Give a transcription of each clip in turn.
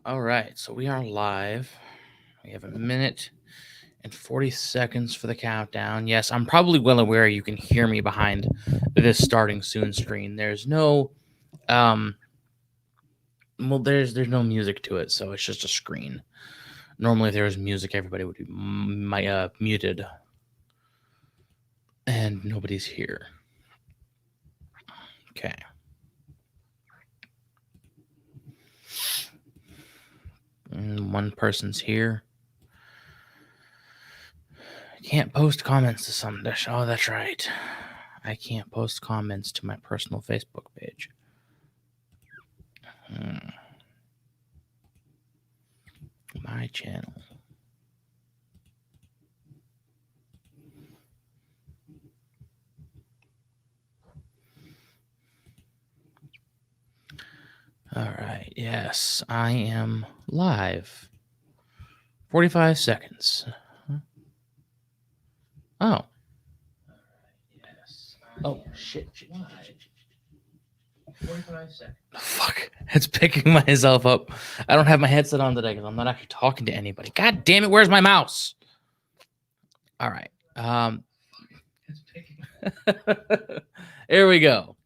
All right, so we are live. We have a minute and 40 seconds for the countdown. Yes, I'm probably well aware you can hear me behind this starting soon screen. There's no there's no music to it, so it's just a screen. Normally if there was music, everybody would be muted. And nobody's here. Okay. And one person's here. I can't post comments to some dish. Oh, that's right. I can't post comments to my personal Facebook page. My channel. All right. Yes, I am live. 45 seconds. Oh. Oh, shit. 45 seconds. Fuck. It's picking myself up. I don't have my headset on today because I'm not actually talking to anybody. God damn it. Where's my mouse? All right. Here we go.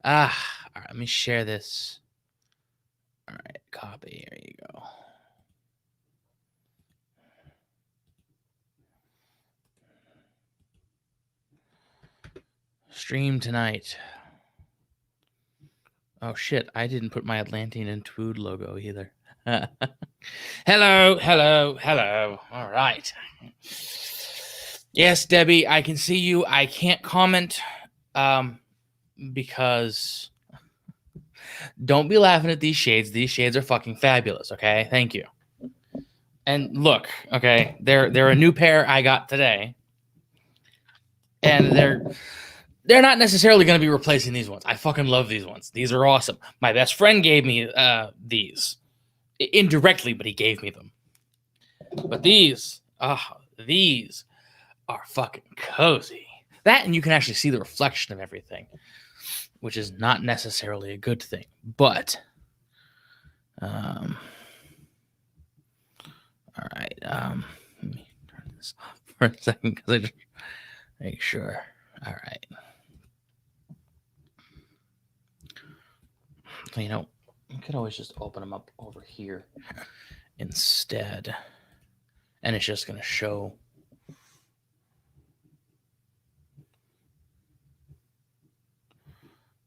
All right. Let me share this. All right. Copy. Here you go. Stream tonight. Oh shit, I didn't put my Atlantean and TWOOD logo either. Hello. All right. Yes, Debbie, I can see you. I can't comment because don't be laughing at these shades. These shades are fucking fabulous, okay? Thank you. And look, okay, they're a new pair I got today. And they're not necessarily going to be replacing these ones. I fucking love these ones. These are awesome. My best friend gave me these indirectly, but he gave me them. But these are fucking cozy. That, and you can actually see the reflection of everything, which is not necessarily a good thing. But, all right. Let me turn this off for a second because I just make sure. All right. You know, you could always just open them up over here instead. And it's just going to show.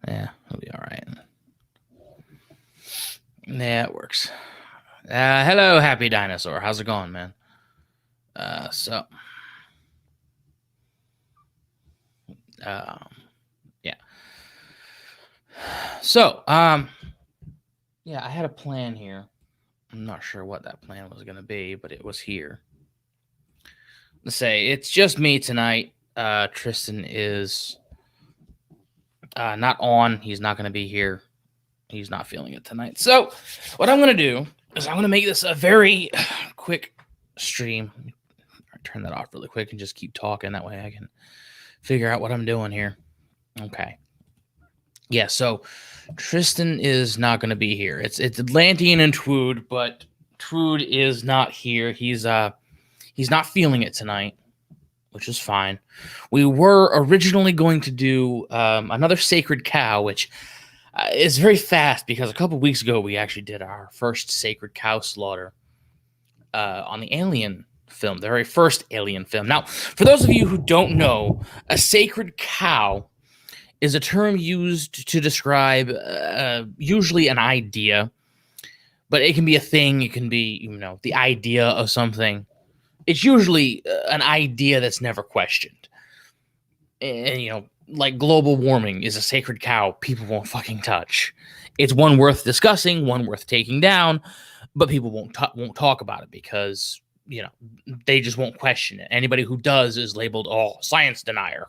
Yeah, it'll be all right. Yeah, it works. Hello, Happy Dinosaur. How's it going, man? Yeah. So, yeah, I had a plan here. I'm not sure what that plan was going to be, but it was here. Let's say it's just me tonight. Tristan is not on. He's not going to be here. He's not feeling it tonight. So, what I'm going to do is I'm going to make this a very quick stream. Turn that off really quick and just keep talking. That way I can figure out what I'm doing here. Okay. Yeah, so Tristan is not going to be here. It's Atlantean and TWOOD, but TWOOD is not here. He's not feeling it tonight, which is fine. We were originally going to do another Sacred Cow, which is very fast because a couple weeks ago we actually did our first Sacred Cow slaughter on the Alien film, the very first Alien film. Now, for those of you who don't know, a Sacred Cow is a term used to describe usually an idea, but it can be a thing. It can be, the idea of something. It's usually an idea that's never questioned. And, like global warming is a sacred cow people won't fucking touch. It's one worth discussing, one worth taking down, but people won't talk about it because, they just won't question it. Anybody who does is labeled, science denier.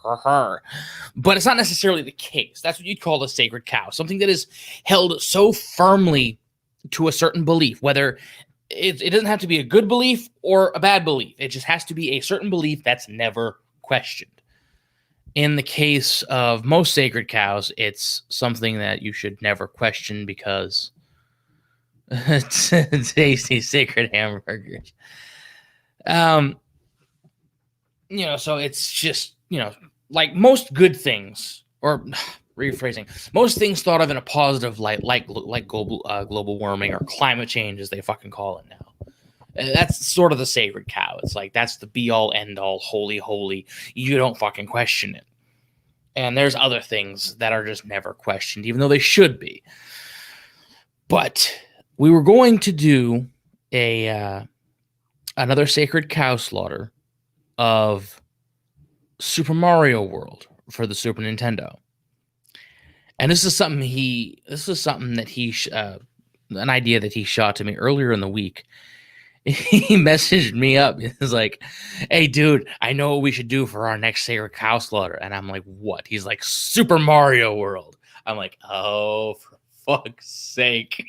But it's not necessarily the case. That's what you'd call a sacred cow, something that is held so firmly to a certain belief, whether it doesn't have to be a good belief or a bad belief. It just has to be a certain belief that's never questioned. In the case of most sacred cows, it's something that you should never question because Tasty sacred hamburgers. So it's just, like most good things, or rephrasing, most things thought of in a positive light, like global warming or climate change, as they fucking call it now. That's sort of the sacred cow. It's like, that's the be all end all, holy. You don't fucking question it. And there's other things that are just never questioned, even though they should be. But we were going to do another sacred cow slaughter of Super Mario World for the Super Nintendo. And this is something an idea that he shot to me earlier in the week. He messaged me up. He was like, "Hey, dude, I know what we should do for our next sacred cow slaughter." And I'm like, "What?" He's like, "Super Mario World." I'm like, "Oh, for fuck's sake."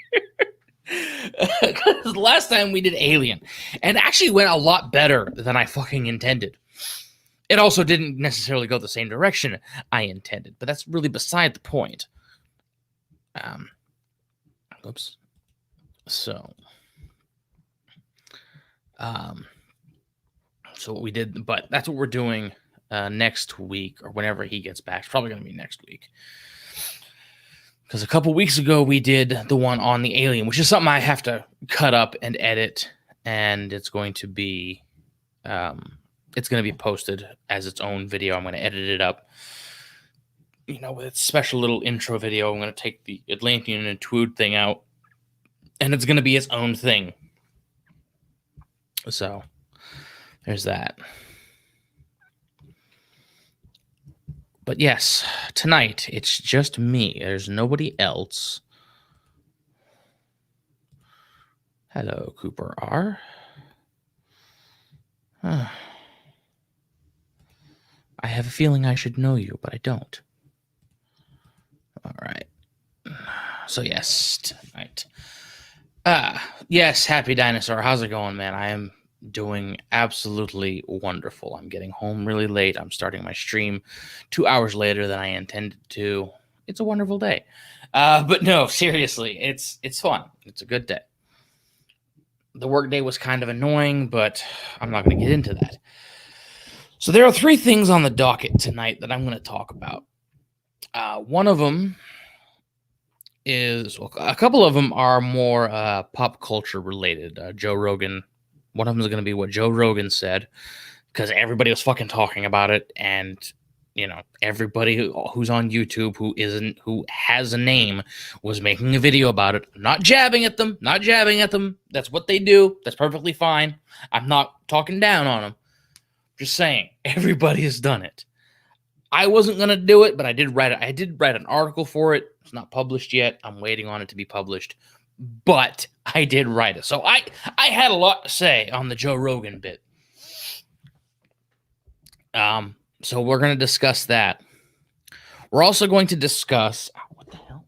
Because last time we did Alien, and actually went a lot better than I fucking intended. It also didn't necessarily go the same direction I intended, but that's really beside the point. Oops. So what we did, but that's what we're doing next week, or whenever he gets back. It's probably going to be next week. Because a couple weeks ago, we did the one on the Alien, which is something I have to cut up and edit, and it's going to be posted as its own video. I'm going to edit it up, with its special little intro video. I'm going to take the Atlantean and TWOOD thing out, and it's going to be its own thing. So there's that. But yes, tonight it's just me. There's nobody else. Hello, Cooper R. I have a feeling I should know you, but I don't. All right. So yes, tonight. Yes, Happy Dinosaur. How's it going, man? I am doing absolutely wonderful. I'm getting home really late. I'm starting my stream 2 hours later than I intended to. It's a wonderful day. But no, seriously, it's fun. It's a good day. The workday was kind of annoying, but I'm not going to get into that. So there are 3 things on the docket tonight that I'm going to talk about. One of them is, a couple of them are more pop culture related. Joe Rogan. One of them is going to be what Joe Rogan said, because everybody was fucking talking about it, and everybody who's on YouTube who has a name was making a video about it. Not jabbing at them. That's what they do. That's perfectly fine. I'm not talking down on them. Just saying, everybody has done it. I wasn't gonna do it, but I did write it. I did write an article for it. It's not published yet. I'm waiting on it to be published. But I did write it. So I had a lot to say on the Joe Rogan bit. So we're going to discuss that. We're also going to discuss... what the hell?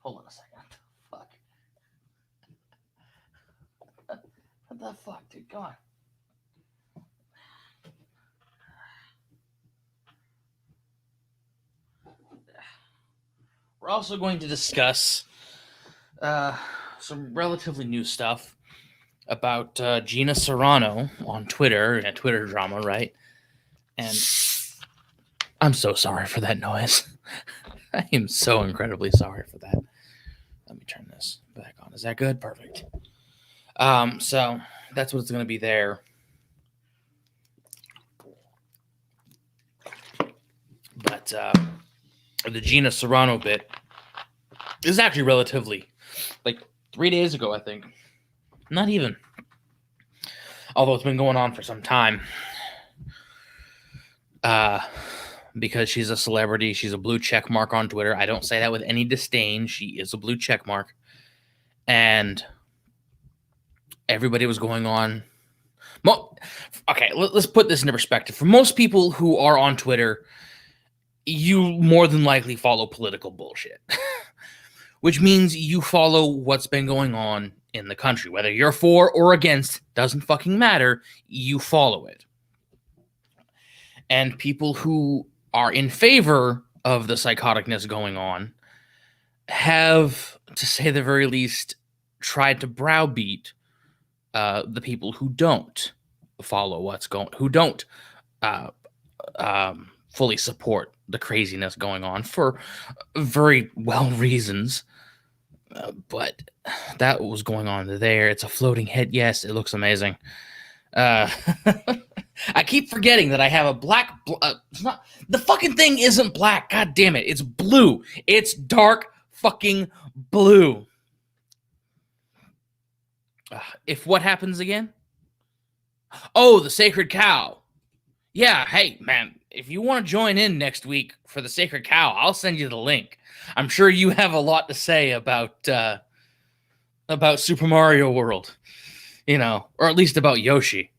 Hold on a second. Fuck. What the fuck, dude? Go on. We're also going to discuss some relatively new stuff about Gina Serrano on Twitter, a Twitter drama, right? And I'm so sorry for that noise. I am so incredibly sorry for that. Let me turn this back on. Is that good? Perfect. So that's what's going to be there. But the Gina Serrano bit is actually relatively, like 3 days ago, I think. Not even. Although it's been going on for some time. Because she's a celebrity. She's a blue check mark on Twitter. I don't say that with any disdain. She is a blue check mark. And everybody was going on. Okay, let's put this into perspective. For most people who are on Twitter, you more than likely follow political bullshit. Which means you follow what's been going on in the country. Whether you're for or against, doesn't fucking matter. You follow it. And people who are in favor of the psychoticness going on have, to say the very least, tried to browbeat the people who don't follow who don't uh, fully support the craziness going on for very well reasons. But that was going on there. It's a floating head. Yes, it looks amazing. I keep forgetting that I have a black. It's not, the fucking thing isn't black. God damn it! It's blue. It's dark fucking blue. If what happens again? Oh, the sacred cow. Yeah, hey man, if you want to join in next week for the sacred cow, I'll send you the link. I'm sure you have a lot to say about Super Mario World, or at least about Yoshi.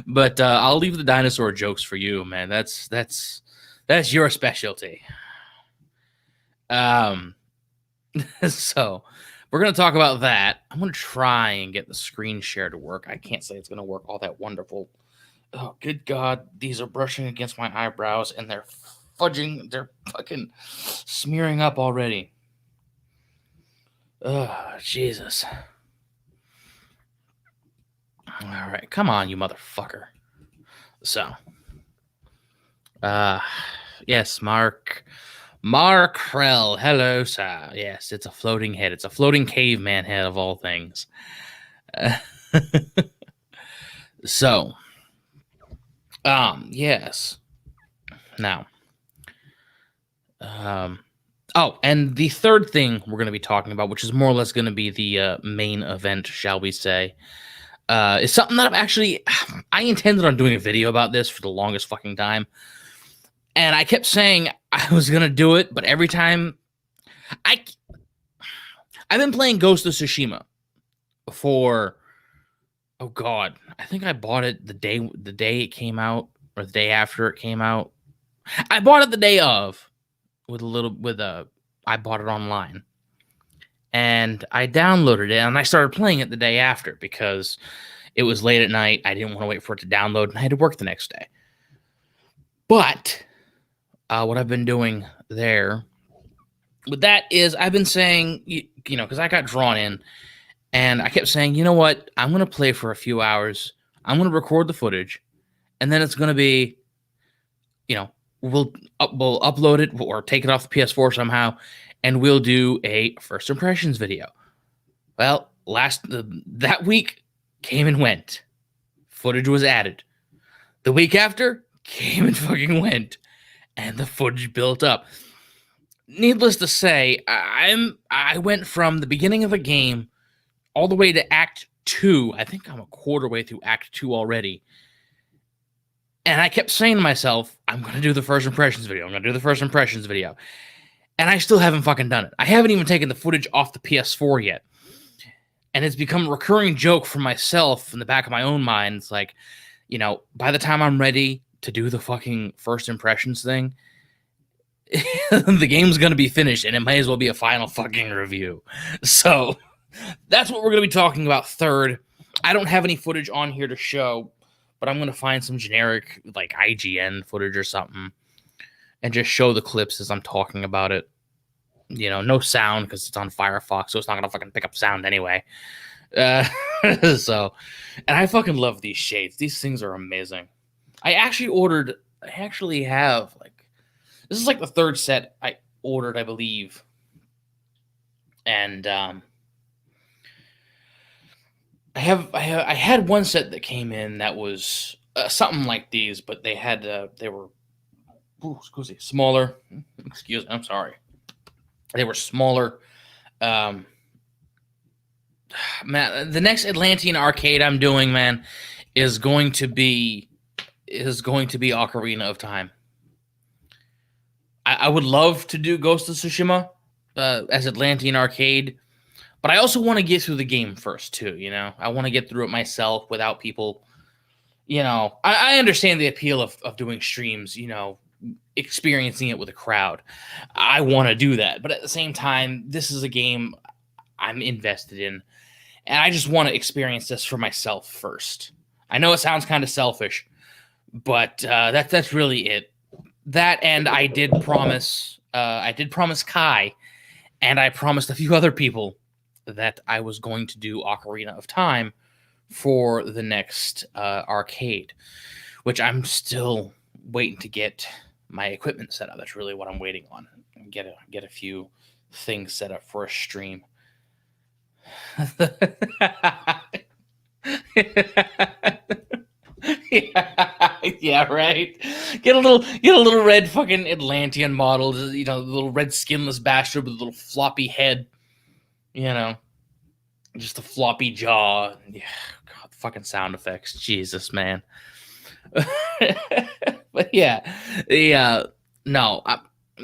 But I'll leave the dinosaur jokes for you, man. That's your specialty. So we're gonna talk about that. I'm gonna try and get the screen share to work. I can't say it's gonna work all that wonderful. Oh, good God, these are brushing against my eyebrows and they're fudging. They're fucking smearing up already. Oh, Jesus. All right, come on, you motherfucker. So, yes, Mark Krell. Hello, sir. Yes, it's a floating head. It's a floating caveman head of all things. So, yes. Now, oh, and the third thing we're going to be talking about, which is more or less going to be the main event, shall we say, is something that I intended on doing a video about this for the longest fucking time. And I kept saying I was going to do it, but every time I've been playing Ghost of Tsushima for, oh God, I think I bought it the day it came out or the day after it came out. I bought it the day of I bought it online. And I downloaded it and I started playing it the day after because it was late at night. I didn't want to wait for it to download and I had to work the next day. But what I've been doing there with that is I've been saying, because I got drawn in and I kept saying, you know what? I'm going to play for a few hours. I'm going to record the footage and then it's going to be, we'll upload it or take it off the PS4 somehow and we'll do a first impressions video. Well, that week came and went. Footage was added. The week after came and fucking went. And the footage built up. Needless to say, I went from the beginning of the game all the way to Act 2. I think I'm a quarter way through Act 2 already. And I kept saying to myself, I'm going to do the first impressions video. I'm going to do the first impressions video. And I still haven't fucking done it. I haven't even taken the footage off the PS4 yet. And it's become a recurring joke for myself in the back of my own mind. It's like, by the time I'm ready to do the fucking first impressions thing, the game's going to be finished and it might as well be a final fucking review. So that's what we're going to be talking about third. I don't have any footage on here to show, but I'm going to find some generic like IGN footage or something and just show the clips as I'm talking about it. No sound because it's on Firefox, so it's not going to fucking pick up sound anyway. So, and I fucking love these shades. These things are amazing. I actually have this is like the third set I ordered, I believe. And I had one set that came in that was something like these, but they were smaller. Excuse me, I'm sorry. They were smaller. Man, the next Atlantean arcade I'm doing, man, is going to be Ocarina of Time. I would love to do Ghost of Tsushima as Atlantean arcade, but I also want to get through the game first too. I want to get through it myself without people. I understand the appeal of doing streams. Experiencing it with a crowd. I want to do that, but at the same time, this is a game I'm invested in, and I just want to experience this for myself first. I know it sounds kind of selfish, But that's really it. That, and I did promise Kai, and I promised a few other people that I was going to do Ocarina of Time for the next arcade, which I'm still waiting to get my equipment set up. That's really what I'm waiting on. Get a few things set up for a stream. Yeah, right. Get a little red fucking Atlantean model, you know, the little red skinless bastard with a little floppy head, you know, just a floppy jaw. Yeah, God, fucking sound effects. Jesus, man. But yeah, no,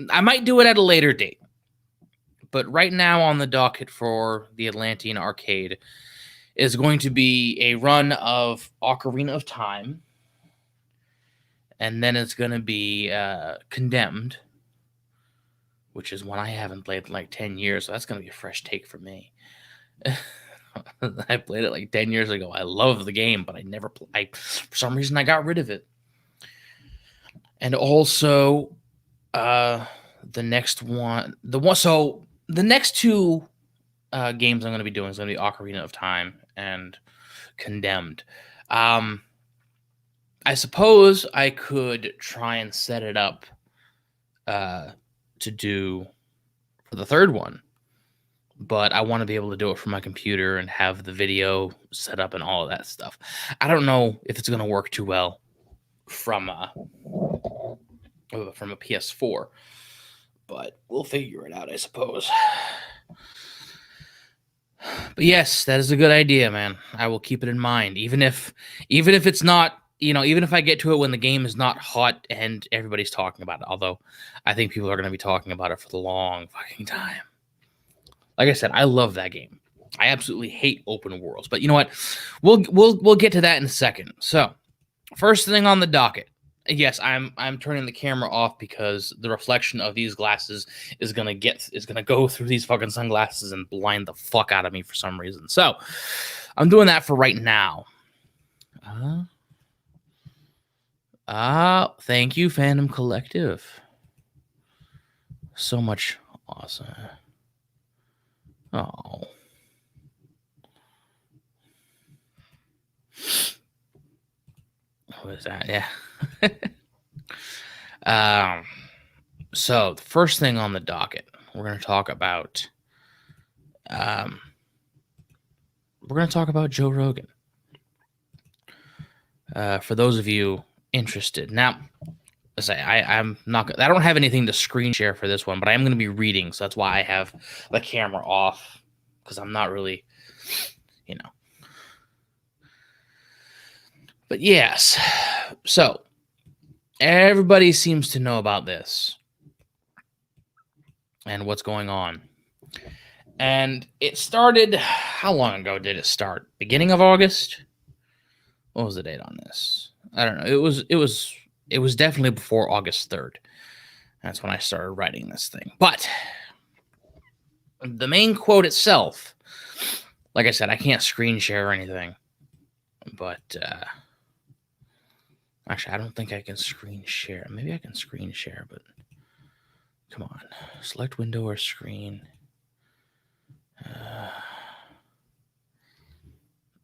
I might do it at a later date. But right now on the docket for the Atlantean arcade is going to be a run of Ocarina of Time, and then it's going to be Condemned, which is one I haven't played in like 10 years, so that's going to be a fresh take for me. I played it like 10 years ago. I love the game, but I never played. For some reason, I got rid of it. And also, the next one, so the next two games I'm going to be doing is going to be Ocarina of Time and Condemned. I suppose I could try and set it up to do for the third one, but I want to be able to do it from my computer and have the video set up and all of that stuff. I don't know if it's going to work too well from a PS4, but we'll figure it out, I suppose. But yes, that is a good idea, man. I will keep it in mind, even if it's not, you know, even if I get to it when the game is not hot and everybody's talking about it. Although I think people are going to be talking about it for the long fucking time. Like I said, I love that game. I absolutely hate open worlds, but you know what? We'll get to that in a second. So, first thing on the docket. Yes, I'm turning the camera off because the reflection of these glasses is gonna go through these fucking sunglasses and blind the fuck out of me for some reason. So, I'm doing that for right now. Thank you, Fandom Collective. So much awesome. Oh. What is that? Yeah. So the first thing on the docket, we're going to talk about Joe Rogan. For those of you interested. Now, let's say I don't have anything to screen share for this one, but I am going to be reading, so that's why I have the camera off, because I'm not really, you know. But yes, so everybody seems to know about this and what's going on. And it started, how long ago did it start? Beginning of August? What was the date on this? I don't know. It was definitely before August 3rd. That's when I started writing this thing. But the main quote itself, like I said, I can't screen share or anything. But actually, I don't think I can screen share. Maybe I can screen share, but come on. Select window or screen.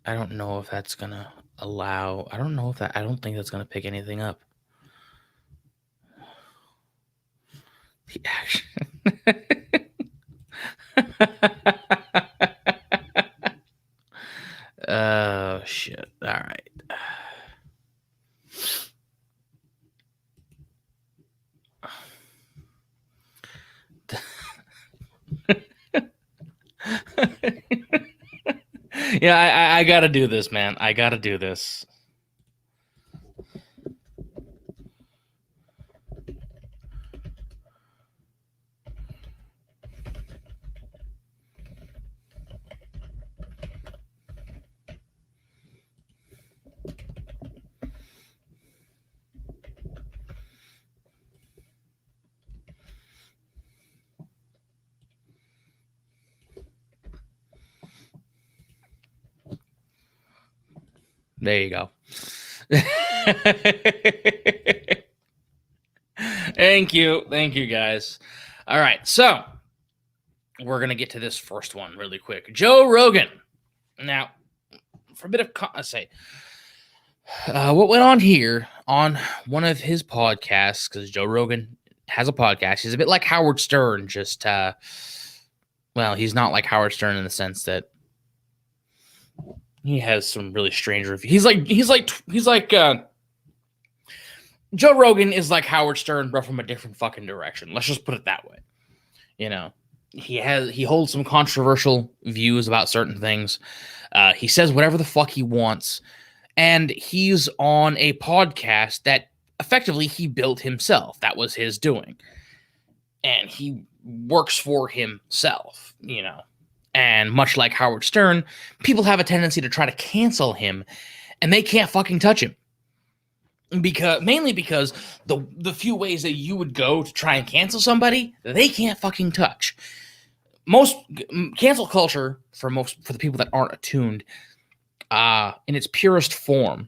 I don't know if that's going to allow. I don't think that's going to pick anything up. The action. Oh, shit. All right. Yeah, I gotta do this, man. I gotta do this. There you go. Thank you, guys. All right, so we're gonna get to this first one really quick. Joe Rogan. Now, for a bit of what went on here on one of his podcasts, because Joe Rogan has a podcast. He's a bit like Howard Stern, just well, he's not like Howard Stern in the sense that he has some really strange reviews. He's like Joe Rogan is like Howard Stern, but from a different fucking direction. Let's just put it that way. You know, he holds some controversial views about certain things. He says whatever the fuck he wants, and he's on a podcast that effectively he built himself. That was his doing, and he works for himself. You know, and much like Howard Stern, people have a tendency to try to cancel him, and they can't fucking touch him. Mainly because the few ways that you would go to try and cancel somebody, they can't fucking touch. Most cancel culture for the people that aren't attuned, in its purest form.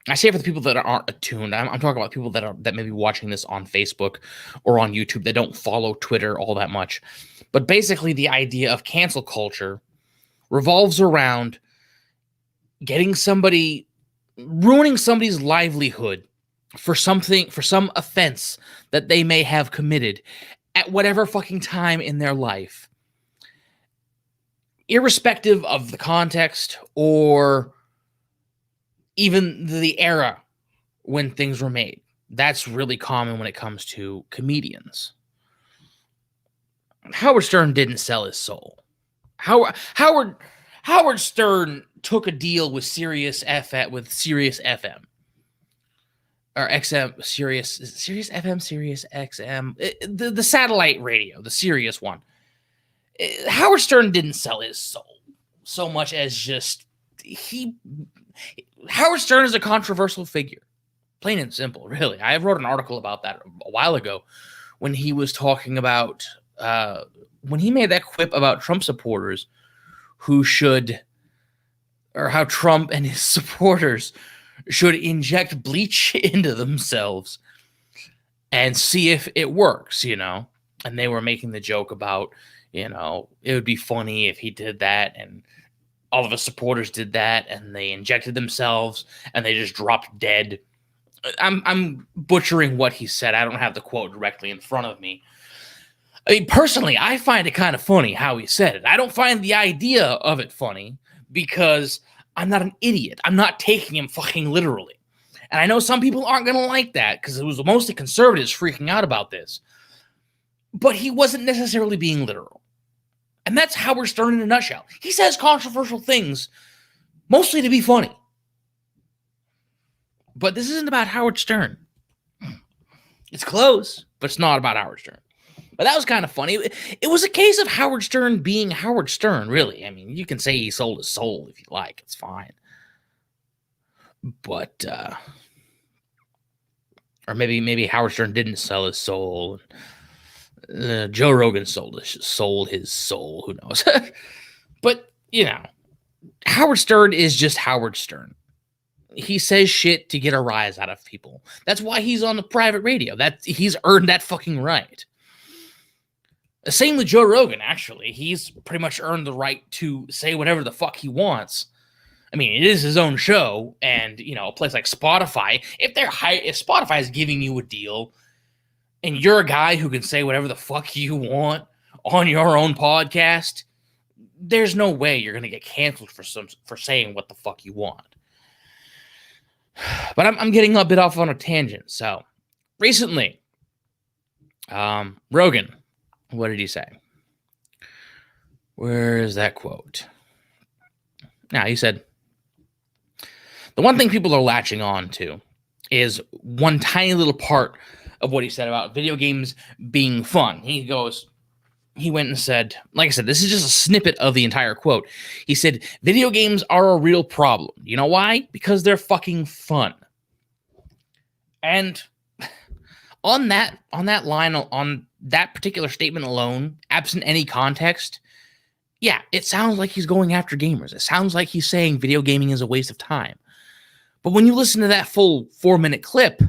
I say for the people that aren't attuned, I'm talking about people that may be watching this on Facebook or on YouTube that don't follow Twitter all that much. But basically, the idea of cancel culture revolves around ruining somebody's livelihood for some offense that they may have committed at whatever fucking time in their life, irrespective of the context or even the era when things were made. That's really common when it comes to comedians. Howard Stern didn't sell his soul. Howard Stern took a deal with Sirius FM or XM, Sirius FM, Sirius XM, the satellite radio, the Sirius one. Howard Stern didn't sell his soul so much as just Howard Stern is a controversial figure, plain and simple. Really, I wrote an article about that a while ago when he was talking about when he made that quip about Trump supporters how Trump and his supporters should inject bleach into themselves and see if it works, you know. And they were making the joke about, you know, it would be funny if he did that and all of his supporters did that and they injected themselves and they just dropped dead. I'm butchering what he said. I don't have the quote directly in front of me. I mean, personally, I find it kind of funny how he said it. I don't find the idea of it funny because I'm not an idiot. I'm not taking him fucking literally. And I know some people aren't going to like that because it was mostly conservatives freaking out about this. But he wasn't necessarily being literal. And that's Howard Stern in a nutshell. He says controversial things mostly to be funny. But this isn't about Howard Stern. It's close, but it's not about Howard Stern. But that was kind of funny. It was a case of Howard Stern being Howard Stern, really. I mean, you can say he sold his soul if you like. It's fine. But, or maybe Howard Stern didn't sell his soul. Joe Rogan sold his soul. Who knows? But, you know, Howard Stern is just Howard Stern. He says shit to get a rise out of people. That's why he's on the private radio. He's earned that fucking right. Same with Joe Rogan, actually. He's pretty much earned the right to say whatever the fuck he wants. I mean, it is his own show, and, you know, a place like Spotify, if Spotify is giving you a deal, and you're a guy who can say whatever the fuck you want on your own podcast, there's no way you're going to get canceled for saying what the fuck you want. But I'm getting a bit off on a tangent. So, recently, Rogan, what did he say? Where is that quote? Now, he said, the one thing people are latching on to is one tiny little part of what he said about video games being fun. He went and said, like I said, this is just a snippet of the entire quote. He said, video games are a real problem. You know why? Because they're fucking fun. And on that line, on that particular statement alone, absent any context, yeah, it sounds like he's going after gamers. It sounds like he's saying video gaming is a waste of time. But when you listen to that full 4-minute clip,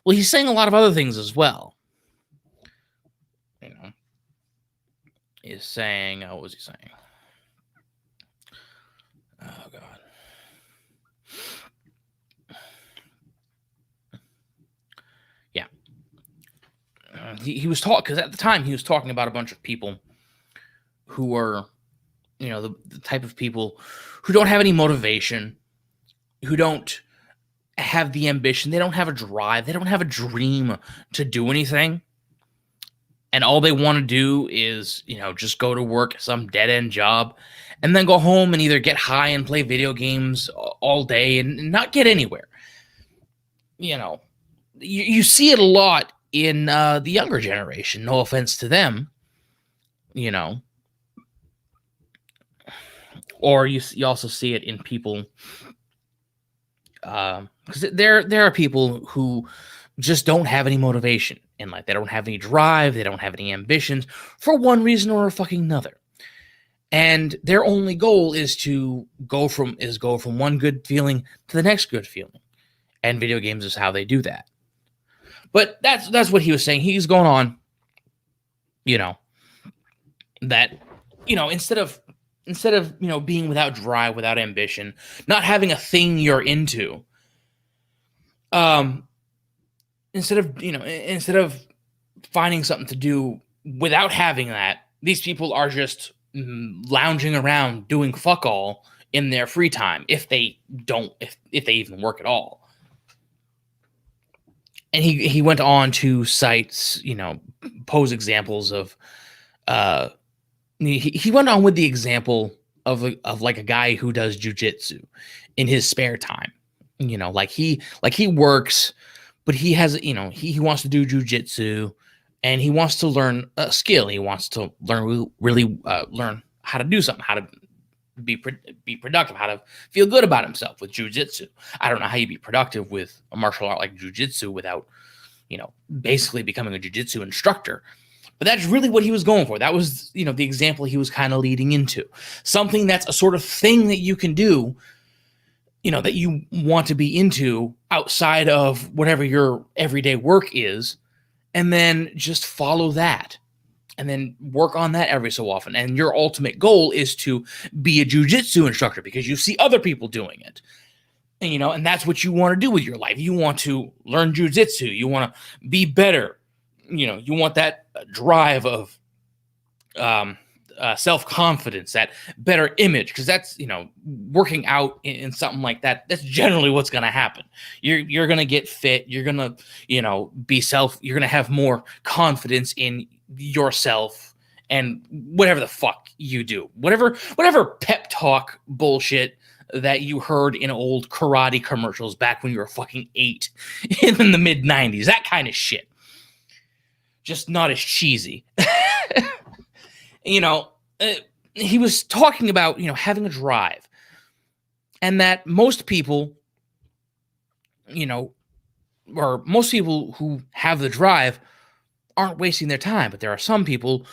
well, he's saying a lot of other things as well. You know, he's saying, what was he saying? Oh, God. Yeah. He was talking, because at the time he was talking about a bunch of people who were, you know, the type of people who don't have any motivation, who don't have the ambition, they don't have a drive, they don't have a dream to do anything. And all they want to do is, you know, just go to work, some dead-end job, and then go home and either get high and play video games all day and not get anywhere. You know, you see it a lot in the younger generation. No offense to them, you know. Or you also see it in people, because there are people who just don't have any motivation in life. They don't have any drive. They don't have any ambitions for one reason or a fucking another. And their only goal is to go from one good feeling to the next good feeling. And video games is how they do that. But that's what he was saying. He's going on, you know, that, you know, instead of, you know, being without drive, without ambition, not having a thing you're into, instead of finding something to do without having that, these people are just lounging around doing fuck all in their free time, if they even work at all. And he went on to cite, you know, pose examples of, he went on with the example of like a guy who does jujitsu in his spare time. You know, like he works, but he has, you know, he wants to do jujitsu, and he wants to learn a skill. He wants to learn learn how to do something, how to be productive, how to feel good about himself with jujitsu. I don't know how you be productive with a martial art like jujitsu without, you know, basically becoming a jujitsu instructor. But that's really what he was going for. That was, you know, the example he was kind of leading into. Something that's a sort of thing that you can do, you know, that you want to be into outside of whatever your everyday work is, and then just follow that. And then work on that every so often. And your ultimate goal is to be a jujitsu instructor because you see other people doing it. And, you know, and that's what you want to do with your life. You want to learn jujitsu. You want to be better. You know, you want that drive of self-confidence, that better image, because that's, you know, working out in something like that, that's generally what's going to happen. You're going to get fit. You're going to, you know, you're going to have more confidence in yourself and whatever the fuck you do, whatever pep talk bullshit that you heard in old karate commercials back when you were fucking 8 in the mid 90s, that kind of shit, just not as cheesy. You know, he was talking about, you know, having a drive, and that most people, you know, or most people who have the drive aren't wasting their time, but there are some people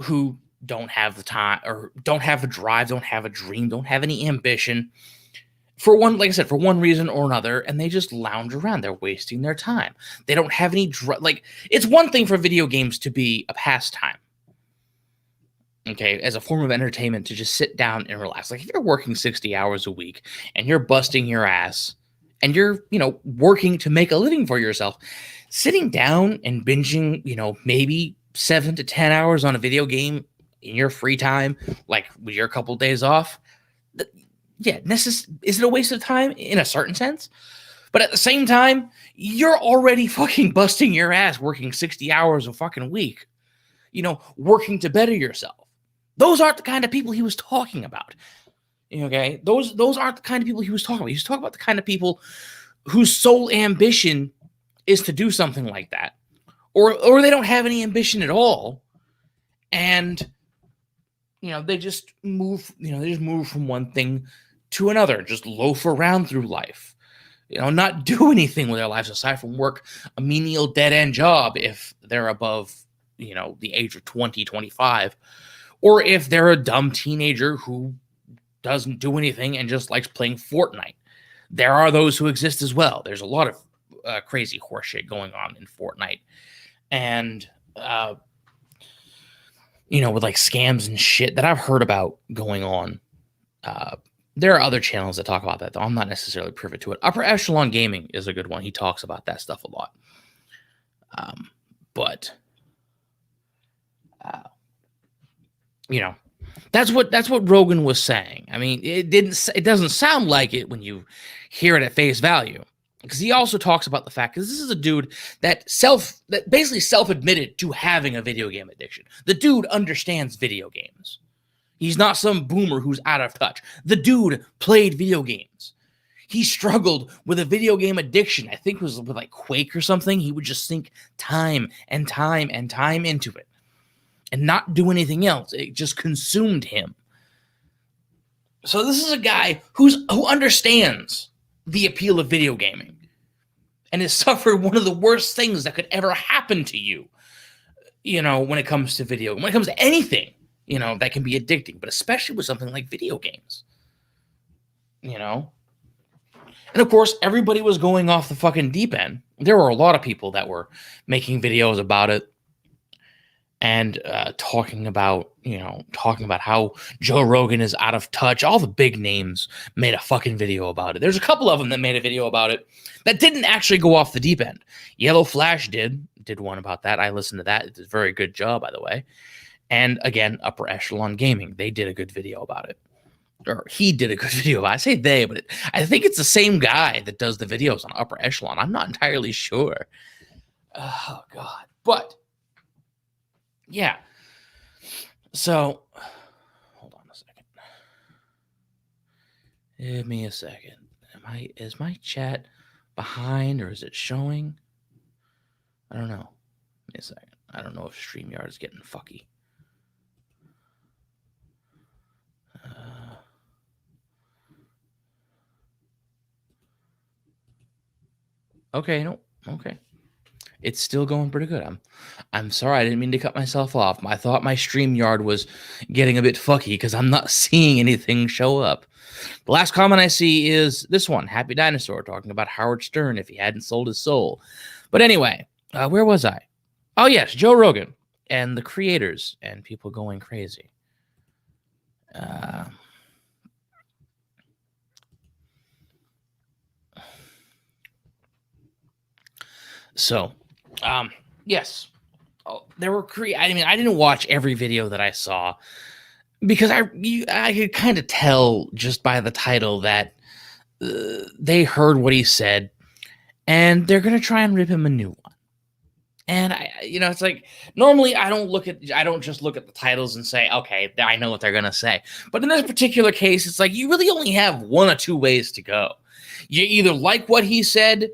who don't have the time, or don't have a drive, don't have a dream, don't have any ambition for one, like I said, for one reason or another, and they just lounge around. They're wasting their time. They don't have any like, it's one thing for video games to be a pastime, okay, as a form of entertainment, to just sit down and relax. Like if you're working 60 hours a week and you're busting your ass and you're, you know, working to make a living for yourself, sitting down and binging, you know, maybe 7 to 10 hours on a video game in your free time, like with your couple days off, yeah, is it a waste of time in a certain sense? But at the same time, you're already fucking busting your ass working 60 hours a fucking week, you know, working to better yourself. Those aren't the kind of people he was talking about. Okay, those aren't the kind of people he was talking about. He was talking about the kind of people whose sole ambition is to do something like that, or they don't have any ambition at all, and you know, they just move from one thing to another, just loaf around through life, you know, not do anything with their lives aside from work a menial dead-end job if they're above, you know, the age of 20, 25, or if they're a dumb teenager who doesn't do anything and just likes playing Fortnite. there are those who exist as well. There's a lot of crazy horseshit going on in Fortnite, and with like scams and shit that I've heard about going on. There are other channels that talk about that, though I'm not necessarily privy to it. Upper Echelon Gaming is a good one. He talks about that stuff a lot. But that's what Rogan was saying. I mean, it doesn't sound like it when you hear it at face value, because he also talks about the fact, because this is a dude that basically self-admitted to having a video game addiction. The dude understands video games. He's not some boomer who's out of touch. The dude played video games. He struggled with a video game addiction. I think it was with like Quake or something. He would just sink time and time and time into it and not do anything else. It just consumed him. So this is a guy who understands the appeal of video gaming and has suffered one of the worst things that could ever happen to you, when it comes to when it comes to anything, that can be addicting, but especially with something like video games, And of course, everybody was going off the fucking deep end. There were a lot of people that were making videos about it and talking about how Joe Rogan is out of touch. All the big names made a fucking video about it. There's a couple of them that made a video about it that didn't actually go off the deep end. Yellow Flash did one about that. I listened to that. It's a very good job, by the way. And again, Upper Echelon Gaming, they did a good video about it. Or he did a good video about it. I say they, but I think it's the same guy that does the videos on Upper Echelon. I'm not entirely sure. Oh, God. But, yeah. So, hold on a second. Give me a second. Is my chat behind, or is it showing? I don't know. Give me a second. I don't know if StreamYard is getting fucky. Okay, no, okay. It's still going pretty good. I'm sorry, I didn't mean to cut myself off. I thought my StreamYard was getting a bit fucky because I'm not seeing anything show up. The last comment I see is this one, Happy Dinosaur, talking about Howard Stern if he hadn't sold his soul. But anyway, where was I? Oh, yes, Joe Rogan and the creators and people going crazy. Yes, there were I didn't watch every video that I saw because I could kind of tell just by the title that they heard what he said and they're gonna try and rip him a new one. And it's like normally I don't just look at the titles and say, okay, I know what they're gonna say. But in this particular case, it's like you really only have one or two ways to go. You either like what he said,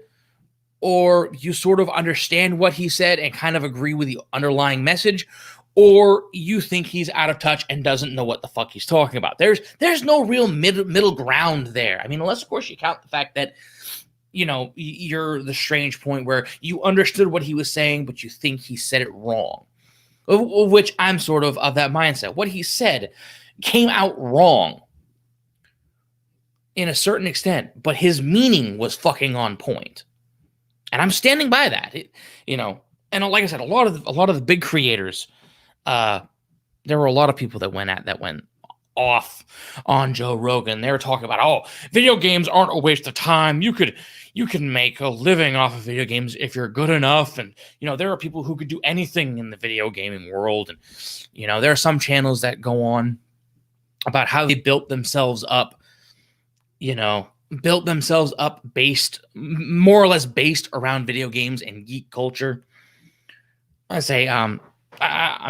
or you sort of understand what he said and kind of agree with the underlying message, or you think he's out of touch and doesn't know what the fuck he's talking about. There's no real middle ground there. I mean, unless, of course, you count the fact that, you're the strange point where you understood what he was saying, but you think he said it wrong, of which I'm sort of that mindset. What he said came out wrong in a certain extent, but his meaning was fucking on point. And I'm standing by that, And like I said, a lot of the big creators, there were a lot of people that went off on Joe Rogan. They were talking about, video games aren't a waste of time. You can make a living off of video games if you're good enough. And there are people who could do anything in the video gaming world. And there are some channels that go on about how they built themselves up. Based more or less based around video games and geek culture. I say, I'm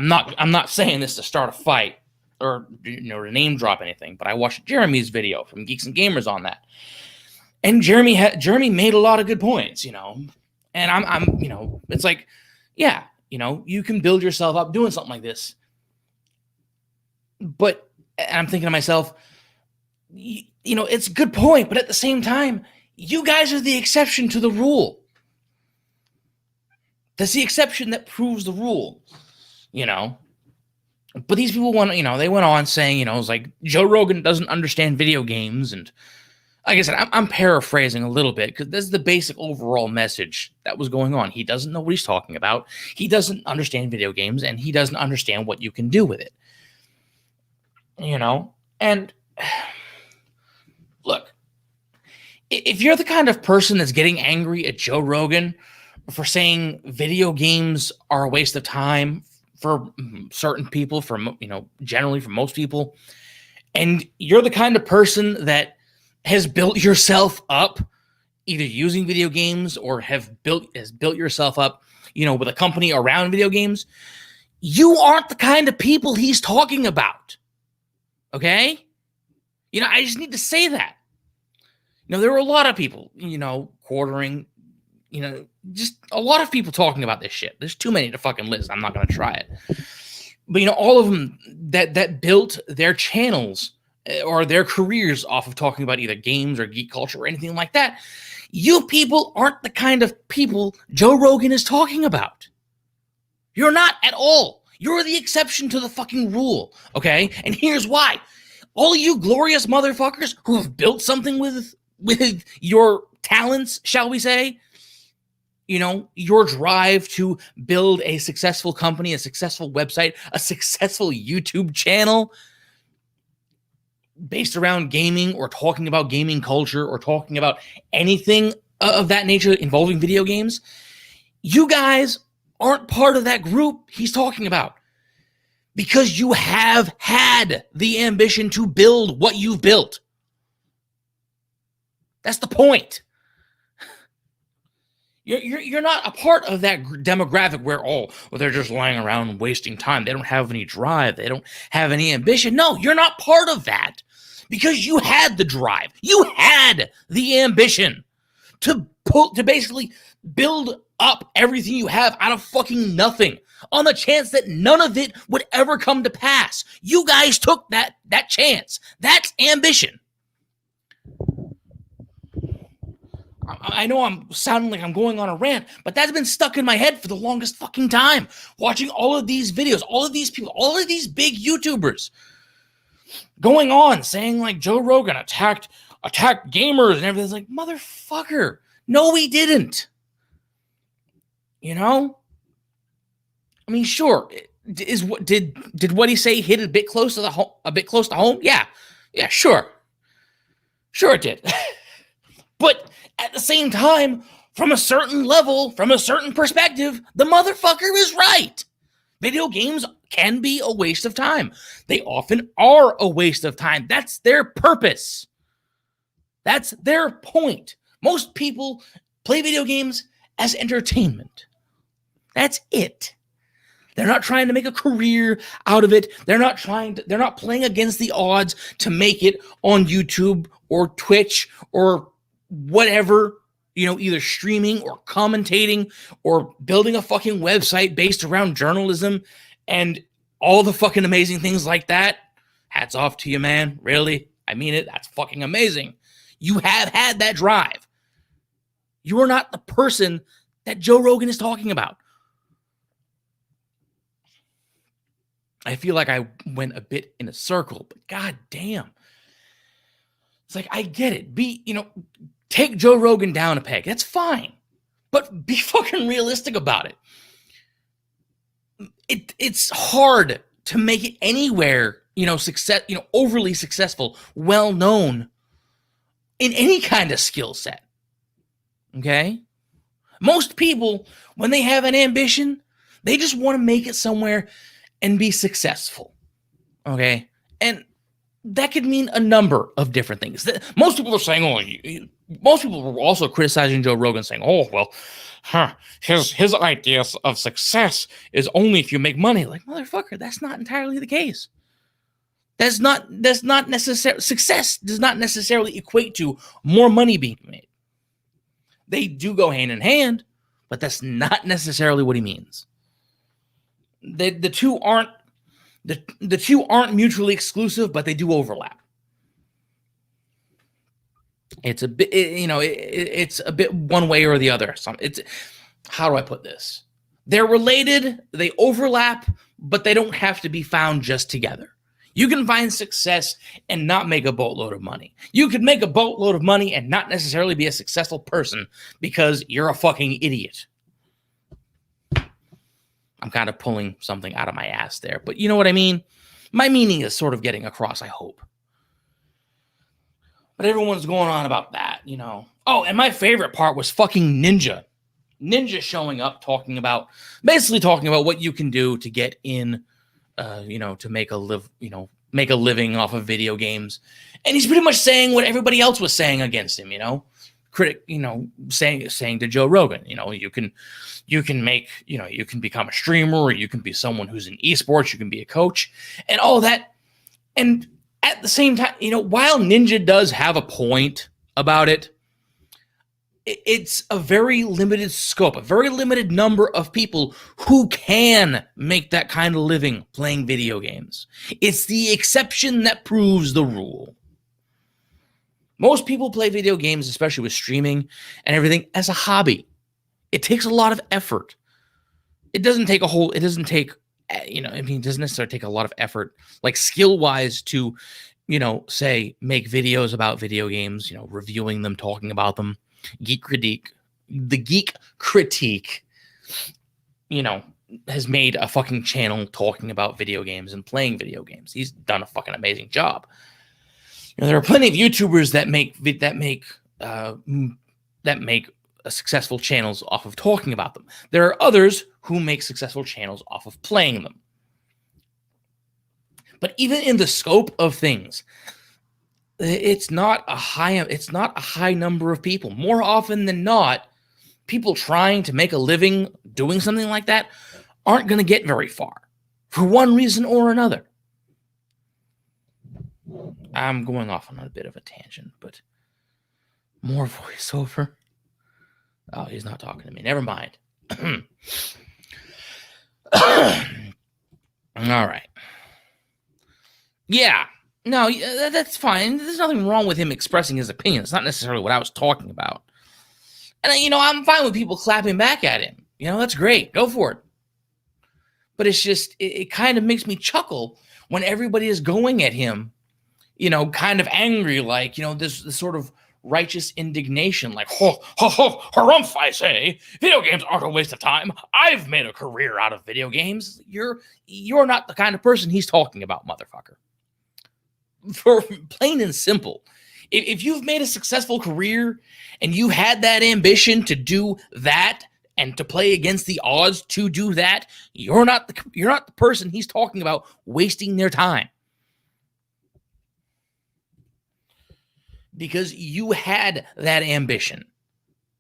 not saying this to start a fight or to name drop anything, but I watched Jeremy's video from Geeks and Gamers on that, and Jeremy made a lot of good points, and I'm it's like, yeah, you can build yourself up doing something like this, but I'm thinking to myself, it's a good point, but at the same time, you guys are the exception to the rule. That's the exception that proves the rule, But these people they went on saying, it's like Joe Rogan doesn't understand video games, and like I said, I'm paraphrasing a little bit because this is the basic overall message that was going on. He doesn't know what he's talking about. He doesn't understand video games, and he doesn't understand what you can do with it. And look, if you're the kind of person that's getting angry at Joe Rogan for saying video games are a waste of time for certain people, generally for most people, and you're the kind of person that has built yourself up either using video games or has built yourself up, with a company around video games, you aren't the kind of people he's talking about. Okay? I just need to say that. There were a lot of people, quartering, just a lot of people talking about this shit. There's too many to fucking list. I'm not going to try it. But, all of them that built their channels or their careers off of talking about either games or geek culture or anything like that, you people aren't the kind of people Joe Rogan is talking about. You're not at all. You're the exception to the fucking rule, okay? And here's why. All you glorious motherfuckers who have built something with your talents, shall we say, your drive to build a successful company, a successful website, a successful YouTube channel based around gaming or talking about gaming culture or talking about anything of that nature involving video games, you guys aren't part of that group he's talking about because you have had the ambition to build what you've built. That's the point. You're not a part of that demographic where, they're just lying around and wasting time. They don't have any drive. They don't have any ambition. No, you're not part of that because you had the drive. You had the ambition to basically build up everything you have out of fucking nothing on the chance that none of it would ever come to pass. You guys took that chance. That's ambition. I know I'm sounding like I'm going on a rant, but that's been stuck in my head for the longest fucking time. Watching all of these videos, all of these people, all of these big YouTubers going on saying like Joe Rogan attacked gamers and everything's like, motherfucker, no, he didn't. I mean, sure, did what he say hit a bit close to home? Yeah, sure it did. But at the same time, from a certain level, from a certain perspective, the motherfucker is right. Video games can be a waste of time. They often are a waste of time. That's their purpose. That's their point. Most people play video games as entertainment. That's it. They're not trying to make a career out of it. They're not playing against the odds to make it on YouTube or Twitch or whatever, either streaming or commentating or building a fucking website based around journalism and all the fucking amazing things like that. Hats off to you, man. Really? I mean it. That's fucking amazing. You have had that drive. You are not the person that Joe Rogan is talking about. I feel like I went a bit in a circle, but god damn. It's like, I get it. Take Joe Rogan down a peg. That's fine. But be fucking realistic about it. It's hard to make it anywhere, overly successful, well-known in any kind of skill set. Okay? Most people, when they have an ambition, they just want to make it somewhere and be successful. Okay? And that could mean a number of different things. Most people are saying, most people were also criticizing Joe Rogan, saying, his ideas of success is only if you make money. Like, motherfucker, that's not entirely the case. That's not necessarily, success does not necessarily equate to more money being made. They do go hand in hand, but that's not necessarily what he means. The two aren't mutually exclusive, but they do overlap. It's a bit, it's a bit one way or the other. How do I put this? They're related, they overlap, but they don't have to be found just together. You can find success and not make a boatload of money. You could make a boatload of money and not necessarily be a successful person because you're a fucking idiot. I'm kind of pulling something out of my ass there, but you know what I mean? My meaning is sort of getting across, I hope. But everyone's going on about that, you know. Oh, and my favorite part was fucking Ninja. Ninja showing up, basically talking about what you can do to get in, to make a living off of video games. And he's pretty much saying what everybody else was saying against him, saying to Joe Rogan, you can become a streamer, or you can be someone who's in esports, you can be a coach and all that. And at the same time, while Ninja does have a point about it, it's a very limited scope, a very limited number of people who can make that kind of living playing video games. It's the exception that proves the rule. Most people play video games, especially with streaming and everything, as a hobby. It takes a lot of effort. It doesn't necessarily take a lot of effort, like skill-wise, to, say, make videos about video games, reviewing them, talking about them. The Geek Critique, has made a fucking channel talking about video games and playing video games. He's done a fucking amazing job. There are plenty of YouTubers that make successful channels off of talking about them. There are others who make successful channels off of playing them. But even in the scope of things, it's not a high number of people. More often than not, people trying to make a living doing something like that aren't going to get very far for one reason or another. I'm going off on a bit of a tangent, but more voiceover. Oh, he's not talking to me. Never mind. All right. Yeah. No, that's fine. There's nothing wrong with him expressing his opinion. It's not necessarily what I was talking about. And, I'm fine with people clapping back at him. That's great. Go for it. But it's just, it kind of makes me chuckle when everybody is going at him, kind of angry, like, this sort of righteous indignation, like, harumph, I say. Video games aren't a waste of time. I've made a career out of video games. You're not the kind of person he's talking about, motherfucker. For plain and simple, if you've made a successful career and you had that ambition to do that and to play against the odds to do that, you're not the person he's talking about wasting their time. Because you had that ambition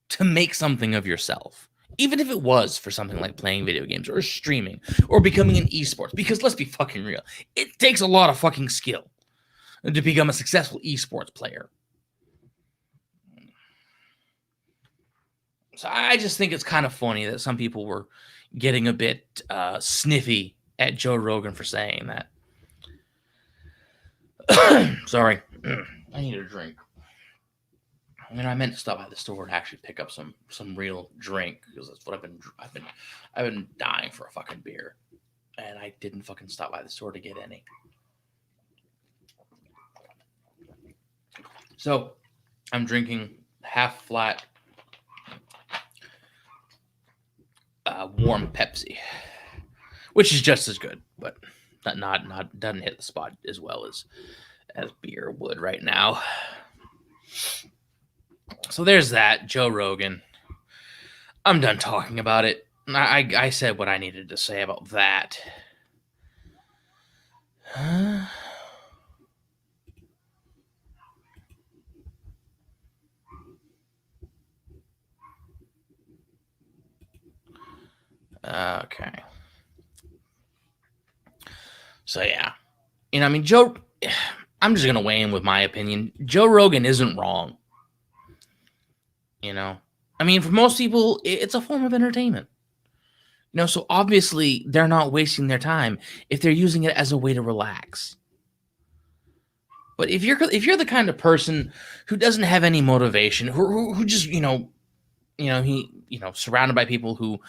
to make something of yourself, even if it was for something like playing video games or streaming or becoming an esports. Because let's be fucking real, it takes a lot of fucking skill to become a successful esports player. So I just think it's kind of funny that some people were getting a bit sniffy at Joe Rogan for saying that. Sorry, I need a drink. I meant to stop by the store and actually pick up some real drink, because that's what I've been dying for a fucking beer, and I didn't fucking stop by the store to get any. So I'm drinking half flat warm Pepsi, which is just as good, but not doesn't hit the spot as well as beer would right now. So there's that, Joe Rogan. I'm done talking about it. I said what I needed to say about that. Okay. So yeah. Joe, I'm just going to weigh in with my opinion. Joe Rogan isn't wrong. For most people, it's a form of entertainment. So obviously they're not wasting their time if they're using it as a way to relax. But if you're the kind of person who doesn't have any motivation, who just, surrounded by people who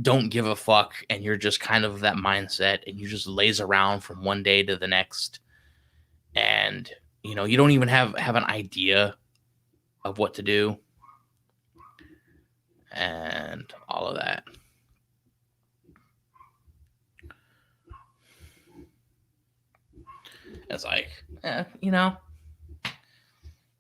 don't give a fuck, and you're just kind of that mindset, and you just laze around from one day to the next, and you know, you don't even have an idea of what to do and all of that. It's like, you know,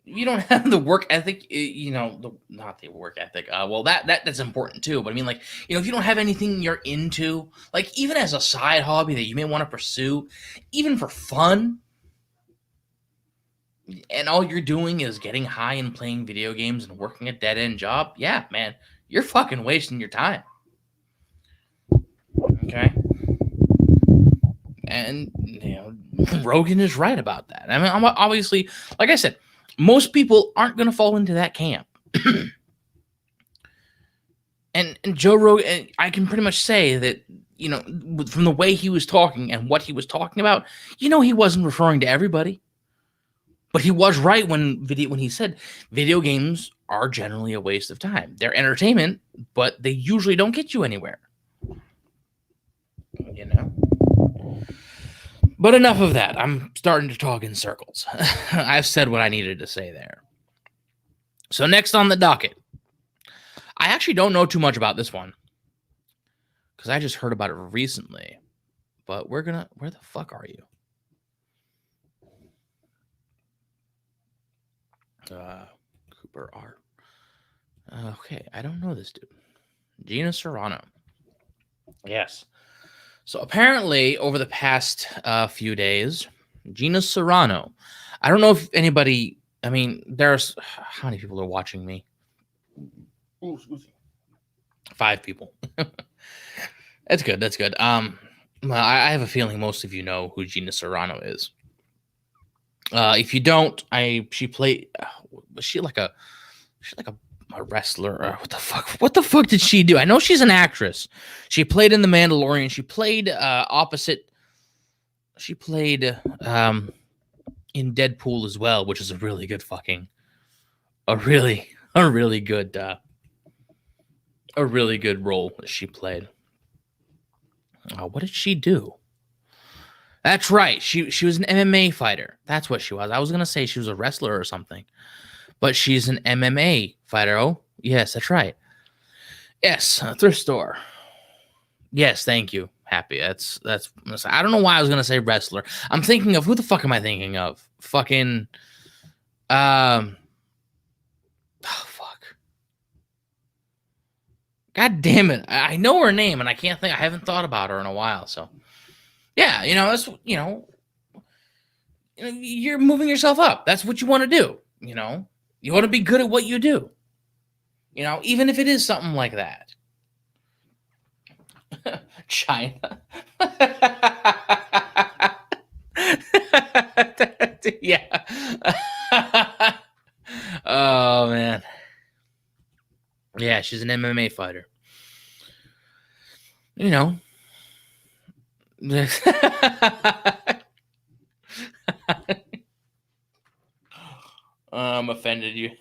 you don't have the work ethic, you know, not the work ethic. Well, that's important too. But I mean, like, you know, if you don't have anything you're into, like even as a side hobby that you may want to pursue, even for fun, and all you're doing is getting high and playing video games and working a dead end job, yeah, man, you're fucking wasting your time. Okay. And you know, Rogan is right about that. I mean, I'm obviously, like I said, most people aren't going to fall into that camp. and Joe Rogan, I can pretty much say that, you know, from the way he was talking and what he was talking about, you know, he wasn't referring to everybody. But he was right when he said video games are generally a waste of time. They're entertainment, but they usually don't get you anywhere. You know? But enough of that. I'm starting to talk in circles. I've said what I needed to say there. So next on the docket, I actually don't know too much about this one because I just heard about it recently. But where the fuck are you? Cooper R. Okay, I don't know this dude. Gina Serrano. Yes. So apparently, over the past few days, Gina Serrano. I don't know if anybody. I mean, there's how many people are watching me? Ooh, excuse me. 5 people. That's good. That's good. I have a feeling most of you know who Gina Serrano is. If you don't, she played. Was she like a wrestler? What the fuck did she do? I know she's an actress. She played in The Mandalorian. She played opposite. She played in Deadpool as well, which is a really good role that she played. What did she do? That's right. She was an MMA fighter. That's what she was. I was gonna say she was a wrestler or something, but she's an MMA fighter. Oh, yes, that's right. Yes, thrift store. Yes, thank you. Happy. That's. I don't know why I was gonna say wrestler. I'm thinking of who the fuck am I thinking of? Fucking. Oh fuck. God damn it! I know her name and I can't think. I haven't thought about her in a while. So, yeah, you know that's you're moving yourself up. That's what you want to do. You know, you want to be good at what you do. You know, even if it is something like that. China. Yeah. Oh man. Yeah, she's an MMA fighter. You know. I'm offended you.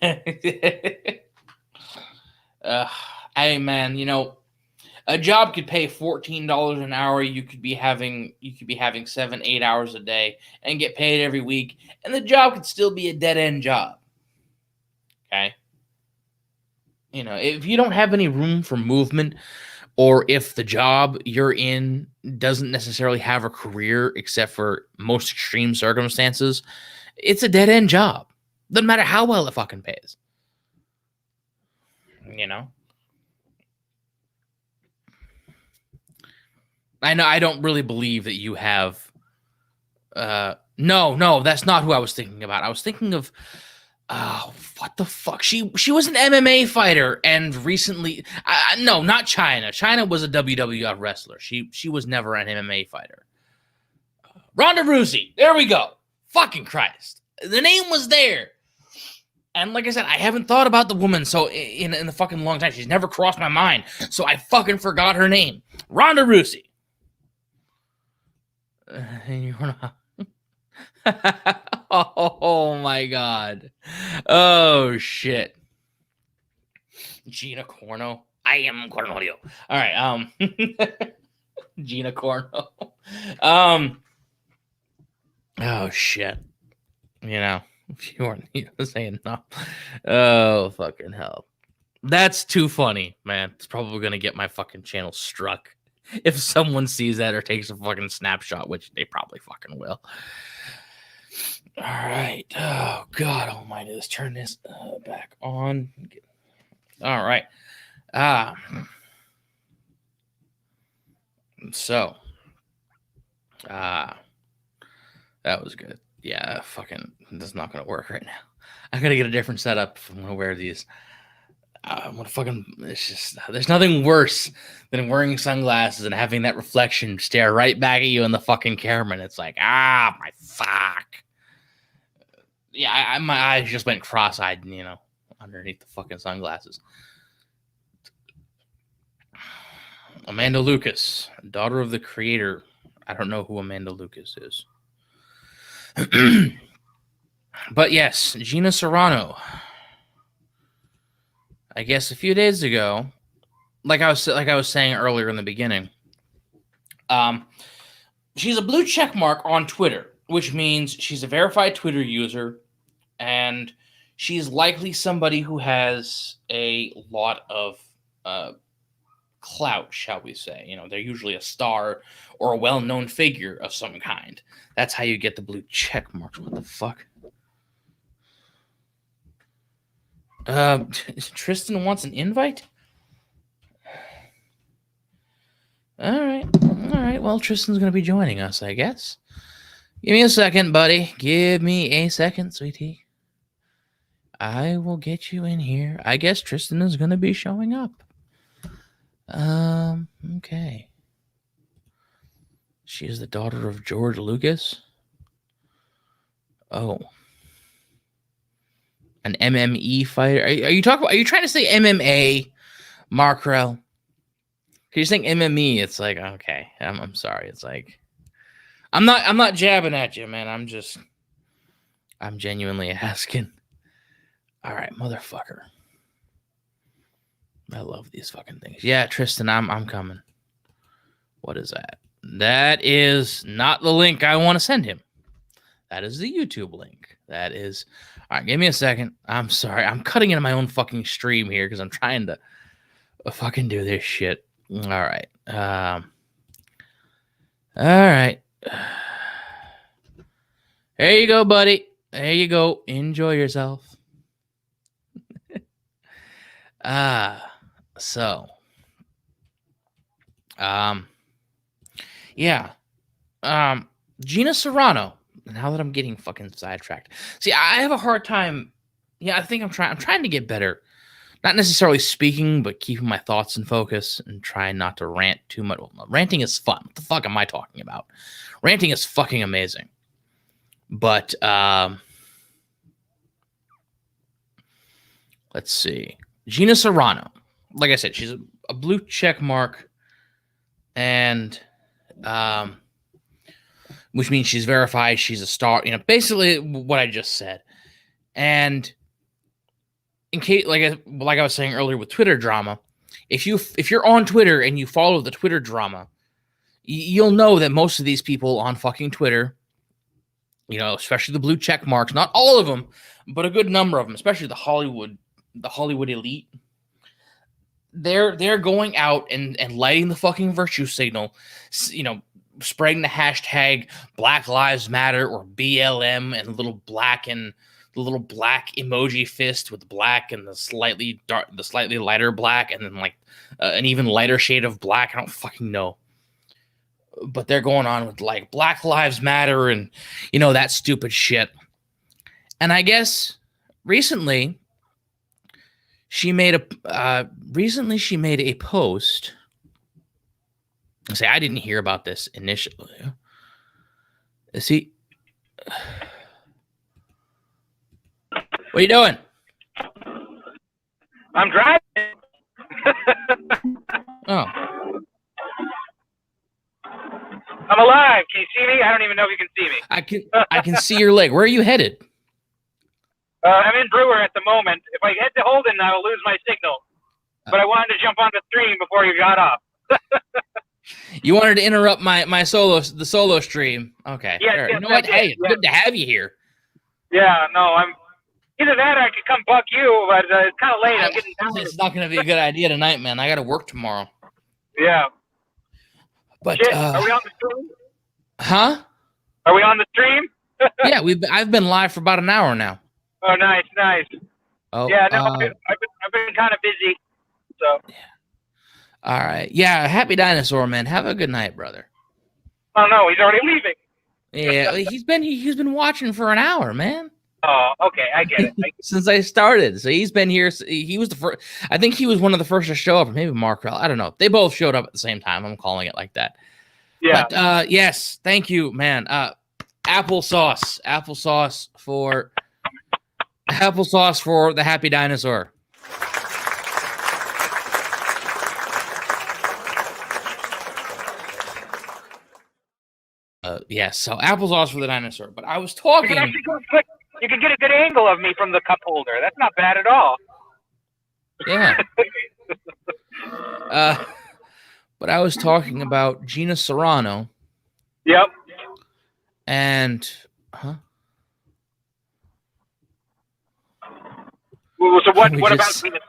Hey man, you know, a job could pay $14 an hour. You could be having 7-8 hours a day and get paid every week, and the job could still be a dead end job. Okay. You know, if you don't have any room for movement, or if the job you're in doesn't necessarily have a career except for most extreme circumstances, it's a dead end job. Doesn't matter how well it fucking pays. You know? I know I don't really believe that you have no, that's not who I was thinking about. I was thinking of what the fuck? She was an MMA fighter and recently no, not China. China was a WWF wrestler. She was never an MMA fighter. Ronda Rousey. There we go. Fucking Christ. The name was there. And like I said, I haven't thought about the woman so in a fucking long time. She's never crossed my mind. So I fucking forgot her name. Ronda Rousey. Oh my god. Oh shit. Gina Corno. I am Cornelio. All right. Gina Corno. Oh shit. You know, if you weren't saying no. Oh, fucking hell. That's too funny, man. It's probably going to get my fucking channel struck if someone sees that or takes a fucking snapshot, which they probably fucking will. All right. Oh, God almighty. Let's turn this back on. All right. So, that was good. Yeah, fucking, that's not going to work right now. I got to get a different setup if I'm going to wear these. It's just, there's nothing worse than wearing sunglasses and having that reflection stare right back at you in the fucking camera. And it's like, my fuck. Yeah, my eyes just went cross-eyed, you know, underneath the fucking sunglasses. Amanda Lucas, daughter of the creator. I don't know who Amanda Lucas is. But yes, Gina Serrano. I guess a few days ago, like I was saying earlier in the beginning, she's a blue check mark on Twitter, which means she's a verified Twitter user, and she's likely somebody who has a lot of clout, shall we say. You know, they're usually a star or a well-known figure of some kind. That's how you get the blue check marks. What the fuck? Tristan wants an invite? All right. Well, Tristan's going to be joining us, I guess. Give me a second, buddy. Give me a second, sweetie. I will get you in here. I guess Tristan is going to be showing up. Okay. She is the daughter of George Lucas. Oh. An MMA fighter. Are you trying to say MMA, Markrell? You're saying MME. It's like, okay. I'm sorry. It's like, I'm not jabbing at you, man. I'm genuinely asking. All right, motherfucker. I love these fucking things. Yeah, Tristan, I'm coming. What is that? That is not the link I want to send him. That is the YouTube link. That is. All right, give me a second. I'm sorry. I'm cutting into my own fucking stream here because I'm trying to fucking do this shit. All right. All right. There you go, buddy. There you go. Enjoy yourself. Yeah. Gina Serrano. Now that I'm getting fucking sidetracked. See, I have a hard time. Yeah, I think I'm trying to get better. Not necessarily speaking, but keeping my thoughts in focus and trying not to rant too much. Well, ranting is fun. What the fuck am I talking about? Ranting is fucking amazing. But let's see. Gina Serrano. Like I said, she's a blue check mark, and which means she's verified. She's a star. You know, basically what I just said. And in case, like I was saying earlier with Twitter drama, if you're on Twitter and you follow the Twitter drama, you'll know that most of these people on fucking Twitter, you know, especially the blue check marks, not all of them, but a good number of them, especially the Hollywood elite, they're going out and lighting the fucking virtue signal, you know, spreading the hashtag Black Lives Matter or BLM and the little black emoji fist with black and the slightly lighter black, and then like an even lighter shade of black. I don't fucking know. But they're going on with like Black Lives Matter and, you know, that stupid shit. And I guess recently she made a post. I say I didn't hear about this initially. See, what are you doing? I'm driving. Oh. I'm alive. Can you see me? I don't even know if you can see me. I can see your leg. Where are you headed? I'm in Brewer at the moment. If I head to Holden, I will lose my signal. But I wanted to jump on the stream before you got off. You wanted to interrupt the solo stream. Okay. Yes, you know what? Hey, it's good to have you here. Yeah, no, I'm either that or I could come buck you, but it's kind of late. I'm getting down. It's not going to be a good idea tonight, man. I got to work tomorrow. Yeah. But Shit, are we on the stream? huh? Are we on the stream? Yeah, I've been live for about an hour now. Oh, nice. Oh, Yeah, no, I've been kind of busy. So. All right. Yeah, happy dinosaur, man. Have a good night, brother. Oh no, he's already leaving. Yeah, he's been watching for an hour, man. Oh, okay, I get it. Since I started, so he's been here. He was the first. I think he was one of the first to show up, or maybe Markrell. I don't know. They both showed up at the same time. I'm calling it like that. Yeah. But yes, thank you, man. Applesauce for the happy dinosaur. Yes, so applesauce for the dinosaur. But I was talking. You can get a good angle of me from the cup holder. That's not bad at all. Yeah. But I was talking about Gina Serrano. Yep. And So what about Gina Serrano?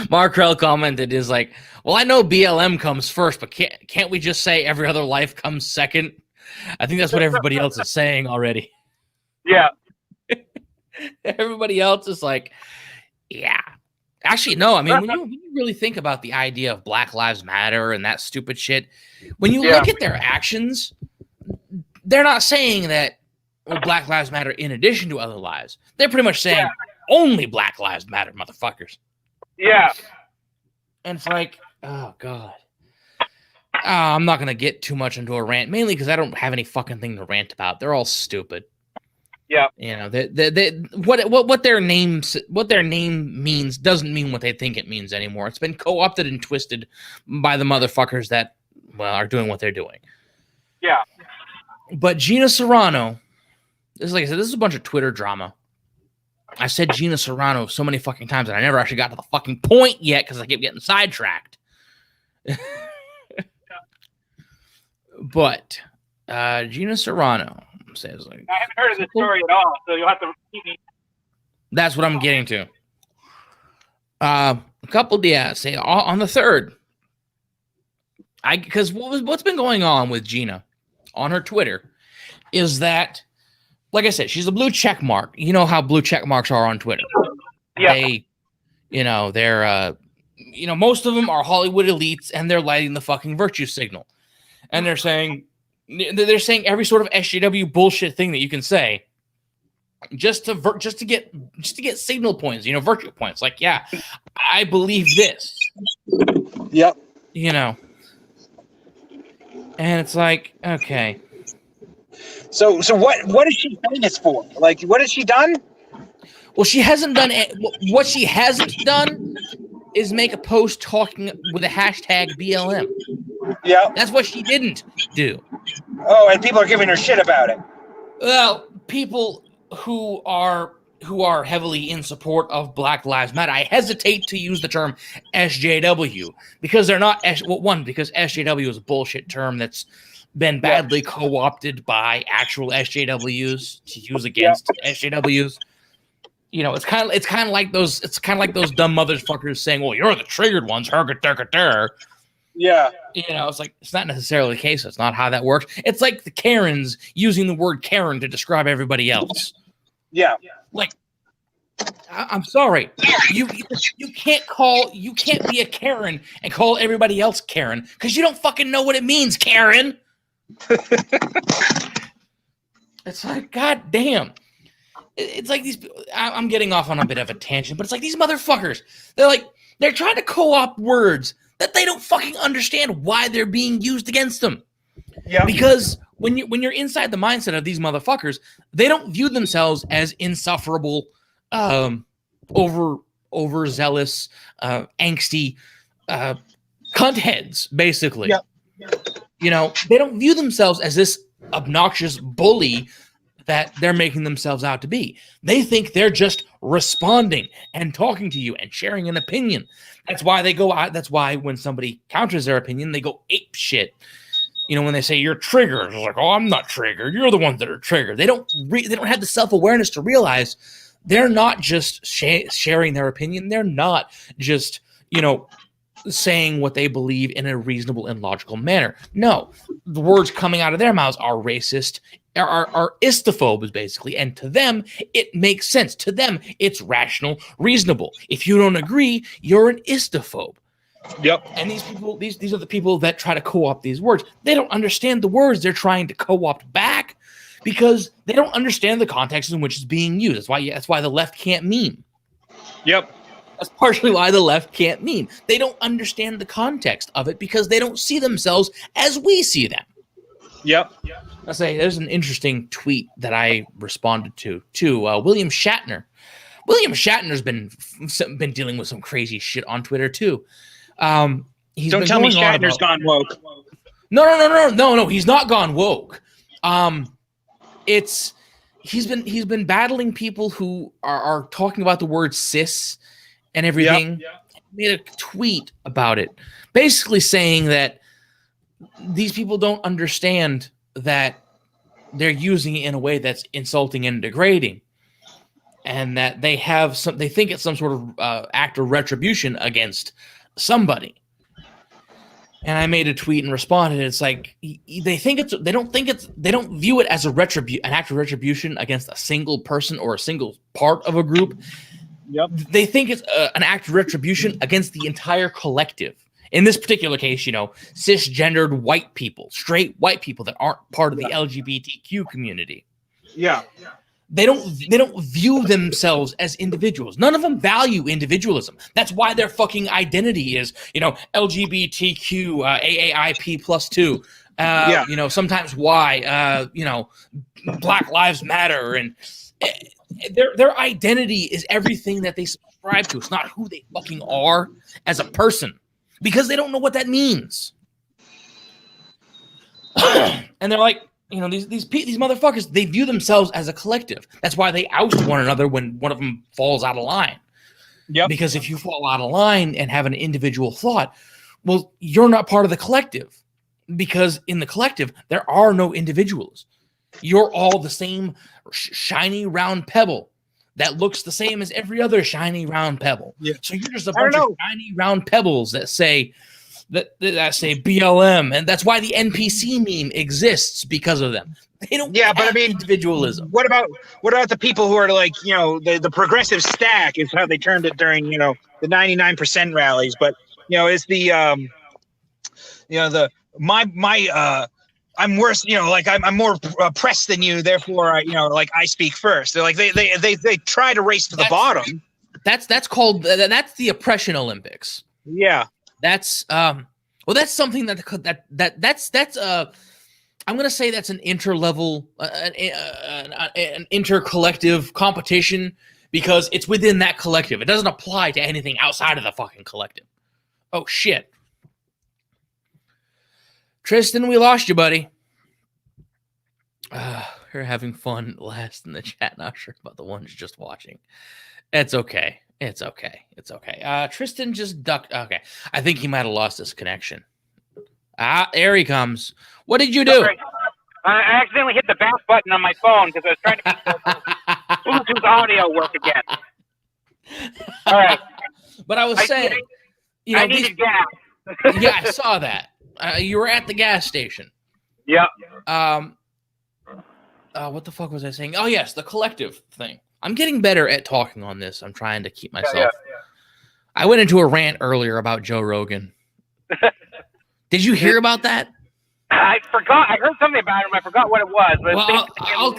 Markrell commented is like, well, I know BLM comes first, but can't we just say every other life comes second? I think that's what everybody else is saying already. Yeah. Everybody else is like, yeah. Actually, no. I mean, when you really think about the idea of Black Lives Matter and that stupid shit, when you look at their actions, they're not saying that Black Lives Matter in addition to other lives. They're pretty much saying only Black Lives Matter, motherfuckers. Yeah. And it's like, oh, God. I'm not going to get too much into a rant, mainly because I don't have any fucking thing to rant about. They're all stupid. Yeah. You know, what their name means doesn't mean what they think it means anymore. It's been co-opted and twisted by the motherfuckers that, well, are doing what they're doing. Yeah. But Gina Serrano, like I said, this is a bunch of Twitter drama. I said Gina Serrano so many fucking times that I never actually got to the fucking point yet because I kept getting sidetracked. But Gina Serrano says, like, I haven't heard of this story at all, so you'll have to repeat me. That's what I'm getting to. A couple, say on the 3rd. Because what's been going on with Gina on her Twitter is that, like I said, she's a blue check mark. You know how blue check marks are on Twitter. Yeah. They're most of them are Hollywood elites, and they're lighting the fucking virtue signal, and they're saying every sort of SJW bullshit thing that you can say, just to get signal points, virtue points. Like, yeah, I believe this. Yep. And it's like, okay. So what is she famous for? Like, what has she done? Well, she hasn't done it. What she hasn't done is make a post talking with a hashtag BLM. Yeah. That's what she didn't do. Oh, and people are giving her shit about it. Well, people who are heavily in support of Black Lives Matter, I hesitate to use the term SJW because they're not because SJW is a bullshit term that's been badly co-opted by actual SJWs to use against SJWs. It's kind of like those dumb motherfuckers saying, "Well, you're the triggered ones." Yeah. It's like, it's not necessarily the case. That's not how that works. It's like the Karens using the word Karen to describe everybody else. Yeah. Like, I'm sorry. You can't be a Karen and call everybody else Karen because you don't fucking know what it means, Karen. It's like, God damn. It's like these. I'm getting off on a bit of a tangent, but it's like these motherfuckers. They're trying to co-opt words that they don't fucking understand why they're being used against them. Yeah. Because when you're inside the mindset of these motherfuckers, they don't view themselves as insufferable, overzealous, angsty, cunt heads, basically. Yeah. They don't view themselves as this obnoxious bully that they're making themselves out to be. They think they're just responding and talking to you and sharing an opinion. That's why they go out. That's why when somebody counters their opinion, they go ape shit. when they say you're triggered, it's like, oh, I'm not triggered. You're the ones that are triggered. They don't have the self-awareness to realize they're not just sharing their opinion. They're not just, saying what they believe in a reasonable and logical manner. No, the words coming out of their mouths are racist, are istophobes, basically. And to them, it makes sense. To them, it's rational, reasonable. If you don't agree, you're an istophobe. Yep. And these people, these are the people that try to co-opt these words. They don't understand the words they're trying to co-opt back because they don't understand the context in which it's being used. That's why the left can't meme. Yep. That's partially why the left can't meme. They don't understand the context of it because they don't see themselves as we see them. Yep. I'll say there's an interesting tweet that I responded to William Shatner. William Shatner's been dealing with some crazy shit on Twitter too. Don't tell me Shatner's gone woke. No. He's not gone woke. He's been battling people who are talking about the word cis and everything. Yep. Made a tweet about it, basically saying that these people don't understand that they're using it in a way that's insulting and degrading, and that they think it's some sort of act of retribution against somebody. And I made a tweet and responded. It's like they don't view it as an act of retribution against a single person or a single part of a group. Yep. They think it's an act of retribution against the entire collective. In this particular case, cisgendered white people, straight white people that aren't part of the LGBTQ community. Yeah. They don't view themselves as individuals. None of them value individualism. That's why their fucking identity is, LGBTQ, AAIP +2. Sometimes Y, Black Lives Matter, and their identity is everything that they subscribe to. It's not who they fucking are as a person, because they don't know what that means. And they're like, these motherfuckers, they view themselves as a collective. That's why they oust one another when one of them falls out of line. Yep. Because if you fall out of line and have an individual thought, well, you're not part of the collective. Because in the collective, there are no individuals. You're all the same shiny round pebble that looks the same as every other shiny round pebble. Yeah. So you're just a bunch of shiny round pebbles that say BLM, and that's why the NPC meme exists, because of them. They don't. Yeah, but I mean, individualism. What about the people who are like, the progressive stack is how they termed it during the 99% rallies, but it's the I'm worse, I'm more oppressed than you, therefore I speak first. They're like they try to race to the bottom. That's called that's the oppression Olympics. Yeah. That's that's something that's I'm gonna say that's an interlevel, an intercollective competition, because it's within that collective. It doesn't apply to anything outside of the fucking collective. Oh shit, Tristan, we lost you, buddy. You're having fun last in the chat. Not sure about the ones just watching. It's okay. It's okay. Tristan just ducked. Okay. I think he might have lost his connection. There he comes. What did you do? Sorry. I accidentally hit the back button on my phone because I was trying to make Bluetooth audio work again. All right. But I was saying, I needed gas. Yeah, I saw that. You were at the gas station. Yeah. What the fuck was I saying? Oh, yes, the collective thing. I'm getting better at talking on this. I'm trying to keep myself. Yeah. I went into a rant earlier about Joe Rogan. Did you hear about that? I forgot. I heard something about him. I forgot what it was. But well,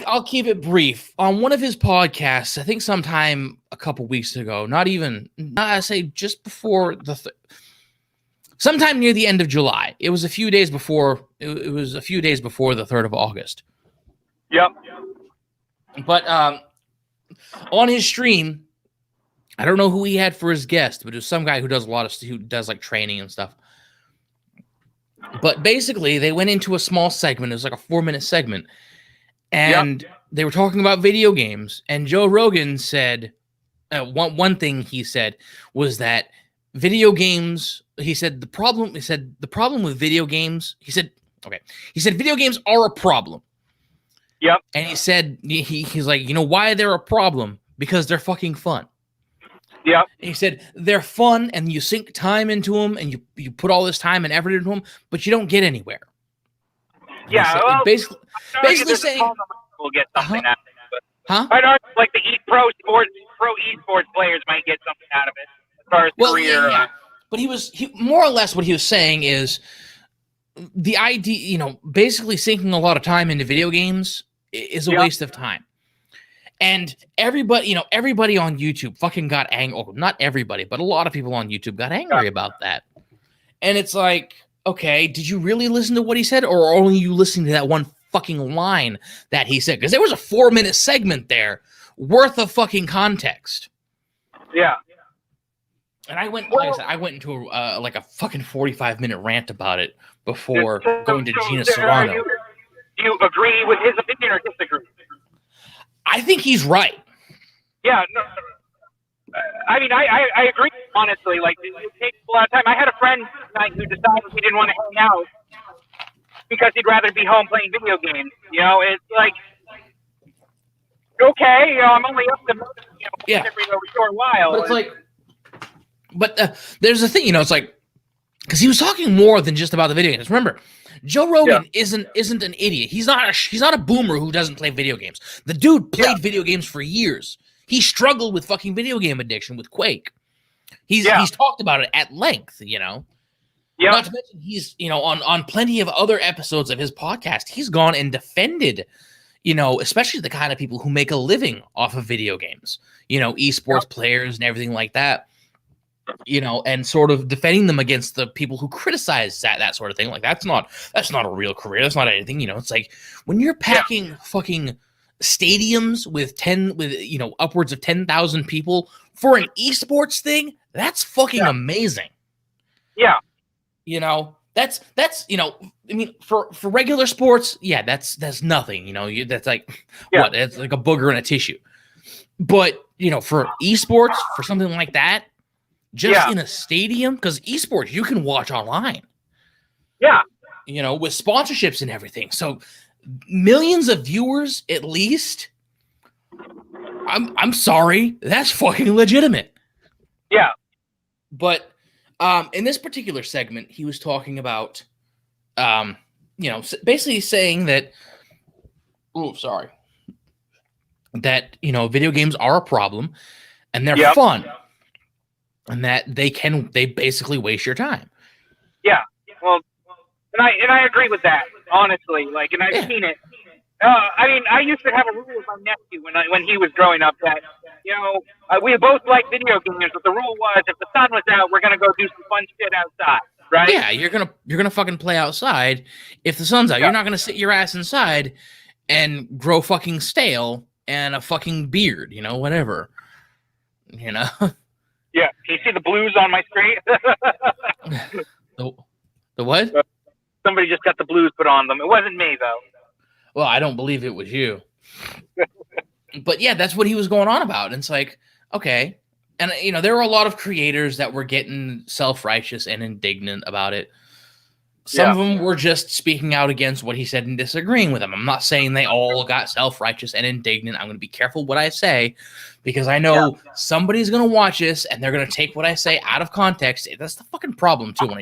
I'll keep it brief. On one of his podcasts, I think sometime a couple weeks ago, I say just before sometime near the end of July. It was a few days before. It was a few days before the 3rd of August. Yep. But on his stream, I don't know who he had for his guest, but it was some guy who does like training and stuff. But basically, they went into a small segment. It was like a 4-minute segment. And they were talking about video games. And Joe Rogan said, one thing he said was that video games, he said the problem with video games, he said, Okay. He said video games are a problem. Yep. And he said, he's like, you know why they're a problem? Because they're fucking fun. Yep. And he said they're fun and you sink time into them and you put all this time and effort into them, but you don't get anywhere. And Yeah. said, Well, basically saying, we'll get something out of it. Huh? I'd argue like the pro esports players might get something out of it as far as career. Yeah. But he more or less what he was saying is the idea, basically sinking a lot of time into video games is a waste of time. And everybody on YouTube fucking got angry. Oh, not everybody, but a lot of people on YouTube got angry about that. And it's like, okay, did you really listen to what he said, or only you listening to that one fucking line that he said? Because there was a 4-minute segment there worth of fucking context. Yeah. And I went into like a fucking 45-minute rant about it before going to Gina Serrano. Do you agree with his opinion or disagree? I think he's right. Yeah, no. I mean, I agree, honestly. Like, it takes a lot of time. I had a friend tonight who decided he didn't want to hang out because he'd rather be home playing video games. It's like, okay, I'm only up to every short while. But it's like, there's a thing, it's like, because he was talking more than just about the video games. Remember, Joe Rogan isn't an idiot. He's not a boomer who doesn't play video games. The dude played video games for years. He struggled with fucking video game addiction with Quake. He's talked about it at length, Yeah. Not to mention he's, on plenty of other episodes of his podcast, he's gone and defended, especially the kind of people who make a living off of video games, esports players and everything like that. And sort of defending them against the people who criticize that sort of thing. Like, that's not a real career. That's not anything. It's like when you're packing fucking stadiums with upwards of 10,000 people for an esports thing, that's fucking amazing. Yeah. That's I mean, for regular sports, that's nothing. That's like what? It's like a booger in a tissue. But for esports, for something like that, just in a stadium, because esports you can watch online. Yeah. With sponsorships and everything. So millions of viewers at least. I'm sorry, that's fucking legitimate. Yeah. But in this particular segment, he was talking about basically saying that that video games are a problem and they're fun. And that they basically waste your time. Yeah, well, and I agree with that, honestly. Like, and I've seen it. I mean, I used to have a rule with my nephew when he was growing up that we both liked video games, but the rule was if the sun was out, we're gonna go do some fun shit outside, right? Yeah, you're gonna fucking play outside if the sun's out. You're not gonna sit your ass inside and grow fucking stale and a fucking beard, whatever, Yeah, can you see the blues on my screen? The what? Somebody just got the blues put on them. It wasn't me, though. Well, I don't believe it was you. But yeah, that's what he was going on about. And it's like, okay. And, there were a lot of creators that were getting self-righteous and indignant about it. Some of them were just speaking out against what he said and disagreeing with him. I'm not saying they all got self-righteous and indignant. I'm going to be careful what I say because I know somebody's going to watch this and they're going to take what I say out of context. That's the fucking problem too. When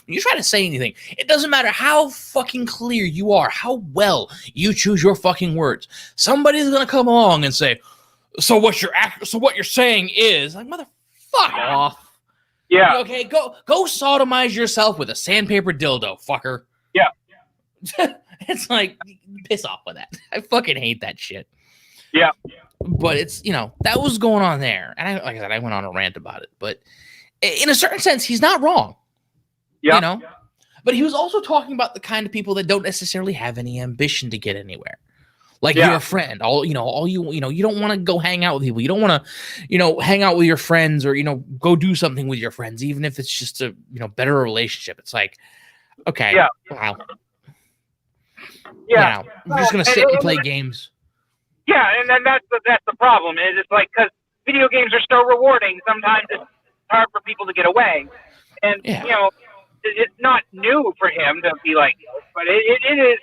you try to say anything, it doesn't matter how fucking clear you are, how well you choose your fucking words. Somebody's going to come along and say, so what you're saying is like, fuck off. Yeah. Okay, go sodomize yourself with a sandpaper dildo, fucker. Yeah. It's like, piss off with that. I fucking hate that shit. Yeah. But it's, that was going on there. And like I said, I went on a rant about it. But in a certain sense, he's not wrong. Yeah. But he was also talking about the kind of people that don't necessarily have any ambition to get anywhere. Like you're a friend, you don't want to go hang out with people. You don't want to, hang out with your friends or, go do something with your friends, even if it's just a, better relationship. It's like, okay, wow. Yeah. I'm just going to sit and play games. Yeah. And then that's the problem is it's like, cause video games are so rewarding. Sometimes it's hard for people to get away. And, it's not new for him to be like this, but it is.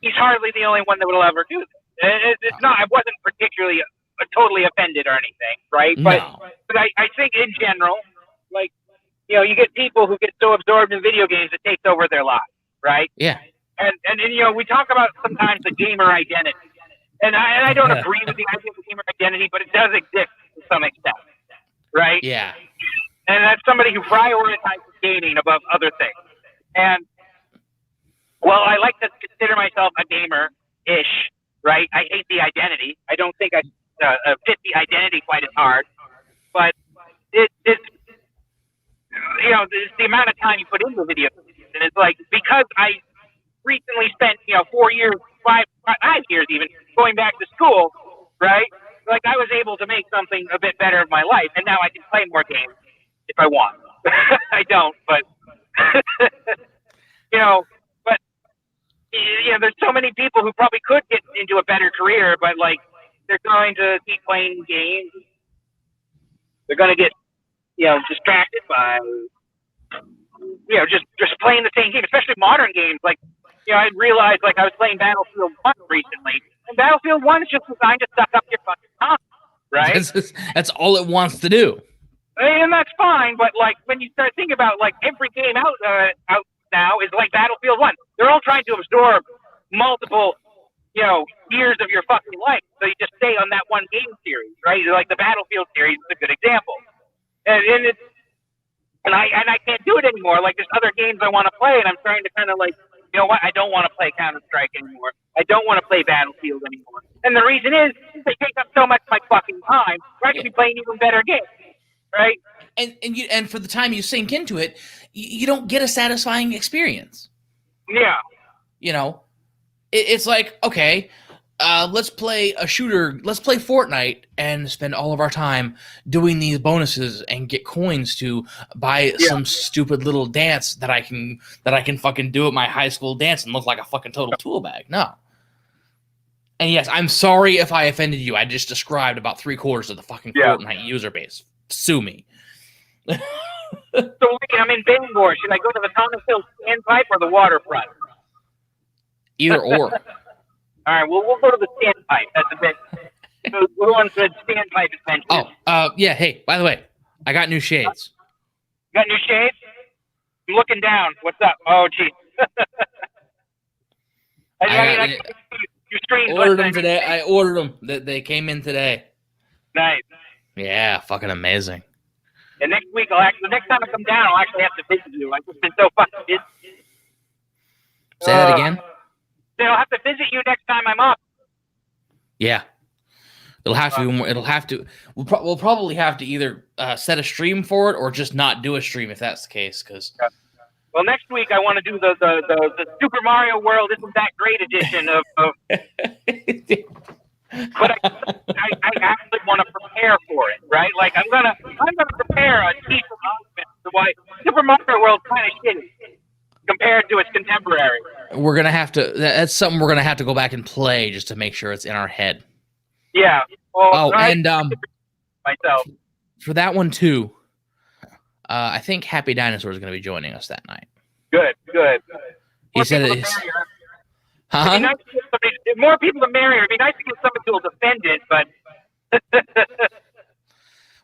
He's hardly the only one that will ever do this. It's not. I wasn't particularly totally offended or anything, right? No. But I think in general, like, you know, you get people who get so absorbed in video games it takes over their lives, right? Yeah. And you know, we talk about sometimes the gamer identity, and I don't agree with the idea of the gamer identity, but it does exist to some extent, right? Yeah. And that's somebody who prioritizes gaming above other things. And well, I like to consider myself a gamer-ish, right? I hate the identity. I don't think I fit the identity quite as hard, but it's you know, the amount of time you put into video games, and it's like, because I recently spent, you know, 4 years, five years even, going back to school, right? Like, I was able to make something a bit better of my life, and now I can play more games if I want. I don't, but you know, but you know, there's so many people who probably could get into a better career, but like, they're going to keep playing games. They're going to get, you know, distracted by, you know, just playing the same game, especially modern games. Like, you know, I realized, like, I was playing Battlefield 1 recently, and Battlefield 1 is just designed to suck up your fucking time, right? That's all it wants to do. And that's fine, but like, when you start thinking about, like, every game out now is like Battlefield 1. They're all trying to absorb multiple, you know, years of your fucking life, so you just stay on that one game series, right? Like the Battlefield series is a good example, and it's I can't do it anymore. Like, there's other games I want to play, and I'm starting to kind of like, you know what? I don't want to play Counter-Strike anymore. I don't want to play Battlefield anymore. And the reason is they take up so much of my fucking time. I could be playing even better games, right? And for the time you sink into it, you don't get a satisfying experience. Yeah. You know, it's like, okay, let's play a shooter. Let's play Fortnite and spend all of our time doing these bonuses and get coins to buy some stupid little dance that I can fucking do at my high school dance and look like a fucking total tool bag. No. And yes, I'm sorry if I offended you. I just described about 3/4 of the fucking Fortnite user base. Sue me. So I'm in Bangor. Should I go to the Thomas Hill Standpipe or the Waterfront? Either or. All right, well, we'll go to the Standpipe. That's a bit. So we're on to Standpipe adventure. Oh, yeah. Hey, by the way, I got new shades. Got new shades? I'm looking down. What's up? Oh, geez. I ordered them today. I ordered them. They came in today. Nice. Yeah, fucking amazing. And next week, the next time I come down, I'll actually have to visit you. I've just been so fucking busy. Say that again? Then I'll have to visit you next time I'm up. Yeah. It'll have to be more. It'll have to. We'll probably have to either set a stream for it or just not do a stream if that's the case. Because well, next week I want to do the Super Mario World Isn't That Great edition of but I actually want to prepare for it, right? Like I'm gonna prepare a decent argument to why Super Mario World kind of shitty compared to its contemporary. We're gonna have to. That's something we're gonna have to go back and play just to make sure it's in our head. Yeah. Well, and myself for that one too. I think Happy Dinosaur is going to be joining us that night. Good. He said it. Huh? Nice more people to marry. It'd be nice to get somebody who will defend it, but.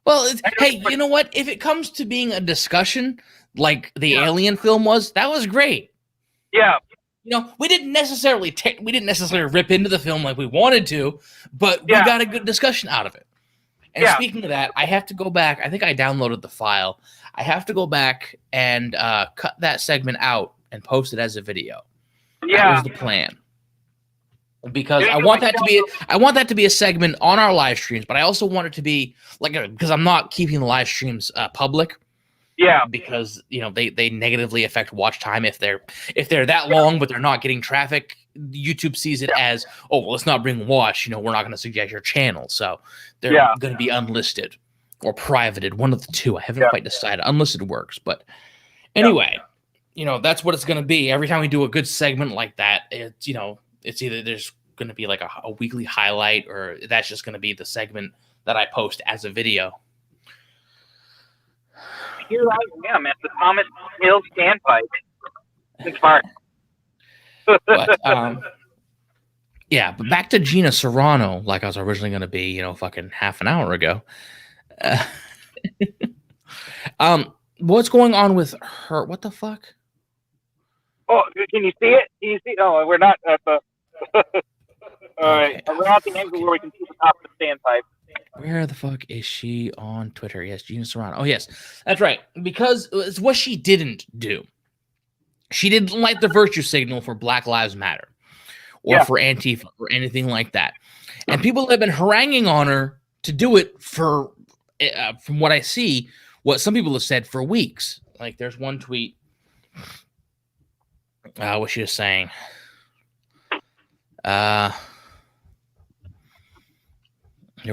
Well, hey, you know what? If it comes to being a discussion like the Alien film was, that was great. Yeah. You know, we didn't necessarily rip into the film like we wanted to, but we got a good discussion out of it. And speaking of that, I have to go back. I think I downloaded the file. I have to go back and cut that segment out and post it as a video. Yeah, that was the plan. Because I want that to be a segment on our live streams, but I also want it to be like because I'm not keeping the live streams public. Yeah, because you know they negatively affect watch time if they're that long, but they're not getting traffic. YouTube sees it as, oh, well, let's not bring watch. You know, we're not going to suggest your channel, so they're going to be unlisted or privated. One of the two. I haven't quite decided. Unlisted works, but anyway, you know that's what it's going to be. Every time we do a good segment like that, it's it's either there's going to be like a weekly highlight, or that's just going to be the segment that I post as a video. here I am at the Thomas Hill standpipe. It's far. But yeah, but back to Gina Serrano, like I was originally going to be, you know, fucking half an hour ago. What's going on with her? What the fuck? Oh, can you see it? Can you see? Oh, we're not at the. All right, we're not at the angle where we can see the top of the standpipe. Where the fuck is she on Twitter? Yes, Gina Serrano. Oh, yes, that's right. Because it's what she didn't do. She didn't light the virtue signal for Black Lives Matter or for Antifa or anything like that. And people have been haranguing on her to do it for, from what I see, what some people have said for weeks. Like there's one tweet. What she was saying. There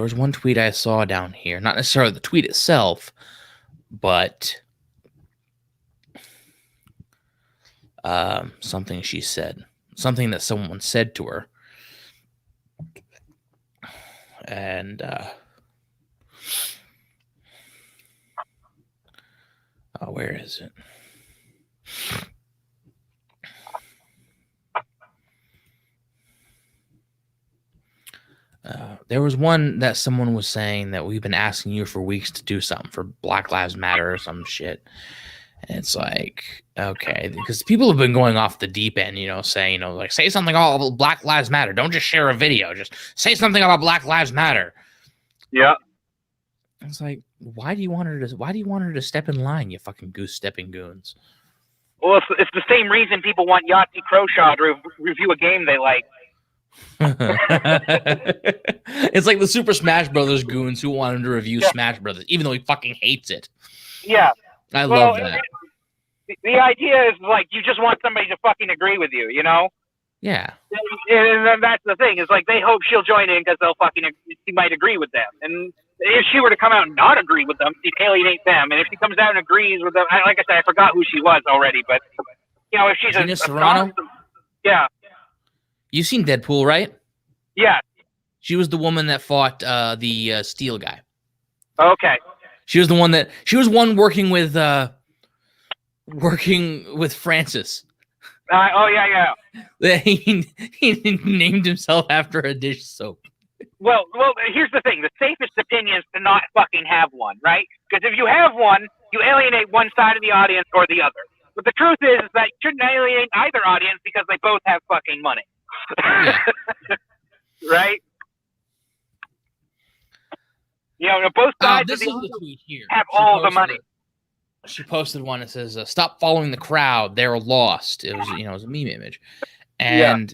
was one tweet I saw down here. Not necessarily the tweet itself, but something she said. Something that someone said to her. And where is it? There was one that someone was saying that we've been asking you for weeks to do something for Black Lives Matter or some shit. And it's like, okay, because people have been going off the deep end, you know, saying, you know, like, say something about Black Lives Matter. Don't just share a video. Just say something about Black Lives Matter. Yeah. It's like, why do you want her to step in line, you fucking goose stepping goons? Well, it's the same reason people want Yahtzee Croshaw to review a game they like. It's like the Super Smash Brothers goons who want him to review Smash Brothers, even though he fucking hates it. Yeah. I love that. The idea is like you just want somebody to fucking agree with you, you know? Yeah. And that's the thing. Is like they hope she'll join in because she might agree with them. And if she were to come out and not agree with them, she'd alienate them. And if she comes out and agrees with them, like I said, I forgot who she was already, but you know, if she's Gina Serrano? Yeah. You've seen Deadpool, right? Yeah. She was the woman that fought the Steel guy. Okay. She was the one working with Francis. Yeah. He named himself after a dish soap. Well, here's the thing. The safest opinion is to not fucking have one, right? Because if you have one, you alienate one side of the audience or the other. But the truth is that you shouldn't alienate either audience because they both have fucking money. Yeah. Right? You know, both sides this of is the the tweet here. have all the money. She posted one that says, "Stop following the crowd. They're lost." It was, it was a meme image, and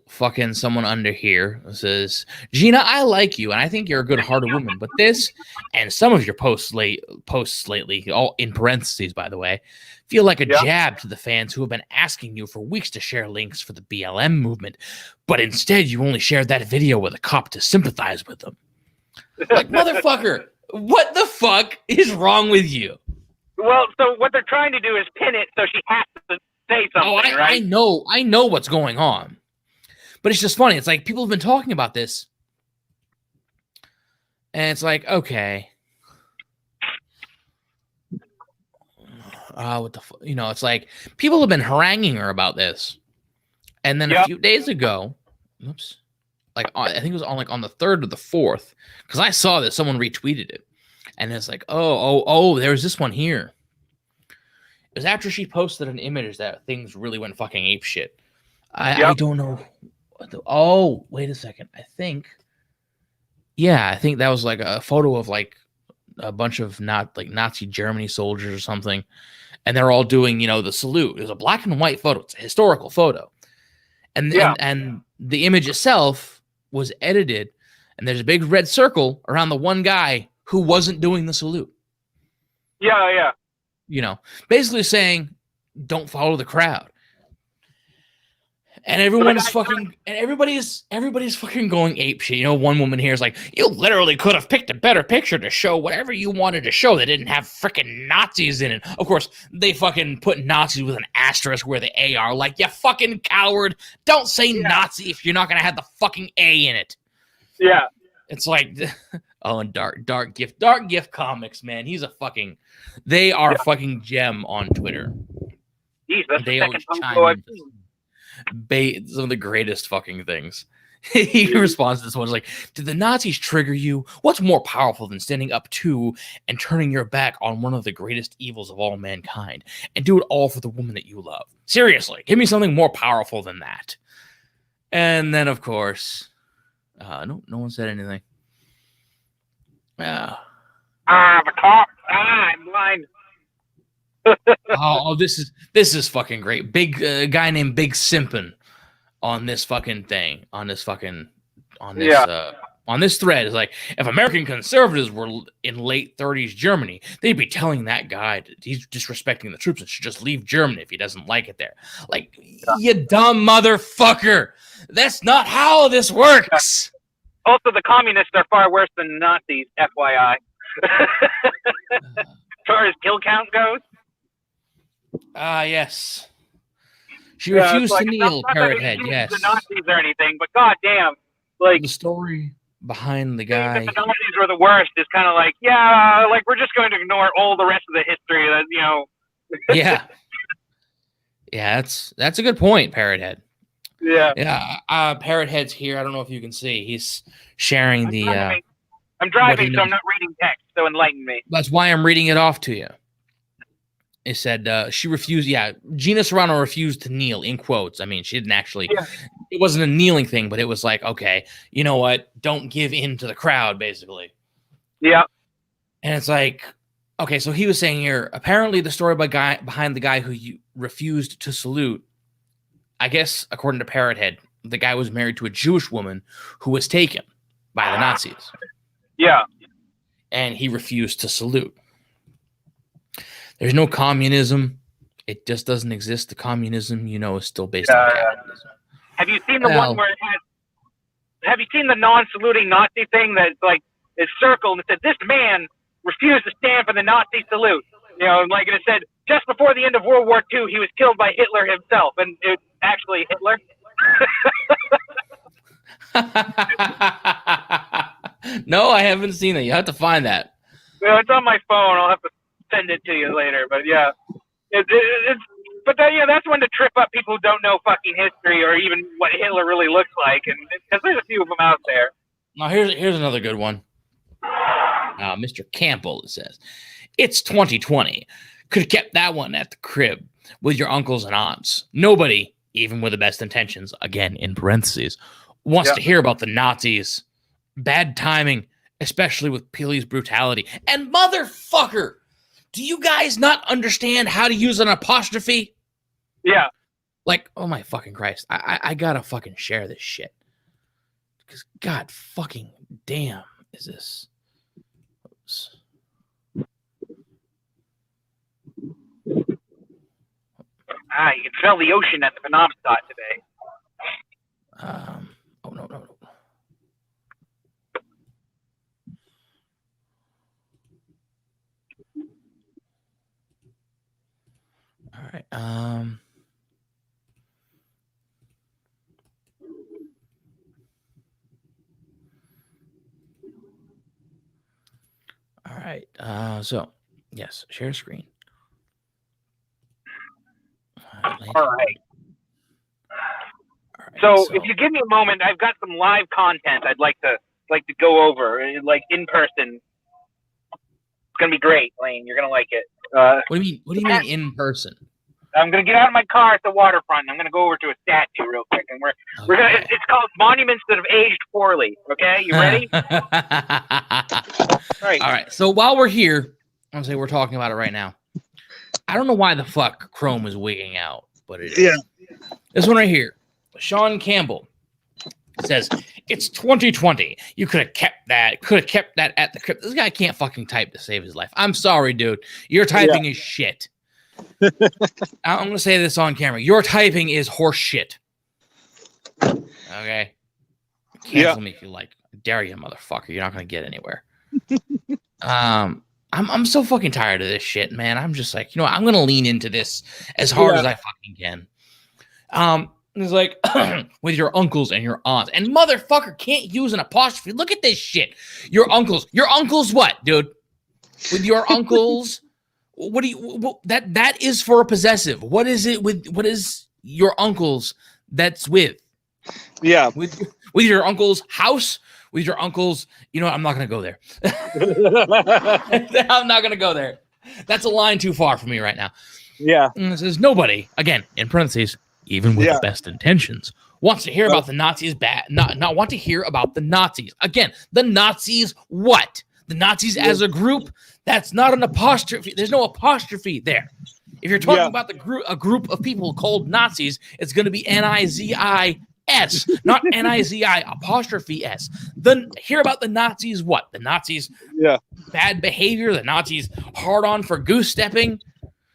fucking someone under here says, "Gina, I like you, and I think you're a good-hearted woman, but this and some of your posts lately, all in parentheses, by the way, feel like a jab to the fans who have been asking you for weeks to share links for the BLM movement, but instead you only shared that video with a cop to sympathize with them." Like, motherfucker, what the fuck is wrong with you? Well, so what they're trying to do is pin it so she has to say something, right? I know what's going on. But it's just funny. It's like people have been talking about this. And it's like, okay. What the fuck? It's like people have been haranguing her about this. And then a few days ago, I think it was on the 3rd or the 4th, because I saw that someone retweeted it. And it's like, there's this one here. It was after she posted an image that things really went fucking ape shit. I don't know. Wait a second. I think that was like a photo of like a bunch of Nazi Germany soldiers or something. And they're all doing, the salute. It was a black and white photo. It's a historical photo. And the image itself was edited. And there's a big red circle around the one guy who wasn't doing the salute. Yeah. Basically saying, don't follow the crowd. And everybody's fucking going ape shit. One woman here is like, you literally could have picked a better picture to show whatever you wanted to show that didn't have freaking Nazis in it. Of course, they fucking put Nazis with an asterisk where the A are. Like, you fucking coward. Don't say Nazi if you're not going to have the fucking A in it. Yeah. It's like, Oh, and Dark Gift Comics, man. They are fucking gem on Twitter. Jeez, that's They the always second chime photo I've in seen. some of the greatest fucking things. He responds to this one like, "Did the Nazis trigger you? What's more powerful than standing up to and turning your back on one of the greatest evils of all mankind, and do it all for the woman that you love? Seriously, give me something more powerful than that." And then, of course, no one said anything. The cop. I'm blind. This is fucking great. Big guy named Big Simpin on this fucking thing, on this thread is like, if American conservatives were in late 30s Germany, they'd be telling that guy that he's disrespecting the troops and should just leave Germany if he doesn't like it there. Like, you dumb motherfucker. That's not how this works. Also, the communists are far worse than Nazis, FYI. As far as kill count goes. Yes. She refused to kneel, Parrot Head, yes. The Nazis or anything, but goddamn, like the story behind the guy. The Nazis were the worst is kind of like, yeah, like we're just going to ignore all the rest of the history that, you know. Yeah. Yeah, that's a good point, Parrot Head. Yeah. Yeah. Parrot Head's here. I don't know if you can see. He's sharing I'm driving, so I'm not reading text, so enlighten me. That's why I'm reading it off to you. It said she refused. Yeah, Gina Serrano refused to kneel, in quotes. I mean, she didn't actually. Yeah. It wasn't a kneeling thing, but it was like, okay, you know what? Don't give in to the crowd, basically. Yeah. And it's like, okay, so he was saying here, apparently the story behind the guy who refused to salute, I guess, according to Parrot Head, the guy was married to a Jewish woman who was taken by the Nazis. Yeah. And he refused to salute. There's no communism. It just doesn't exist. The communism, is still based on capitalism. Have you seen the one where it has? Have you seen the non-saluting Nazi thing that's like it's circled and it said this man refused to stand for the Nazi salute? Like it said just before the end of World War II, he was killed by Hitler himself, and it's actually Hitler. No, I haven't seen it. You have to find that. It's on my phone. I'll have to send it to you later. But yeah, that's one to trip up people who don't know fucking history or even what Hitler really looks like, and because there's a few of them out there. Now here's another good one. Mr. Campbell, it says, it's 2020. Could have kept that one at the crib with your uncles and aunts. Nobody, even with the best intentions, again in parentheses, wants to hear about the Nazis. Bad timing, especially with police brutality. And motherfucker, do you guys not understand how to use an apostrophe? Yeah. Like, oh my fucking Christ. I gotta fucking share this shit. Because God fucking damn is this. Oops. You can smell the ocean at the Penobscot today. No. All right. All right. So, yes, share screen. All right. So, if you give me a moment, I've got some live content I'd like to go over, like in person. It's gonna be great, Lane. You're gonna like it. What do you mean in person? I'm gonna get out of my car at the waterfront. I'm gonna go over to a statue real quick, and we're gonna. It's called Monuments That Have Aged Poorly. Okay, you ready? All right. So while we're here, I'll say we're talking about it right now. I don't know why the fuck Chrome is wigging out, but it is. Yeah. This one right here, Sean Campbell says it's 2020. You could have kept that. At the crypt. This guy can't fucking type to save his life. I'm sorry, dude. Your typing is shit. I'm gonna say this on camera. Your typing is horse shit. Okay. Cancel me if you like. I dare you, motherfucker. You're not gonna get anywhere. I'm so fucking tired of this shit, man. I'm just like, I'm gonna lean into this as hard as I fucking can. And it's like, with your uncles and your aunts. And motherfucker can't use an apostrophe. Look at this shit. Your uncles. Your uncles what, dude? With your uncles, what do you... that is for a possessive. What is it with... What is your uncles that's with? Yeah. With your uncle's house? With your uncle's... You know what? I'm not going to go there. I'm not going to go there. That's a line too far for me right now. Yeah. And it says nobody, again, in parentheses, even with the best intentions, wants to hear about the Nazis not want to hear about the Nazis. Again, the Nazis what? The Nazis as a group? That's not an apostrophe. There's no apostrophe there. If you're talking about a group of people called Nazis, it's going to be N-I-Z-I-S, not N-I-Z-I apostrophe S. Then hear about the Nazis what? The Nazis bad behavior, the Nazis hard on for goose stepping.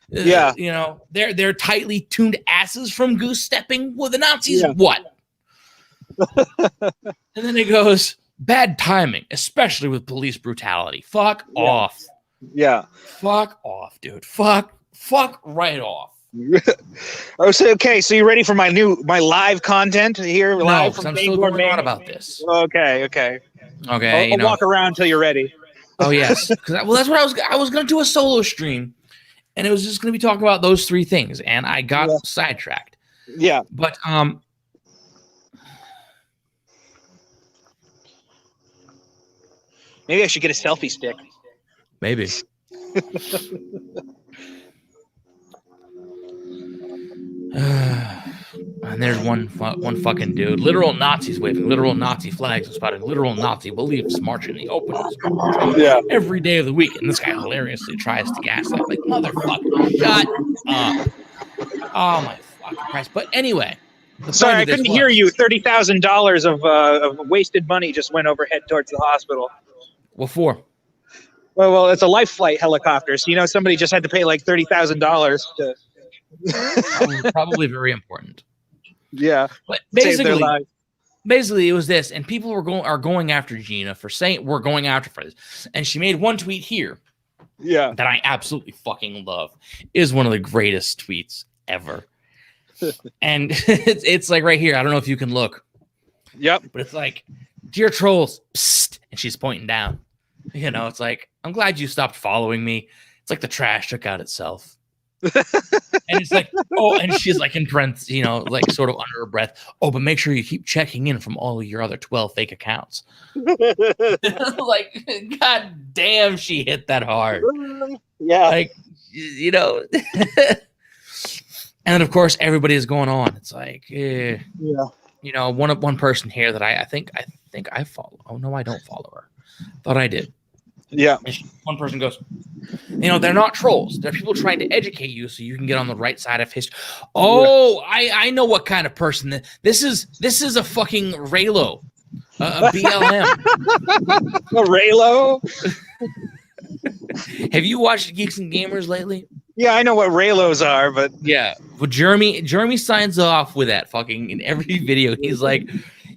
You know, they're tightly tuned asses from goose stepping. Well, the Nazis what? And then it goes, bad timing, especially with police brutality. Fuck off. Yeah. Fuck off, dude. Fuck right off. Okay, so you ready for my live content here? Live from I'm still going on about this. Okay. I'll walk around till you're ready. Oh yes, because that's what I was going to do a solo stream, and it was just going to be talking about those three things, and I got sidetracked. Yeah, but maybe I should get a selfie stick. Maybe. And there's one fucking dude. Literal Nazis waving literal Nazi flags and spotting literal Nazi beliefs marching in the open every day of the week. And this guy hilariously tries to gaslight, like, motherfucker, shut up. Oh my fucking Christ. But anyway. Sorry, I couldn't hear you. $30,000 of wasted money just went overhead towards the hospital. What for? Well, it's a life flight helicopter. So, you know, somebody just had to pay like $30,000 to... Probably very important. Yeah, but basically it was this, and people are going after Gina for saying we're going after for this, and she made one tweet here, that I absolutely fucking love. Is one of the greatest tweets ever, and it's like right here. I don't know if you can look. Yep, but it's like, dear trolls, psst, and she's pointing down. You know, it's like, I'm glad you stopped following me. It's like the trash took out itself. And it's like, oh, and she's like in parentheses, you know, like sort of under her breath. Oh, but make sure you keep checking in from all of your other 12 fake accounts. Like, god damn, she hit that hard. Yeah, like, you know. And then of course everybody is going on. It's like, you know, one person here that I think I follow. Oh no, I don't follow her. Thought I did. Yeah. One person goes, you know, they're not trolls. They're people trying to educate you so you can get on the right side of history. Oh, I know what kind of person this is. A fucking Raylo, a BLM. A Raylo? Have you watched Geeks and Gamers lately? Yeah, I know what Raylos are, but yeah. Well, Jeremy signs off with that fucking in every video. He's like,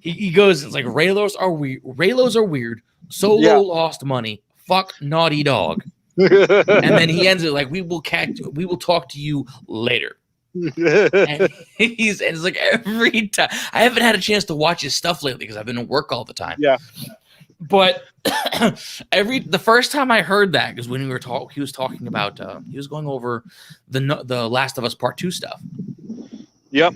he goes, it's like Raylos are weird. Raylos are weird. Solo lost money. Fuck Naughty Dog. And then he ends it like, we will talk to you later. And it's like every time. I haven't had a chance to watch his stuff lately because I've been at work all the time. Yeah. But the first time I heard that, because when he was talking about he was going over the Last of Us Part 2 stuff. Yep.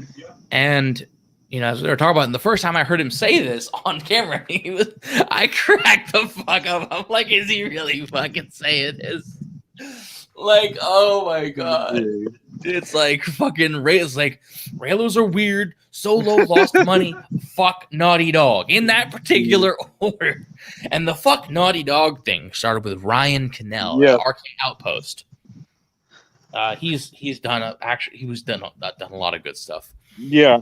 And you know, as we were talking about, and the first time I heard him say this on camera, I cracked the fuck up. I'm like, is he really fucking saying this? Like, oh my god. It's like fucking it's like Raylos are weird. Solo lost money. Fuck Naughty Dog. In that particular order. And the fuck Naughty Dog thing started with Ryan Cannell at Arcade Outpost. He's done a lot of good stuff. Yeah.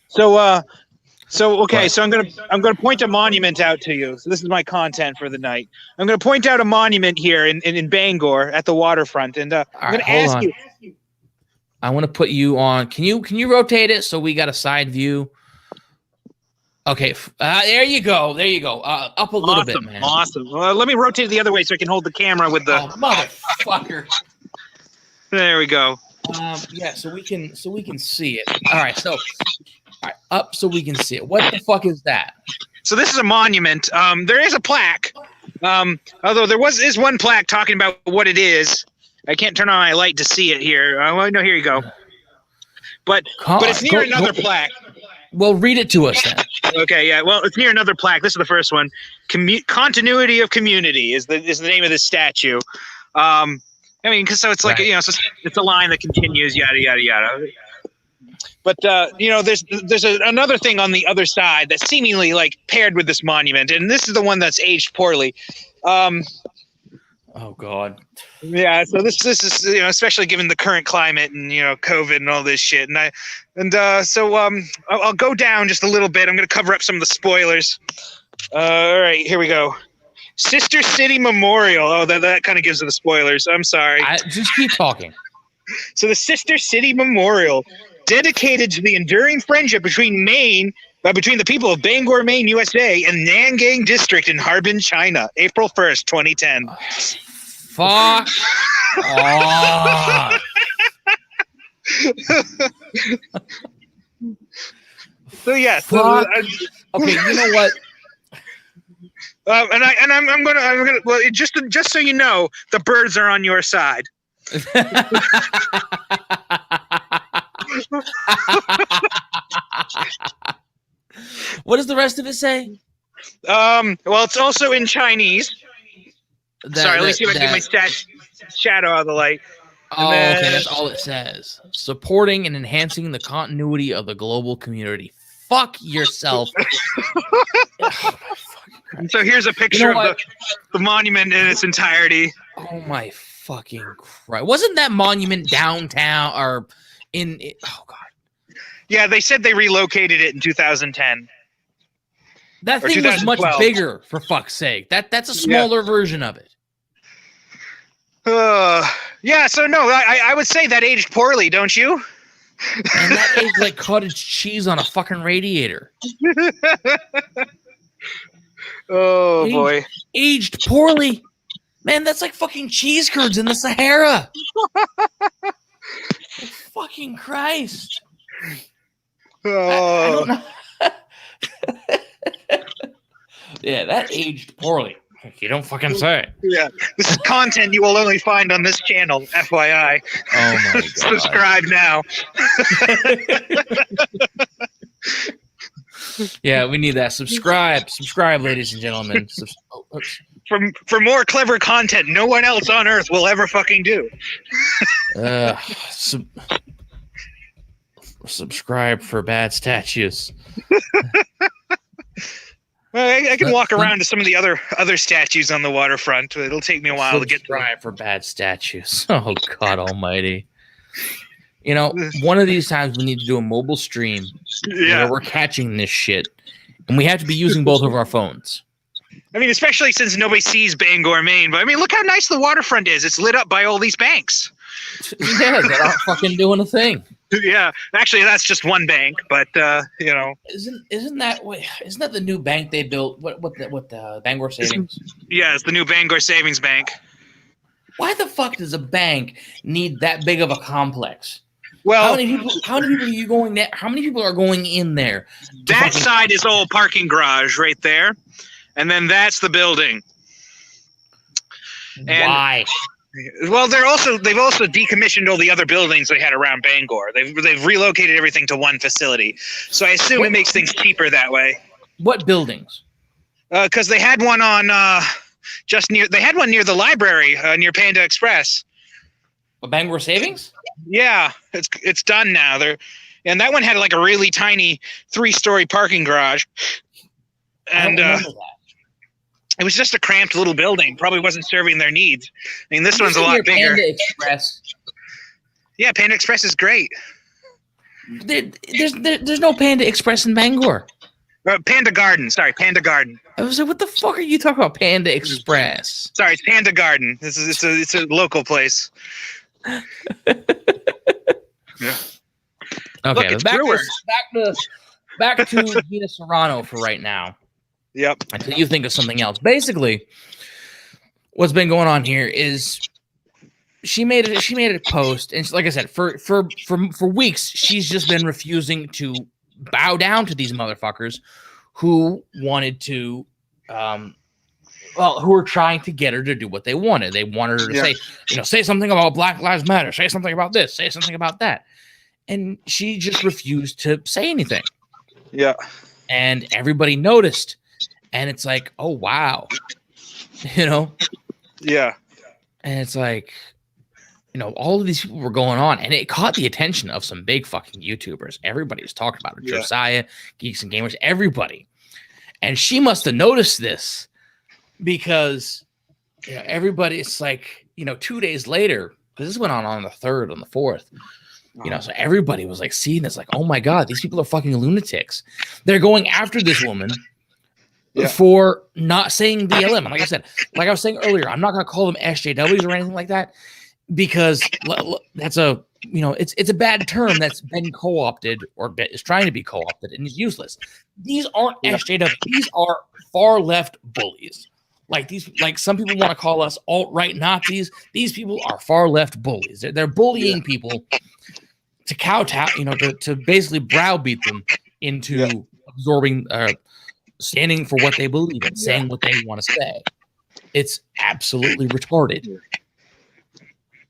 So I'm gonna point a monument out to you. So this is my content for the night. I'm gonna point out a monument here in Bangor at the waterfront, and I'm gonna ask you. I want to put you on. Can you rotate it so we got a side view? Okay, there you go. Up a little bit, man. Awesome. Let me rotate it the other way so I can hold the camera with the. Oh, motherfucker. There we go. Yeah, so we can see it. All right, so up so we can see it. What the fuck is that? So this is a monument. There is a plaque. Although there is one plaque talking about what it is. I can't turn on my light to see it here. Oh no, here you go. But it's near another plaque. Well, read it to us then. Okay, yeah. Well, it's near another plaque. This is the first one. Continuity of community is the name of this statue. I mean, because so it's like it's a line that continues, yada yada yada. But there's another thing on the other side that's seemingly like paired with this monument, and this is the one that's aged poorly. Oh God. Yeah, so this is especially given the current climate and COVID and all this shit, so I'll go down just a little bit. I'm going to cover up some of the spoilers. All right, here we go. Sister City Memorial. Oh, that kind of gives it the spoilers. I'm sorry. Just keep talking. So the Sister City Memorial, dedicated to the enduring friendship between the people of Bangor, Maine, USA, and Nangang District in Harbin, China, April 1st, 2010. Fuck off. So yeah. Okay, you know what? I'm gonna. Well, just so you know, the birds are on your side. What does the rest of it say? Well, it's also in Chinese. Sorry, let me see if I can get my shadow out of the light. Oh, okay, that's all it says. Supporting and enhancing the continuity of the global community. Fuck yourself. So here's a picture of the monument in its entirety. Oh my fucking Christ. Wasn't that monument downtown or in it? Oh God. Yeah, they said they relocated it in 2010. That thing was much bigger, for fuck's sake. That's a smaller version of it. Yeah, so no, I would say that aged poorly, don't you? And that aged like cottage cheese on a fucking radiator. Boy. Aged poorly. Man, that's like fucking cheese curds in the Sahara. Fucking Christ. I don't know. Yeah, that aged poorly. You don't fucking say. Yeah, this is content you will only find on this channel, FYI. Oh my God. Subscribe now. Yeah, we need that. Subscribe, ladies and gentlemen. For more clever content no one else on Earth will ever fucking do. Subscribe for bad statues. I can walk around to some of the other statues on the waterfront. It'll take me a while to get to them. For bad statues. Oh God Almighty! One of these times we need to do a mobile stream where we're catching this shit, and we have to be using both of our phones. I mean, especially since nobody sees Bangor, Maine. But I mean, look how nice the waterfront is. It's lit up by all these banks. Yeah, they're not fucking doing a thing. Yeah, actually, that's just one bank, but isn't that the new bank they built? What the Bangor Savings? Yeah, it's the new Bangor Savings Bank. Why the fuck does a bank need that big of a complex? Well, how many people are you going there? How many people are going in there? That side is all parking garage right there, and then that's the building. Why? Well, they've also decommissioned all the other buildings they had around Bangor. They've relocated everything to one facility. So I assume it makes things cheaper that way. What buildings? Because they had one on They had one near the library near Panda Express. A Bangor Savings? Yeah, it's done now. And that one had like a really tiny 3-story parking garage. And it was just a cramped little building. Probably wasn't serving their needs. I mean, this one's a lot bigger. Panda Express. Yeah, Panda Express is great. There's no Panda Express in Bangor. Panda Garden. Sorry, Panda Garden. I was like, what the fuck are you talking about? Panda Express. Sorry, it's Panda Garden. It's a local place. Yeah. Okay, look, back to Gina Serrano for right now. Yep. Until you think of something else. Basically, what's been going on here is she made a post, and like I said, for weeks, she's just been refusing to bow down to these motherfuckers who wanted to, who were trying to get her to do what they wanted. They wanted her to say something about Black Lives Matter, say something about this, say something about that, and she just refused to say anything. Yeah, and everybody noticed, and it's like, oh wow, Yeah, and it's like. All of these people were going on, and it caught the attention of some big fucking YouTubers. Everybody was talking about it. Yeah. Josiah, Geeks and Gamers, everybody. And she must have noticed this because, everybody, it's like, 2 days later, because this went on the 3rd, on the 4th, so everybody was like seeing this, like, oh my God, these people are fucking lunatics. They're going after this woman for not saying BLM. And like I said, like I was saying earlier, I'm not going to call them SJWs or anything like that. Because that's it's a bad term that's been co-opted or is trying to be co-opted and is useless. These aren't SJW. These are far left bullies. Like some people want to call us alt-right Nazis. These people are far left bullies. They're bullying people to kowtow, to basically browbeat them into absorbing, standing for what they believe in, saying what they want to say. It's absolutely retarded.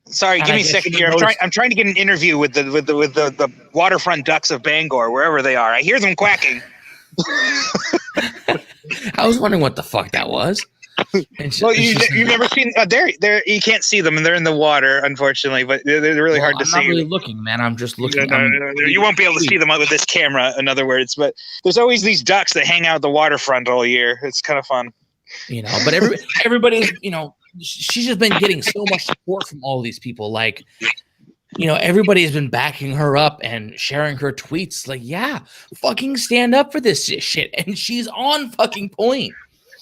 Sorry, give me a second here. I'm trying to get an interview with the waterfront ducks of Bangor, wherever they are. I hear them quacking. I was wondering what the fuck that was. Well, you've never seen they're you can't see them, and they're in the water, unfortunately. But they're really hard to see. I'm not really looking, man. I'm just looking. No, you won't be able to see them with this camera. In other words, but there's always these ducks that hang out at the waterfront all year. It's kind of fun. But everybody's she's just been getting so much support from all these people. Like, everybody has been backing her up and sharing her tweets. Like, yeah, fucking stand up for this shit. And she's on fucking point.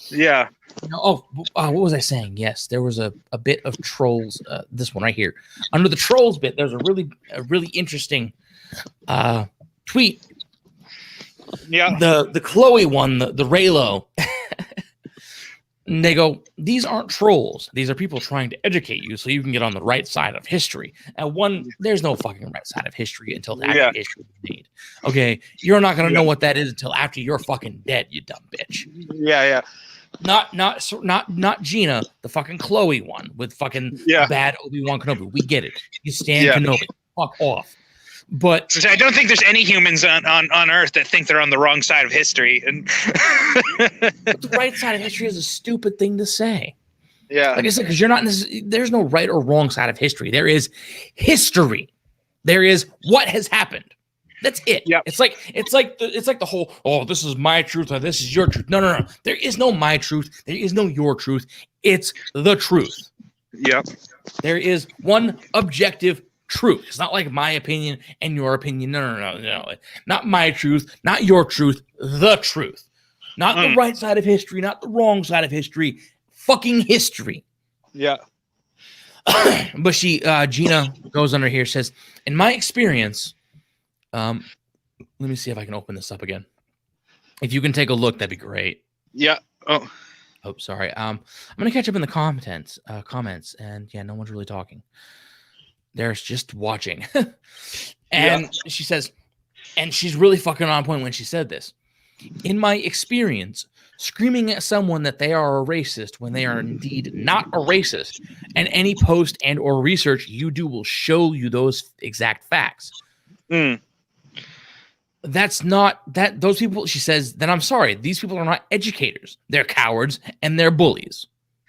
Yeah. What was I saying? Yes, there was a bit of trolls. This one right here. Under the trolls bit, there's a really interesting tweet. Yeah. The Chloe one, the Raylo. And they go, these aren't trolls. These are people trying to educate you so you can get on the right side of history. And there's no fucking right side of history until the actual history is made. Okay, you're not gonna know what that is until after you're fucking dead, you dumb bitch. Yeah. Not Gina, the fucking Chloe one with fucking bad Obi-Wan Kenobi. We get it. You stand Kenobi. Fuck off. But I don't think there's any humans on Earth that think they're on the wrong side of history. And the right side of history is a stupid thing to say. Yeah, like I said, because you're not. There's no right or wrong side of history. There is history. There is what has happened. That's it. Yeah. It's like the whole. Oh, this is my truth or this is your truth. No. There is no my truth. There is no your truth. It's the truth. Yep. There is one objective truth. It's not like my opinion and your opinion. No. Not my truth, not your truth, the truth. Not the right side of history, not the wrong side of history. Fucking history. Yeah. But Gina goes under here, says, in my experience, let me see if I can open this up again. If you can take a look, that'd be great. Yeah. Oh, sorry. I'm gonna catch up in the comments, and no one's really talking. There's just watching. And she says, and she's really fucking on point when she said this. In my experience, screaming at someone that they are a racist when they are indeed not a racist, and any post and or research you do will show you those exact facts. That's not that those people, she says, then I'm sorry, these people are not educators. They're cowards and they're bullies.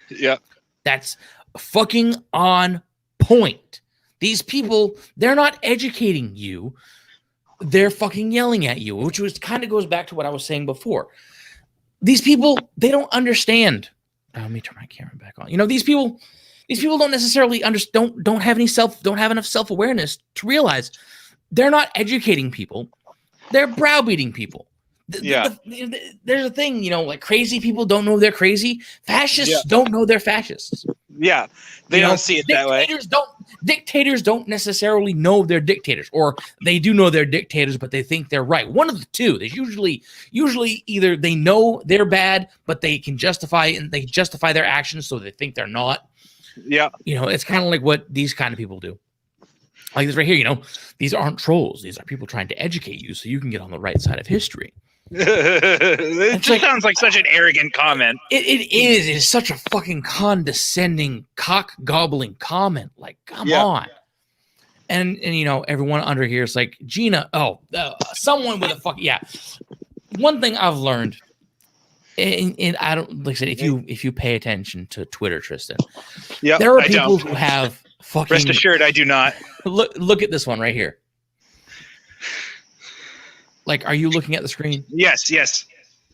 Yeah. That's fucking on point. These people, they're not educating you. They're fucking yelling at you, which was kind of goes back to what I was saying before. These people, they don't understand. Let me turn my camera back on. These people don't necessarily don't have enough self-awareness to realize they're not educating people. They're browbeating people. There's a thing, like crazy people don't know they're crazy. Fascists don't know they're fascists. Yeah, they don't see it that way. Dictators don't necessarily know they're dictators, or they do know they're dictators, but they think they're right. One of the two. There's usually either they know they're bad, but they can justify their actions, so they think they're not, Yeah. It's kind of like what these kind of people do. Like this right here, these aren't trolls. These are people trying to educate you so you can get on the right side of history. It just sounds like such an arrogant comment. It is. It is such a fucking condescending, cock-gobbling comment. Like, come on. And everyone under here is like, Gina, someone with a fuck. Yeah. One thing I've learned, and I don't, like I said, if you pay attention to Twitter, Tristan, there are people who have fucking. Rest assured, I do not. Look at this one right here. Like, are you looking at the screen? Yes.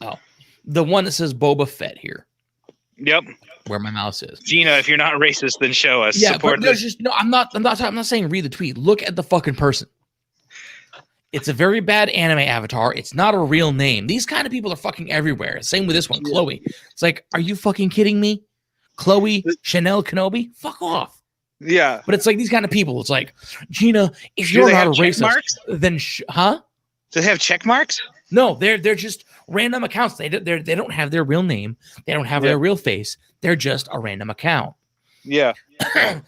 Oh, the one that says Boba Fett here. Yep. Where my mouse is. Gina, if you're not racist, then show us. Yeah, Support but there's just no. I'm not saying read the tweet. Look at the fucking person. It's a very bad anime avatar. It's not a real name. These kind of people are fucking everywhere. Same with this one, Chloe. It's like, are you fucking kidding me? Chloe Chanel Kenobi? Fuck off. Yeah. But it's like these kind of people. It's like, Gina, if you're not a racist, then huh? Do they have check marks? No, they're just random accounts. They don't have their real name. They don't have their real face. They're just a random account. Yeah.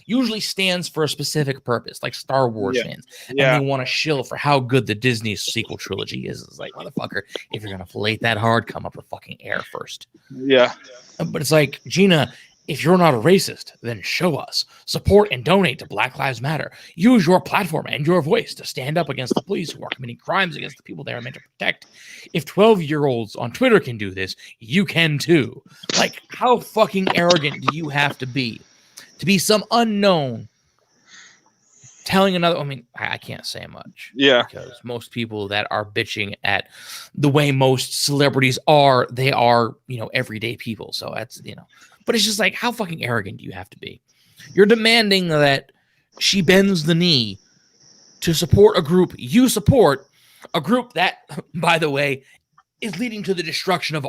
Usually stands for a specific purpose, like Star Wars fans. And they want to shill for how good the Disney sequel trilogy is. It's like, motherfucker, if you're going to fillet that hard, come up with fucking air first. Yeah. But it's like, Gina, if you're not a racist, then show us. Support and donate to Black Lives Matter. Use your platform and your voice to stand up against the police who are committing crimes against the people they are meant to protect. If 12-year-olds on Twitter can do this, you can too. Like, how fucking arrogant do you have to be some unknown telling another? I mean, I can't say much. Yeah. Because most people that are bitching at the way most celebrities are, they are, everyday people. So that's, but it's just like, how fucking arrogant do you have to be? You're demanding that she bends the knee to support a group you support, a group that, by the way, is leading to the destruction of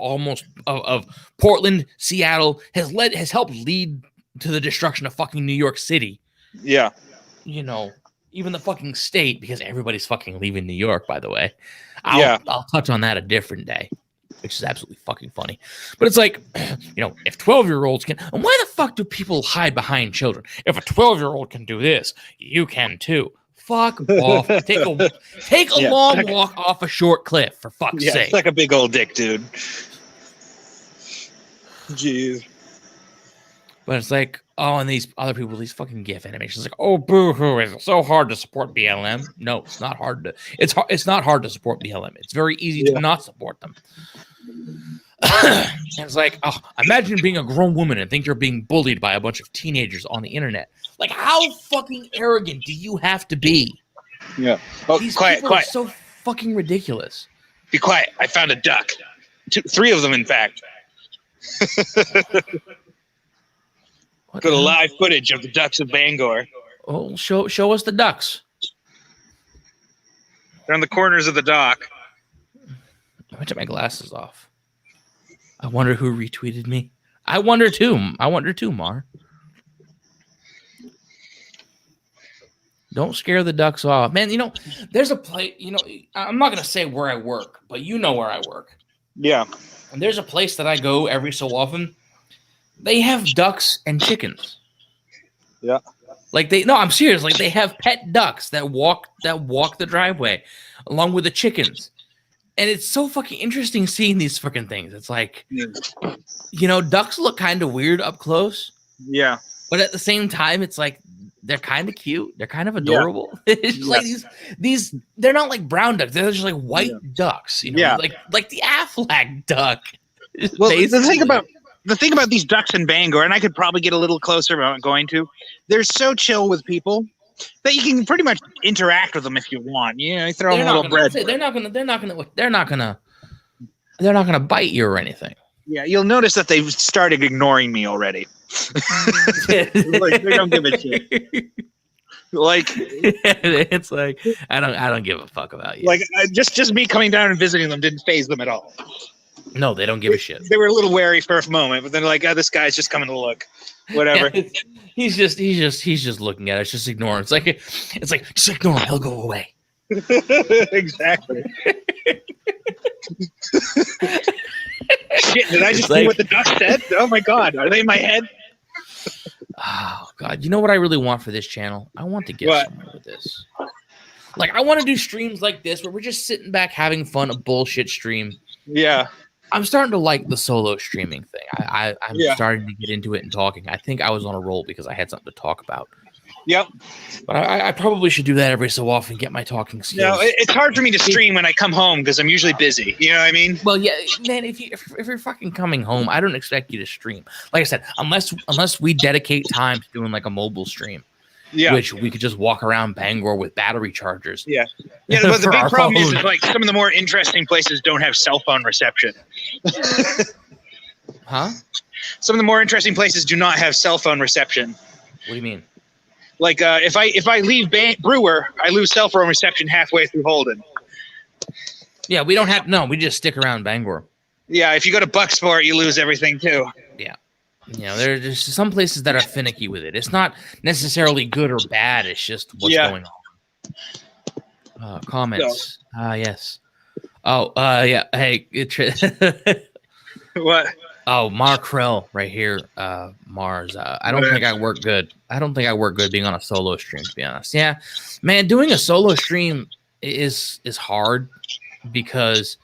Portland, Seattle, has helped lead to the destruction of fucking New York City. Yeah. Even the fucking state, because everybody's fucking leaving New York, by the way. I'll touch on that a different day, which is absolutely fucking funny. But it's like, if 12-year-olds can, and why the fuck do people hide behind children? If a 12-year-old can do this, you can too. Fuck off. Take a long walk off a short cliff, for fuck's sake. It's like a big old dick, dude. Jeez. But it's like, and these other people, these fucking GIF animations, like, oh, boo-hoo, it's so hard to support BLM. No, it's not hard to. It's not hard to support BLM. It's very easy to not support them. And it's like, imagine being a grown woman and think you're being bullied by a bunch of teenagers on the internet. Like, how fucking arrogant do you have to be? Yeah. Oh, these quiet. are so fucking ridiculous. Be quiet. I found a duck. 3 of them, in fact. Got a live footage of the ducks of Bangor. Oh, show us the ducks. They're on the corners of the dock. I took my glasses off. I wonder who retweeted me. I wonder too, Mar. Don't scare the ducks off. Man, there's a place, I'm not going to say where I work, but where I work. Yeah. And there's a place that I go every so often. They have ducks and chickens. Yeah. I'm serious. Like, they have pet ducks that walk the driveway along with the chickens. And it's so fucking interesting seeing these fucking things. It's like, ducks look kind of weird up close. Yeah. But at the same time, it's like, they're kind of cute. They're kind of adorable. Yeah. It's just like these, they're not like brown ducks. They're just like white ducks, like the Aflac duck. Well, the thing about these ducks in Bangor, and I could probably get a little closer, but I'm not going to. They're so chill with people that you can pretty much interact with them if you want. You throw them a little bread. They're not gonna bite you or anything. Yeah, you'll notice that they've started ignoring me already. Like, they don't give a shit. Like, it's like, I don't give a fuck about you. Like, just me coming down and visiting them didn't faze them at all. No, they don't give a shit. They were a little wary for a moment, but then like, this guy's just coming to look. Whatever. he's just looking at it. It's just ignoring. It's like just ignore him. He'll go away. Exactly. Shit, did I just see what the duck said? Oh my god, are they in my head? Oh God, you know what I really want for this channel? I want to get What? somewhere with this. Like, I want to do streams like this where we're just sitting back having fun, a bullshit stream. Yeah. I'm starting to like the solo streaming thing. I'm Yeah. starting to get into it and talking. I think I was on a roll because I had something to talk about. Yep. But I probably should do that every so often, get my talking skills. No, it's hard for me to stream when I come home because I'm usually busy. You know what I mean? Well, yeah, man. If you're fucking coming home, I don't expect you to stream. Like I said, unless we dedicate time to doing like a mobile stream, which we could just walk around Bangor with battery chargers. Yeah. Yeah. But the big problem is like some of the more interesting places don't have cell phone reception. Huh? Some of the more interesting places do not have cell phone reception. What do you mean? Like if I leave Brewer, I lose cell phone reception halfway through Holden. Yeah, we don't have we just stick around Bangor. Yeah, if you go to Bucksport, you lose everything too. Yeah. You know, there's some places that are finicky with it. It's not necessarily good or bad. It's just what's going on. Comments. Yes. Oh, yeah. Hey, What? Oh, Markrell right here. Mars. I don't think I work good. I don't think I work good being on a solo stream, to be honest. Yeah, man, doing a solo stream is hard because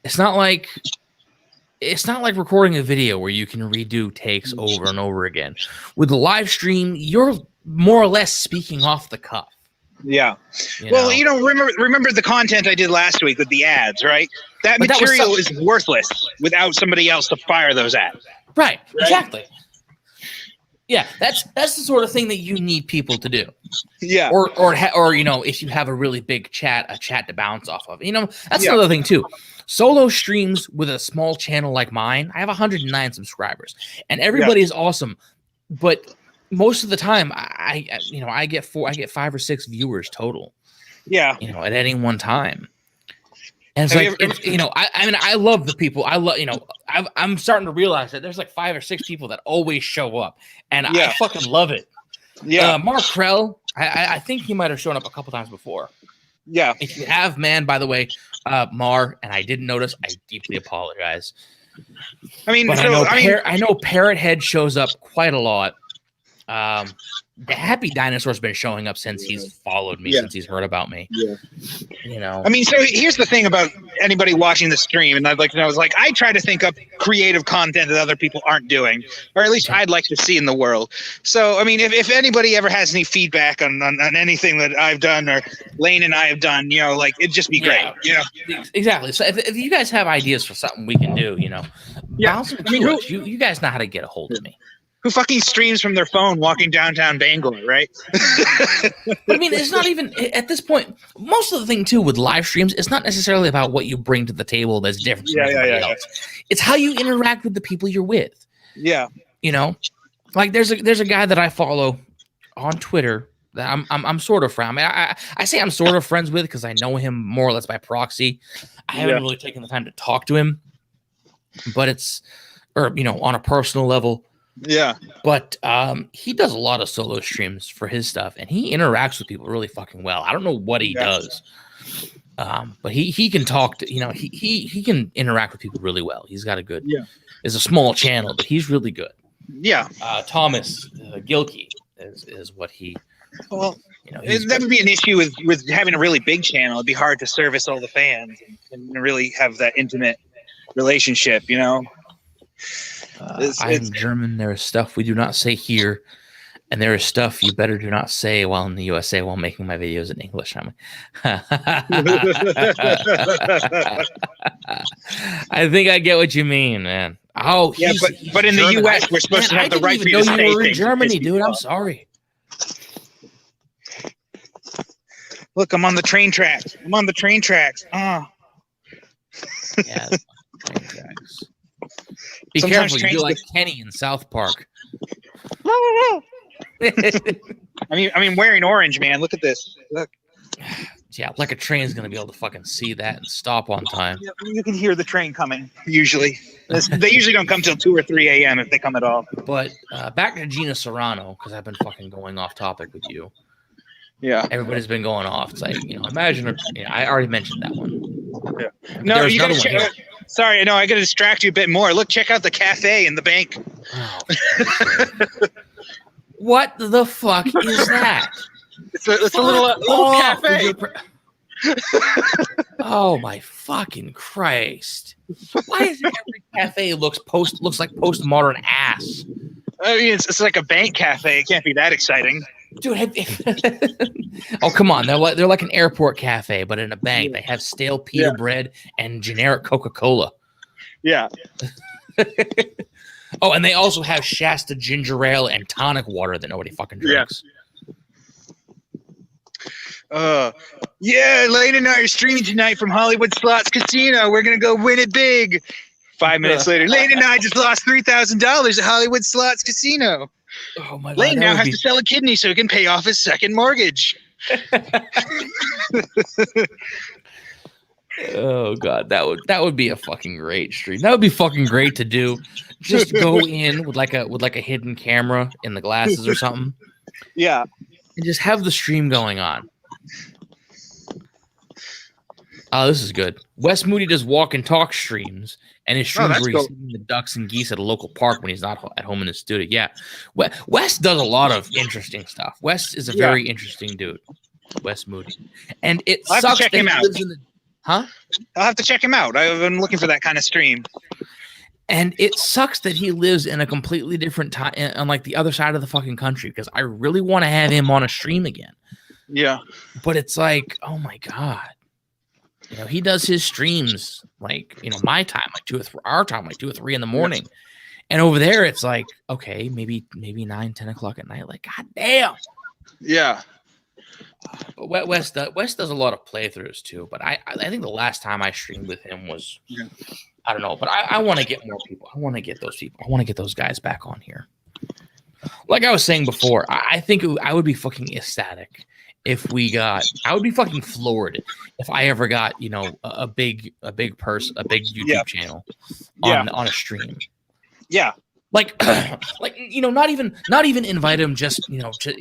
it's not like recording a video where you can redo takes over and over again. With the live stream, you're more or less speaking off the cuff. Yeah. You Well, know? you know, remember the content I did last week with the ads, right? That material is worthless without somebody else to fire those ads. Right. Exactly. Yeah, that's the sort of thing that you need people to do. Yeah. Or you know, if you have a really big a chat to bounce off of. You know, that's another thing too. Solo streams with a small channel like mine, I have 109 subscribers, and everybody is awesome, but most of the time, I get 5 or 6 viewers total. Yeah. You know, at any one time. And it's you know, I mean, I love the people. I love, you know, I'm starting to realize that there's like 5 or 6 people that always show up, and I fucking love it. Yeah. Mark Krell, I think he might have shown up a couple times before. Yeah. If you have, man, by the way, Mar, and I didn't notice, I deeply apologize. I mean, but I know Parrot Head shows up quite a lot. The Happy Dinosaur's been showing up since he's followed me, since he's heard about me. Yeah. You know. I mean, so here's the thing about anybody watching the stream, and I'd like to know, is like I try to think up creative content that other people aren't doing, or at least I'd like to see in the world. So, I mean, if anybody ever has any feedback on anything that I've done or Lane and I have done, you know, like it'd just be great. You know. Exactly. So if you guys have ideas for something we can do, you know, bounce them to us. You guys know how to get a hold of me. Who fucking streams from their phone walking downtown Bangor, right? But I mean, it's not even at this point. Most of the thing too with live streams, it's not necessarily about what you bring to the table that's different from everybody else. It's how you interact with the people you're with. Yeah, you know, like there's a guy that I follow on Twitter that I'm sort of friends. I mean, I say I'm sort of friends with because I know him more or less by proxy. I haven't really taken the time to talk to him, but you know, on a personal level. Yeah, but he does a lot of solo streams for his stuff, and he interacts with people really fucking well. I don't know what he does, but he can talk to, you know, he can interact with people really well. He's got a good, it's a small channel, but he's really good. Yeah, Thomas Gilkey is what he. Well, you know, that would be an issue with having a really big channel. It'd be hard to service all the fans and really have that intimate relationship, you know. I'm German. There is stuff we do not say here, and there is stuff you better do not say while in the USA while making my videos in English. I think I get what you mean, man. Oh, yeah, but in the US, we're supposed to have the right for you to say you were in Germany, dude. I'm sorry. Look, I'm on the train tracks. Yeah, train tracks. Be careful, you do like Kenny in South Park. I mean, wearing orange, man. Look at this. Look. Yeah, like a train's gonna be able to fucking see that and stop on time. You can hear the train coming. Usually, they usually don't come till 2 or 3 a.m. if they come at all. But back to Gina Serrano, because I've been fucking going off topic with you. Yeah, everybody's been going off. It's like, you know, imagine. I already mentioned that one. Yeah. No, you gotta check. Sorry, no, I got to distract you a bit more. Look, check out the cafe in the bank. Oh, What the fuck is that? It's a little cafe. Oh my fucking Christ! Why is every cafe looks like postmodern ass? I mean, it's like a bank cafe. It can't be that exciting, dude. Oh come on, they're like an airport cafe, but in a bank. They have stale pita bread and generic Coca-Cola. Yeah. Oh, and they also have Shasta ginger ale and tonic water that nobody fucking drinks. Yeah, Lane and I are streaming tonight from Hollywood Slots Casino. We're gonna go win it big. 5 minutes later, Lane and I just lost $3,000 at Hollywood Slots Casino. Oh my God! Lane now has to sell a kidney so he can pay off his second mortgage. Oh God, that would be a fucking great stream. That would be fucking great to do. Just go in with like a hidden camera in the glasses or something. Yeah. And just have the stream going on. Oh, this is good. Wes Moody does walk and talk streams, and his streams where he's seeing the ducks and geese at a local park when he's not at home in his studio. Yeah, Wes does a lot of interesting stuff. Wes is a very interesting dude. Wes Moody, and it I'll sucks have to check him out. Huh? I'll have to check him out. I've been looking for that kind of stream. And it sucks that he lives in a completely different time, on like the other side of the fucking country, because I really want to have him on a stream again. Yeah. But it's like, oh my God. You know, he does his streams like, you know, my time, like 2 or 3, our time, like 2 or 3 in the morning. And over there, it's like, okay, maybe 9, 10 o'clock at night. Like, God damn. Yeah. But Wes does a lot of playthroughs too. But I think the last time I streamed with him was, I don't know. But I want to get more people. I want to get those people. I want to get those guys back on here. Like I was saying before, I think I would be fucking ecstatic if we got. I would be fucking floored if I ever got, you know, a big person, a big YouTube channel on a stream. Yeah. Like, you know, not even invite him just, you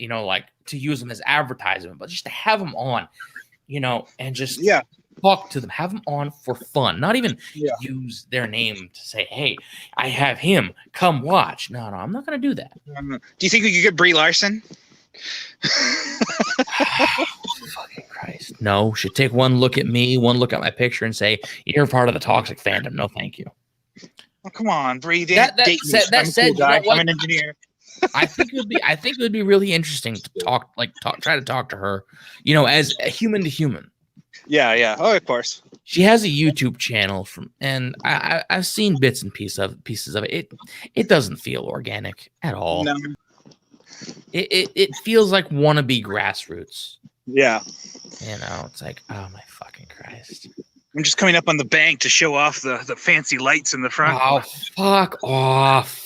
know, like to use them as advertisement, but just to have them on, you know, and just talk to them, have them on for fun, not even use their name to say, hey, I have him, come watch. No, I'm not going to do that. Do you think we could get Brie Larson? Fucking Christ. No, she'd take one look at me, one look at my picture and say, you're part of the toxic fandom. No, thank you. Oh, come on, Bree. That said, you know what? I'm an engineer. I think it would be really interesting to try to talk to her, you know, as a human to human. Yeah. Oh, of course. She has a YouTube channel and I've seen bits and pieces of it. It doesn't feel organic at all. No. It feels like wannabe grassroots. Yeah. You know, it's like, oh my fucking Christ. I'm just coming up on the bank to show off the fancy lights in the front. Oh, fuck off.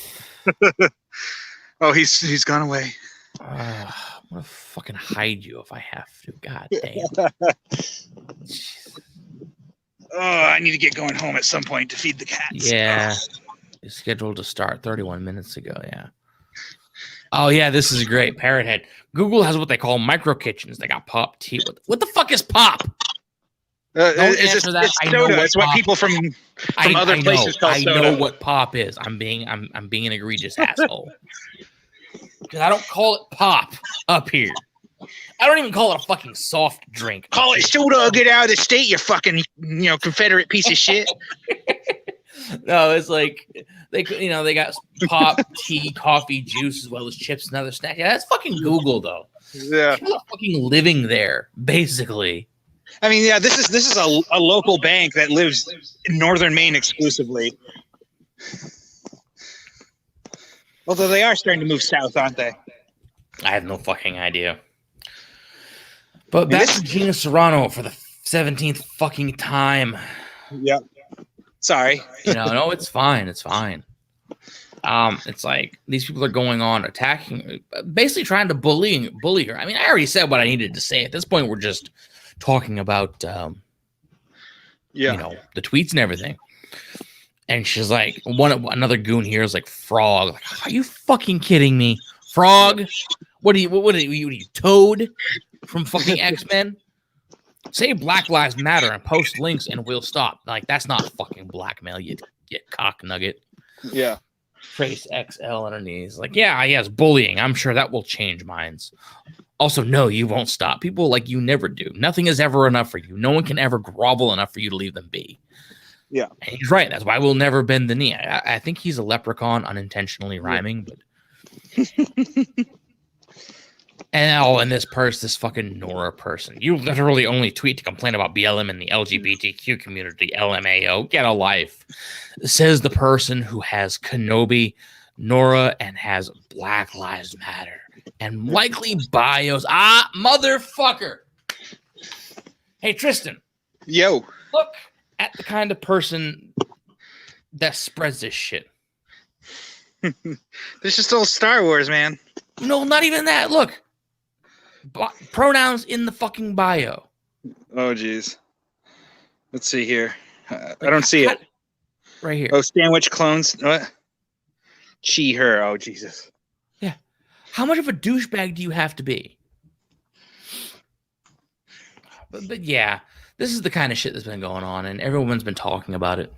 Oh, he's gone away. I'm gonna fucking hide you if I have to. God damn. Oh, I need to get going home at some point to feed the cats. Yeah. It's scheduled to start 31 minutes ago. Yeah. Oh, yeah, this is great. Parrot Head. Google has what they call micro kitchens. They got pop tea. What the fuck is pop? It's soda. It's what people from other places call soda. I know what pop is. I'm being an egregious asshole. Because I don't call it pop up here. I don't even call it a fucking soft drink. Call it soda or get out of the state, you fucking, Confederate piece of shit. No, it's like they got pop, tea, coffee, juice, as well as chips and other snacks. Yeah, that's fucking Google though. Yeah, people are fucking living there, basically. I mean, yeah, this is a local bank that lives in northern Maine exclusively. Although they are starting to move south, aren't they? I have no fucking idea. But back to Gina Serrano for the 17th fucking time. Yep. Sorry. No, it's fine. It's fine. It's like these people are going on attacking, basically trying to bully her. I mean, I already said what I needed to say. At this point, we're just talking about, the tweets and everything. And she's like, another goon here is like, Frog. Like, are you fucking kidding me? Frog? What are you, Toad from fucking X-Men? Say Black Lives Matter and post links and we'll stop. Like, that's not fucking blackmail, you cock nugget. Yeah. Trace XL underneath. He's like, yeah, yes, bullying. I'm sure that will change minds. Also, no, you won't stop. People like you never do. Nothing is ever enough for you. No one can ever grovel enough for you to leave them be. Yeah. And he's right. That's why we'll never bend the knee. I think he's a leprechaun unintentionally rhyming, but and this fucking Nora person. You literally only tweet to complain about BLM and the LGBTQ community, LMAO. Get a life. Says the person who has Kenobi, Nora, and has Black Lives Matter. And likely bios. Motherfucker. Hey, Tristan. Yo. Look at the kind of person that spreads this shit. This is still Star Wars, man. No, not even that. Look. Pronouns in the fucking bio. Oh, geez. Let's see here. I don't see it. Right here. Oh, sandwich clones. What? She, her. Oh, Jesus. Yeah. How much of a douchebag do you have to be? But yeah, this is the kind of shit that's been going on, and everyone's been talking about it.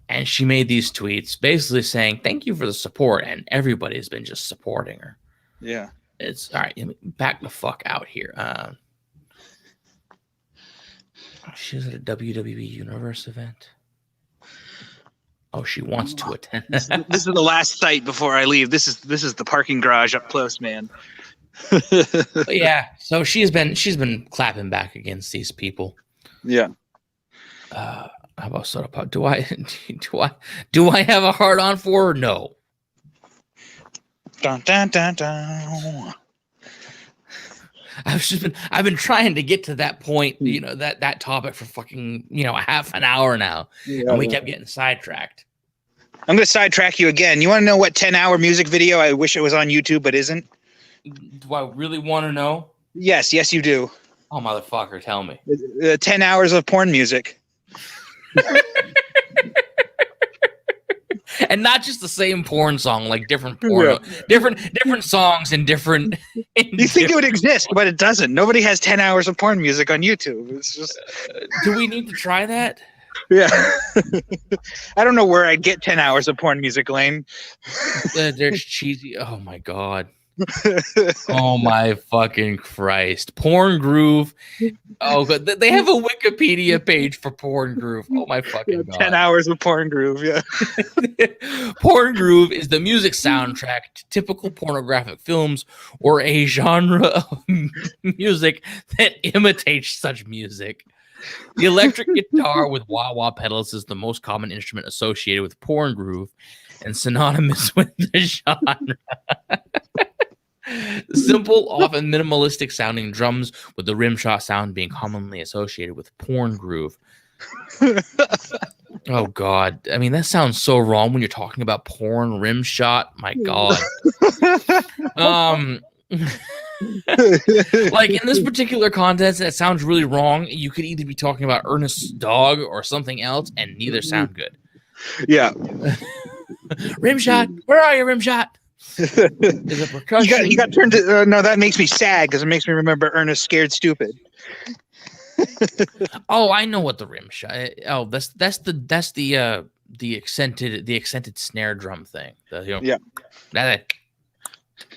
And she made these tweets basically saying, thank you for the support, and everybody's been just supporting her. Yeah. It's all right. Back the fuck out here. She was at a WWE Universe event. Oh, she wants to attend. This is the last site before I leave. This is the parking garage up close, man. But yeah, so she's been clapping back against these people. Yeah. How about Soda Pop? Do I have a heart on for her? No. Dun, dun, dun, dun. I've been trying to get to that point, that topic for fucking, a half an hour now. Yeah, and we kept getting sidetracked. I'm going to sidetrack you again. You want to know what 10-hour music video I wish it was on YouTube but isn't? Do I really want to know? Yes, you do. Oh, motherfucker, tell me. 10 hours of porn music. And not just the same porn song, like different porn, different songs and different. You think it would exist, but it doesn't. Nobody has 10 hours of porn music on YouTube. It's just. Do we need to try that? Yeah. I don't know where I'd get 10 hours of porn music, Lane. There's cheesy. Oh my God. Oh my fucking Christ. Porn Groove. Oh, God. They have a Wikipedia page for Porn Groove. Oh my fucking God. 10 hours of Porn Groove, yeah. Porn Groove is the music soundtrack to typical pornographic films or a genre of music that imitates such music. The electric guitar with wah-wah pedals is the most common instrument associated with Porn Groove and synonymous with the genre. Simple, often minimalistic sounding drums with the rim shot sound being commonly associated with Porn Groove. Oh God. I mean, that sounds so wrong when you're talking about porn rim shot. My God. Like in this particular context, that sounds really wrong. You could either be talking about Ernest's dog or something else, and neither sound good. Yeah. Rim shot. Where are you, rim shot? Is it percussion? You got turned to no. That makes me sad because it makes me remember Ernest Scared Stupid. Oh, I know what the rim shot. Oh, that's the accented snare drum thing. Yeah. That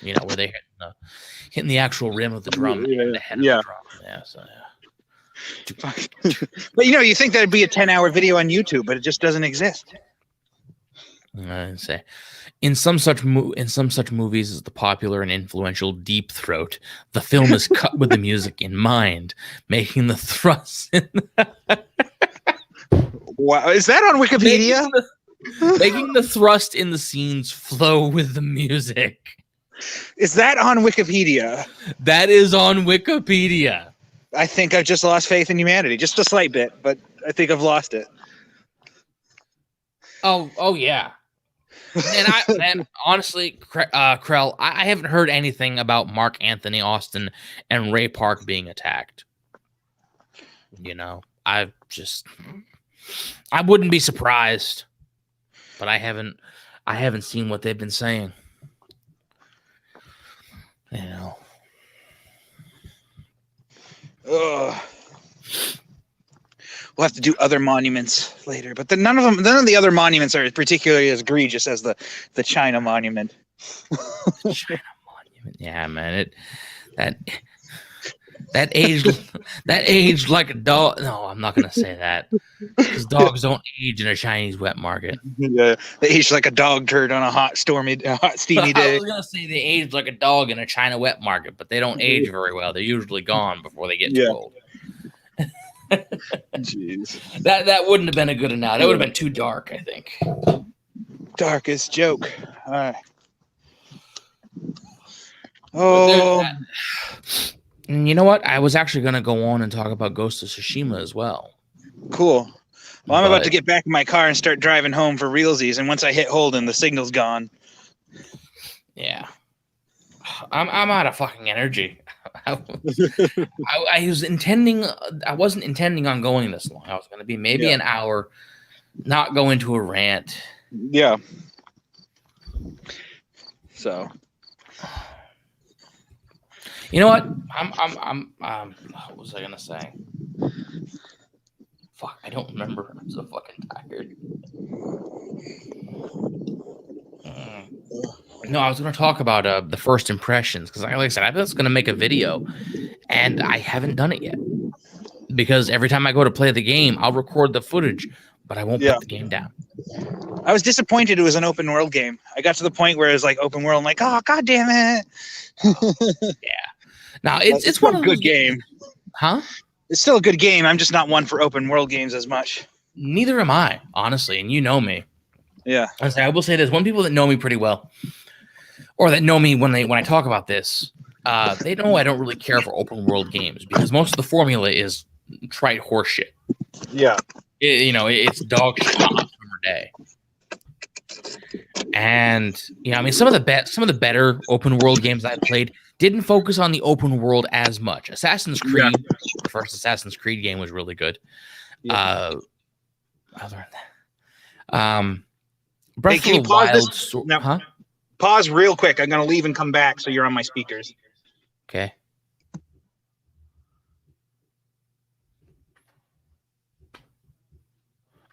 where they hitting the actual rim of the drum. Yeah. The head of the drum. Yeah. So yeah. But you think that'd be a 10-hour video on YouTube, but it just doesn't exist. I say, in some such movies as the popular and influential Deep Throat, the film is cut with the music in mind, making the thrust. Wow, is that on Wikipedia? Making the thrust in the scenes flow with the music. Is that on Wikipedia? That is on Wikipedia. I think I've just lost faith in humanity, just a slight bit, but I think I've lost it. Oh yeah. And honestly, Krell, I haven't heard anything about Mark Anthony Austin and Ray Park being attacked. I wouldn't be surprised, but I haven't seen what they've been saying. Ugh. we'll have to do other monuments later. But none of the other monuments are particularly as egregious as the China monument. China monument. Yeah, man. That aged like a dog. No, I'm not gonna say that. Because dogs don't age in a Chinese wet market. They age like a dog turd on a hot, steamy day. I was gonna say they age like a dog in a China wet market, but they don't age very well. They're usually gone before they get too old. Jeez. That wouldn't have been a good analogy. That would have been too dark, I think. Darkest joke. All right. And you know what? I was actually going to go on and talk about Ghost of Tsushima as well. Cool. Well, I'm about to get back in my car and start driving home for realsies. And once I hit Holden, the signal's gone. Yeah. I'm out of fucking energy. I wasn't intending on going this long. I was going to be maybe an hour, not go into a rant. Yeah. So. You know what? What was I gonna say? Fuck, I don't remember. I'm so fucking tired. No, I was gonna talk about the first impressions because, like I said, I was gonna make a video, and I haven't done it yet because every time I go to play the game, I'll record the footage, but I won't put the game down. I was disappointed it was an open world game. I got to the point where it was like open world. I'm like, oh god damn it! Yeah. Now it's one of good game, huh? It's still a good game. I'm just not one for open world games as much. Neither am I, honestly, and you know me. Yeah. I will say this: one people that know me pretty well, or that know me when I talk about this, they know I don't really care for open world games because most of the formula is trite horseshit. Yeah. It's dog shit on a summer day. And I mean, some of the better open world games I've played didn't focus on the open world as much. Assassin's Creed, the first Assassin's Creed game was really good. I learned that. Breath of the Wild. Pause real quick. I'm gonna leave and come back, so you're on my speakers. Okay.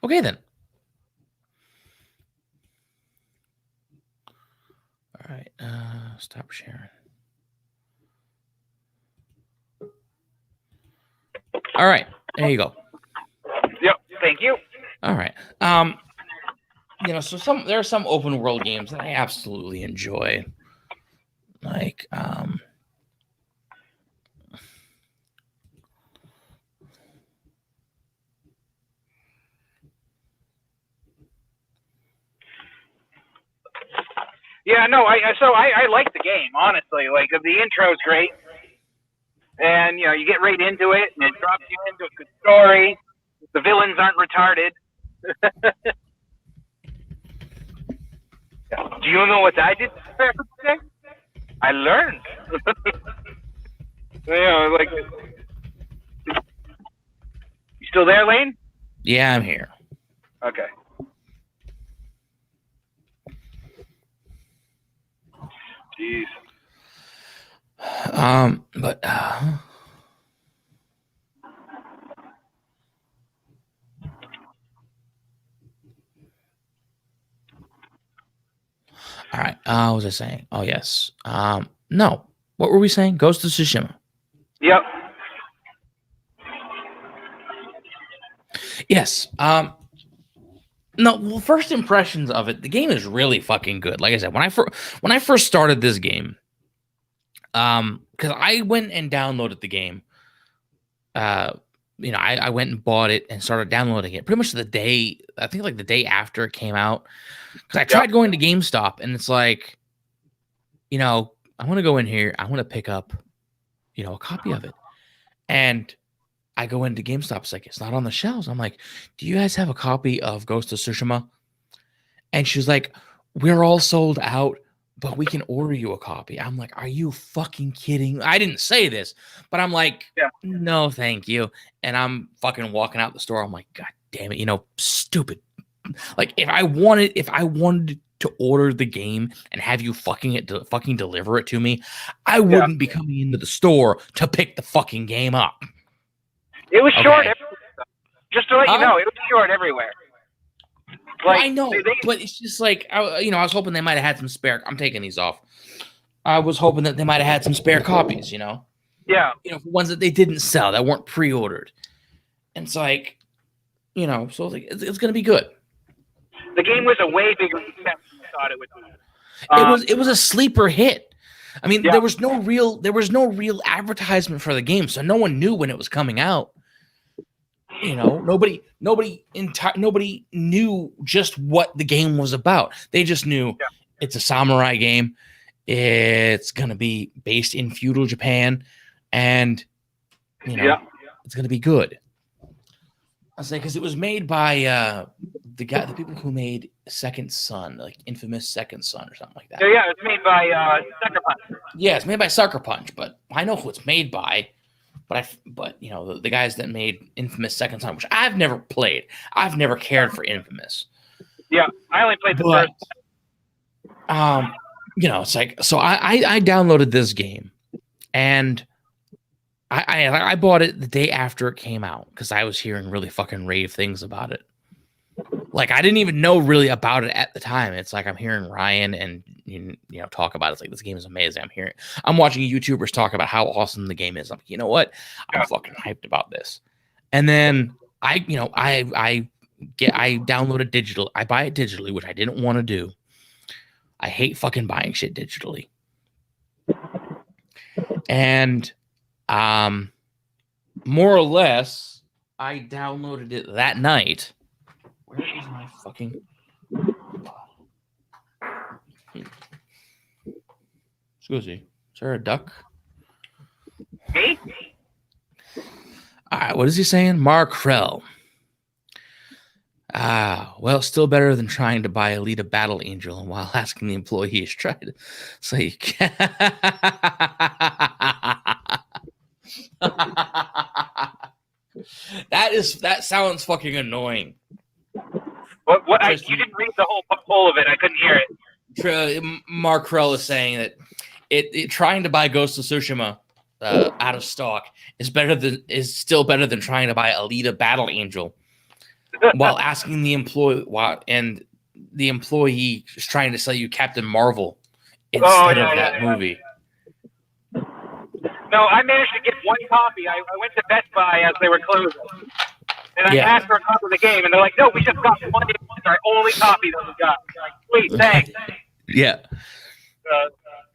Okay then. All right. Stop sharing. All right. There you go. Yep. Thank you. All right. So there are some open world games that I absolutely enjoy. Like, Yeah, no, I like the game, honestly. Like, the intro's great. And, you get right into it, and it drops you into a good story. The villains aren't retarded. Do you know what I did today? I learned. Like, you still there, Lane? Yeah, I'm here. Okay. Jeez. But all right. What was I saying? Oh yes. No. What were we saying? Ghost of Tsushima. Yep. Yes. No. Well, first impressions of it. The game is really fucking good. Like I said, when I first started this game, because I went and downloaded the game. I went and bought it and started downloading it pretty much the day after it came out. Because I tried going to GameStop and it's like, I want to go in here. I want to pick up, a copy of it. And I go into GameStop. It's like, it's not on the shelves. I'm like, do you guys have a copy of Ghost of Tsushima? And she's like, we're all sold out, but we can order you a copy. I'm like, are you fucking kidding? I didn't say this, but I'm like, no, thank you. And I'm fucking walking out the store. I'm like, God damn it, stupid. Like, if I wanted to order the game and have you fucking deliver it to me, I wouldn't be coming into the store to pick the fucking game up. It was short. Just to let you know, it was short everywhere. Like, I know, but it's just like, I was hoping they might have had some spare. I'm taking these off. I was hoping that they might have had some spare copies, Yeah. Ones that they didn't sell, that weren't pre-ordered. And it's like, so it's going to be good. The game was a way bigger success than I thought it would be. It was a sleeper hit. I mean, there was no real advertisement for the game, so no one knew when it was coming out. Nobody knew just what the game was about. They just knew it's a samurai game. It's going to be based in feudal Japan, and it's going to be good. I say because it was made by the people who made Second Son, like infamous Second Son or something like that. Yeah, it's made by Sucker Punch. Yeah, it's made by Sucker Punch, but I know who it's made by. But the guys that made infamous Second Son, which I've never played. I've never cared for Infamous. Yeah, I only played the first. It's like, so I downloaded this game, and I bought it the day after it came out because I was hearing really fucking rave things about it. Like, I didn't even know really about it at the time. It's like I'm hearing Ryan and talk about it. It's like, this game is amazing. I'm watching YouTubers talk about how awesome the game is. I'm like, you know what? I'm fucking hyped about this. And then I download it digital. I buy it digitally, which I didn't want to do. I hate fucking buying shit digitally. And more or less, I downloaded it that night. Where is my fucking... Excuse me. Is there a duck? Me? All right, what is he saying? Mark Krell. Well, still better than trying to buy Alita Battle Angel and while asking the employees try to say that sounds fucking annoying. What you didn't read the whole of it. I couldn't hear it. Mark Krell is saying that it trying to buy Ghost of Tsushima out of stock is still better than trying to buy Alita Battle Angel while asking the employee and the employee is trying to sell you Captain Marvel instead of that movie. No, I managed to get one copy. I went to Best Buy as they were closing. And I asked for a copy of the game, and they're like, no, we just got one. It's our only copy that we got. I'm like, sweet, thanks. Yeah.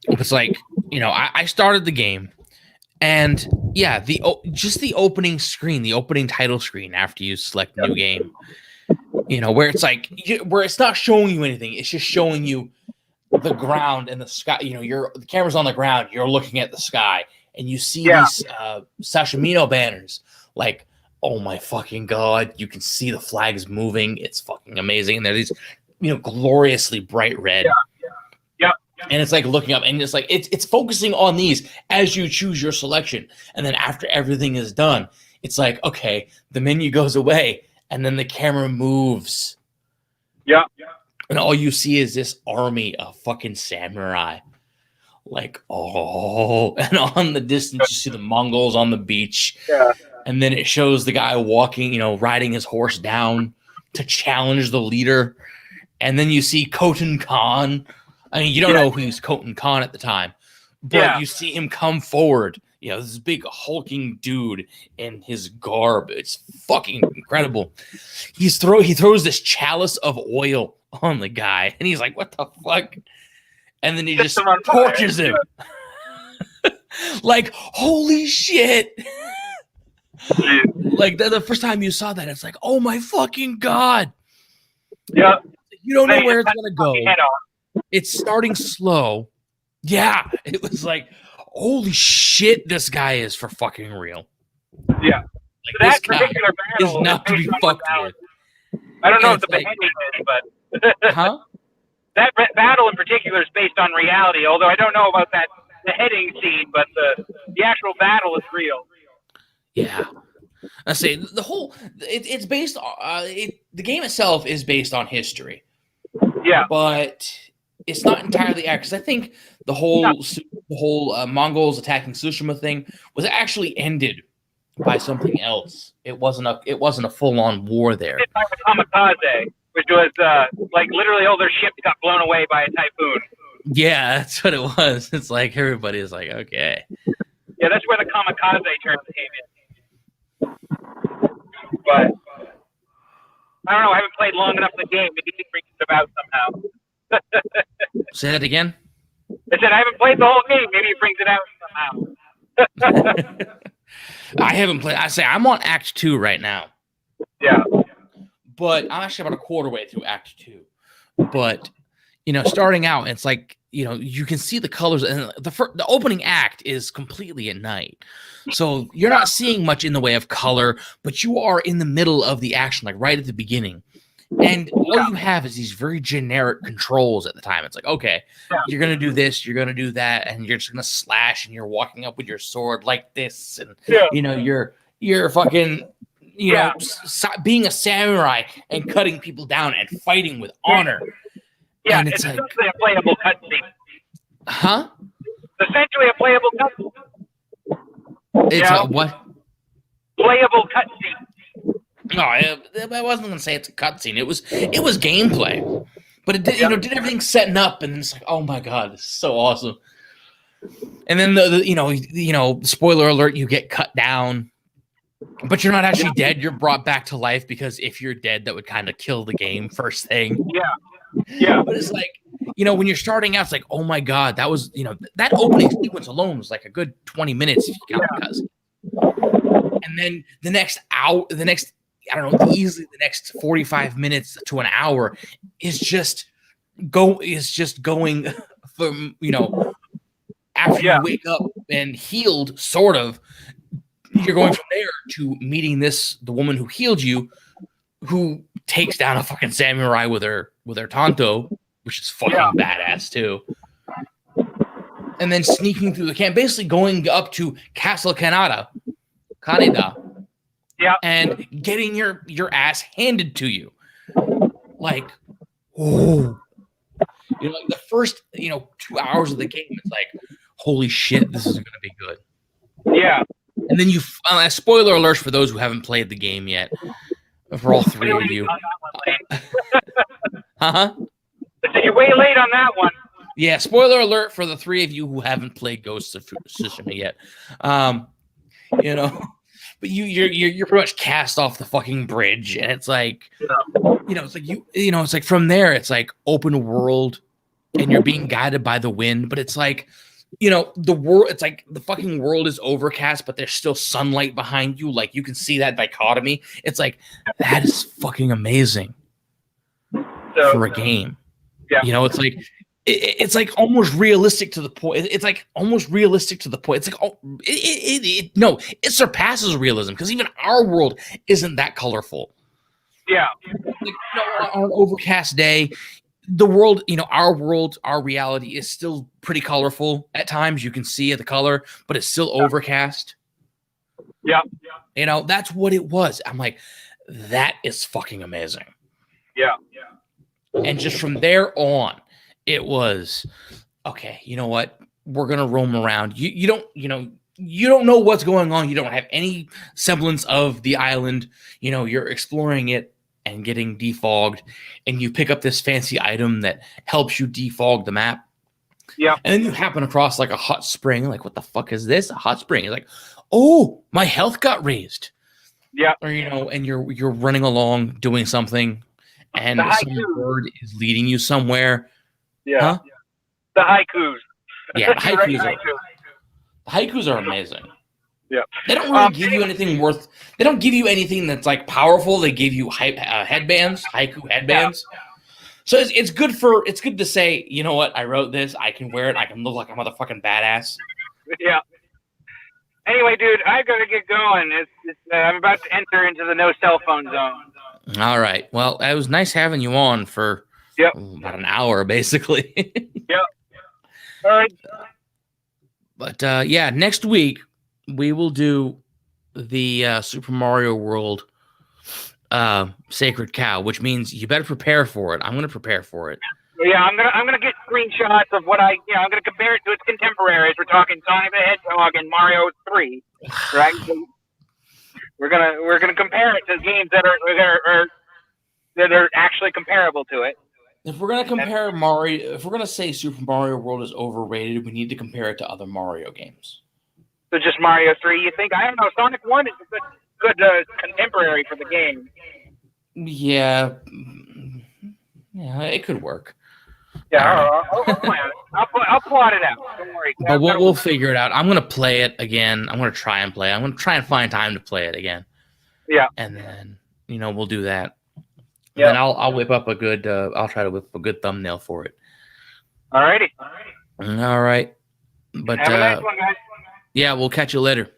It's like, I started the game, and just the opening screen, the opening title screen after you select new game, where it's like, where it's not showing you anything. It's just showing you the ground and the sky. The camera's on the ground. You're looking at the sky, and you see these Sashimino banners. Like, oh my fucking God, you can see the flags moving. It's fucking amazing. And they're these, gloriously bright red. Yeah. And it's like looking up, and it's like it's focusing on these as you choose your selection. And then after everything is done, it's like, okay, the menu goes away, and then the camera moves. Yeah. And all you see is this army of fucking samurai. Like, and on the distance, you see the Mongols on the beach. Yeah. And then it shows the guy walking, riding his horse down to challenge the leader. And then you see Khotan Khan. I mean, you don't know who's Khotan Khan at the time, but you see him come forward. This big hulking dude in his garb. It's fucking incredible. He throws this chalice of oil on the guy, and he's like, "What the fuck?" And then he just torches him. Like, holy shit. Like, the first time you saw that, it's like, oh my fucking God. Yeah. You don't know where it's going to go. It's starting slow. Yeah. It was like, holy shit, this guy is for fucking real. Yeah. Like, that particular battle is not to be fucked with. I don't know if the beheading is, but... Huh? That battle in particular is based on reality, although I don't know about that beheading scene, but the actual battle is real. Yeah. I say the whole it's based on the game itself is based on history. Yeah. But it's not entirely accurate, because I think the whole Mongols attacking Tsushima thing was actually ended by something else. It wasn't a full-on war there. It's like a kamikaze, which was like literally all their ships got blown away by a typhoon. Yeah, that's what it was. It's like everybody is like, okay. Yeah, that's where the kamikaze term came in. But I don't know. I haven't played long enough in the game. Maybe he brings it about somehow. Say that again? I said I haven't played the whole game. Maybe he brings it out somehow. I haven't played. I say I'm on Act 2 right now. Yeah. But I'm actually about a quarter way through Act 2. But, starting out, it's like, you can see the colors. And the opening act is completely at night. So you're not seeing much in the way of color, but you are in the middle of the action, like right at the beginning. And all you have is these very generic controls at the time. It's like, okay, you're going to do this, you're going to do that, and you're just going to slash, and you're walking up with your sword like this. And, you're fucking, being a samurai and cutting people down and fighting with honor. Yeah, and it's like, essentially a playable cutscene. Huh? It's essentially a playable cutscene. It's a what? Playable cutscene. No, I wasn't going to say it's a cutscene. It was gameplay, but it did, did everything setting up, and it's like, oh my god, this is so awesome. And then the spoiler alert, you get cut down, but you're not actually dead. You're brought back to life because if you're dead, that would kind of kill the game first thing. Yeah. But it's like, when you're starting out, it's like, oh my god, that was, that opening sequence alone was like a good 20 minutes if you count the cutscene. And then the next hour, easily the next 45 minutes to an hour is just going from, after you wake up and healed, sort of, you're going from there to meeting the woman who healed you, who takes down a fucking samurai with her tanto, which is fucking badass too. And then sneaking through the camp, basically going up to Castle Kaneda. Yeah. And getting your ass handed to you. Like, oh. Like the first, 2 hours of the game, it's like, holy shit, this is going to be good. Yeah. And then spoiler alert for those who haven't played the game yet, for all three of you. I said you're way late on that one. Yeah, spoiler alert for the three of you who haven't played Ghosts of Tsushima yet. But you're pretty much cast off the fucking bridge, and it's like, it's like from there, it's like open world, and you're being guided by the wind, but it's like, the world, it's like the fucking world is overcast, but there's still sunlight behind you. Like you can see that dichotomy. It's like, that is fucking amazing for a game. Yeah. It's like, it's like almost realistic to the point. It's like almost realistic to the point. It's like, it surpasses realism because even our world isn't that colorful. Yeah. Like, on an overcast day, the world, our world, our reality is still pretty colorful at times. You can see the color, but it's still overcast. Yeah. That's what it was. I'm like, that is fucking amazing. Yeah. And just from there on, it was, okay, you know what? We're going to roam around. You don't know what's going on. You don't have any semblance of the island. You're exploring it and getting defogged, and you pick up this fancy item that helps you defog the map. Yeah. And then you happen across like a hot spring. Like, what the fuck is this? A hot spring. You're like, oh, my health got raised. Yeah. Or, and you're running along doing something, and some bird is leading you somewhere. Yeah. Huh? The haikus. Yeah, haikus are amazing. Yeah. They don't really give you anything they don't give you anything that's like powerful. They give you headbands, haiku headbands. Yeah. So it's good to say, you know what, I wrote this, I can wear it, I can look like a motherfucking badass. Yeah. Anyway, dude, I gotta get going. I'm about to enter into the no cell phone zone. All right. Well, it was nice having you on for about an hour, basically. Yep. All right. But next week we will do the Super Mario World Sacred Cow, which means you better prepare for it. I'm going to prepare for it. Yeah, I'm gonna get screenshots of what I'm gonna compare it to its contemporaries. We're talking Sonic the Hedgehog and Mario 3, right? We're gonna compare it to games that are actually comparable to it. If we're gonna compare Mario, if we're gonna say Super Mario World is overrated, we need to compare it to other Mario games. So just Mario 3, you think? I don't know. Sonic 1 is a good contemporary for the game. Yeah, it could work. Yeah, I'll plot it out. Don't worry. But we'll figure it out. I'm gonna play it again. I'm gonna try and play. I'm gonna try and find time to play it again. Yeah. And then we'll do that. Yeah. And I'll whip up a good. I'll try to whip up a good thumbnail for it. Alrighty. All right. But have a nice one, guys. Yeah, we'll catch you later.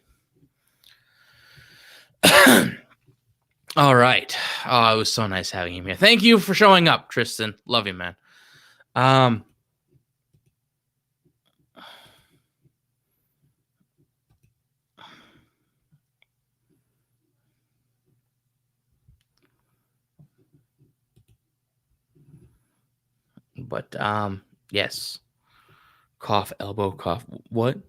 All right. Oh, it was so nice having him here. Thank you for showing up, Tristan. Love you, man. But yes. Cough, elbow, cough. What?